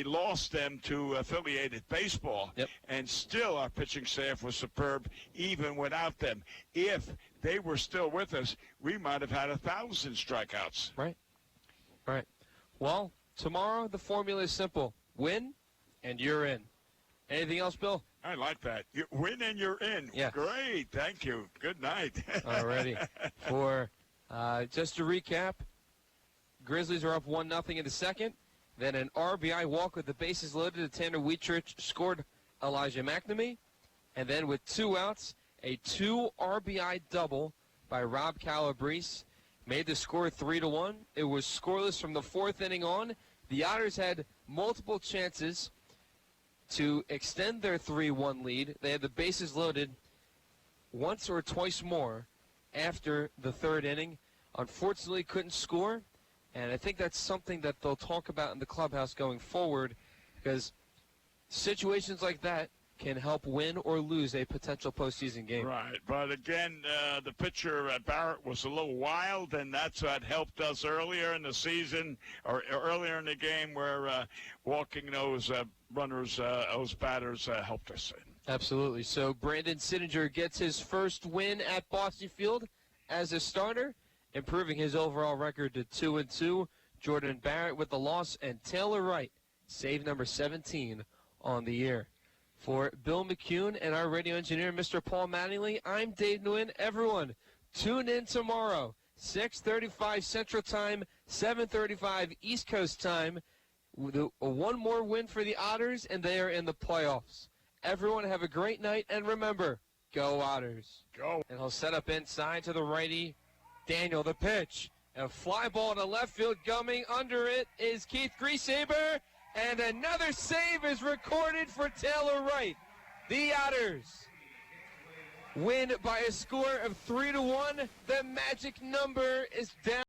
lost them to Affiliated Baseball, and still our pitching staff was superb even without them. If they were still with us, we might have had 1,000 strikeouts. Right. Well, tomorrow the formula is simple. Win, and you're in. Anything else, Bill? I like that. You win and you're in. Yes. Great. Thank you. Good night. Alrighty. For just to recap, Grizzlies are up 1-0 in the second. Then an RBI walk with the bases loaded. Tanner Wheatrich scored Elijah McNamee. And then with 2 outs, a 2 RBI double by Rob Calabrese made the score 3-1. It was scoreless from the 4th inning on. The Otters had multiple chances to extend their 3-1 lead. They had the bases loaded once or twice more after the 3rd inning. Unfortunately, couldn't score, and I think that's something that they'll talk about in the clubhouse going forward, because situations like that can help win or lose a potential postseason game. Right, but again, the pitcher Barrett was a little wild, and that's what helped us earlier in the season, or earlier in the game, where walking those runners, those batters helped us. Absolutely. So Brandon Sittinger gets his first win at Bosse Field as a starter, improving his overall record to 2-2. Jordan Barrett with the loss, and Taylor Wright, save number 17 on the year. For Bill McCune and our radio engineer, Mr. Paul Mattingly, I'm Dave Nguyen. Everyone, tune in tomorrow, 6:35 Central Time, 7:35 East Coast Time. One more win for the Otters, and they are in the playoffs. Everyone have a great night, and remember, go Otters. Go. And he'll set up inside to the righty. Daniel, the pitch. A fly ball to left field. Coming under it is Keith Griesaber. And another save is recorded for Taylor Wright. The Otters win by a score of 3-1. The magic number is down.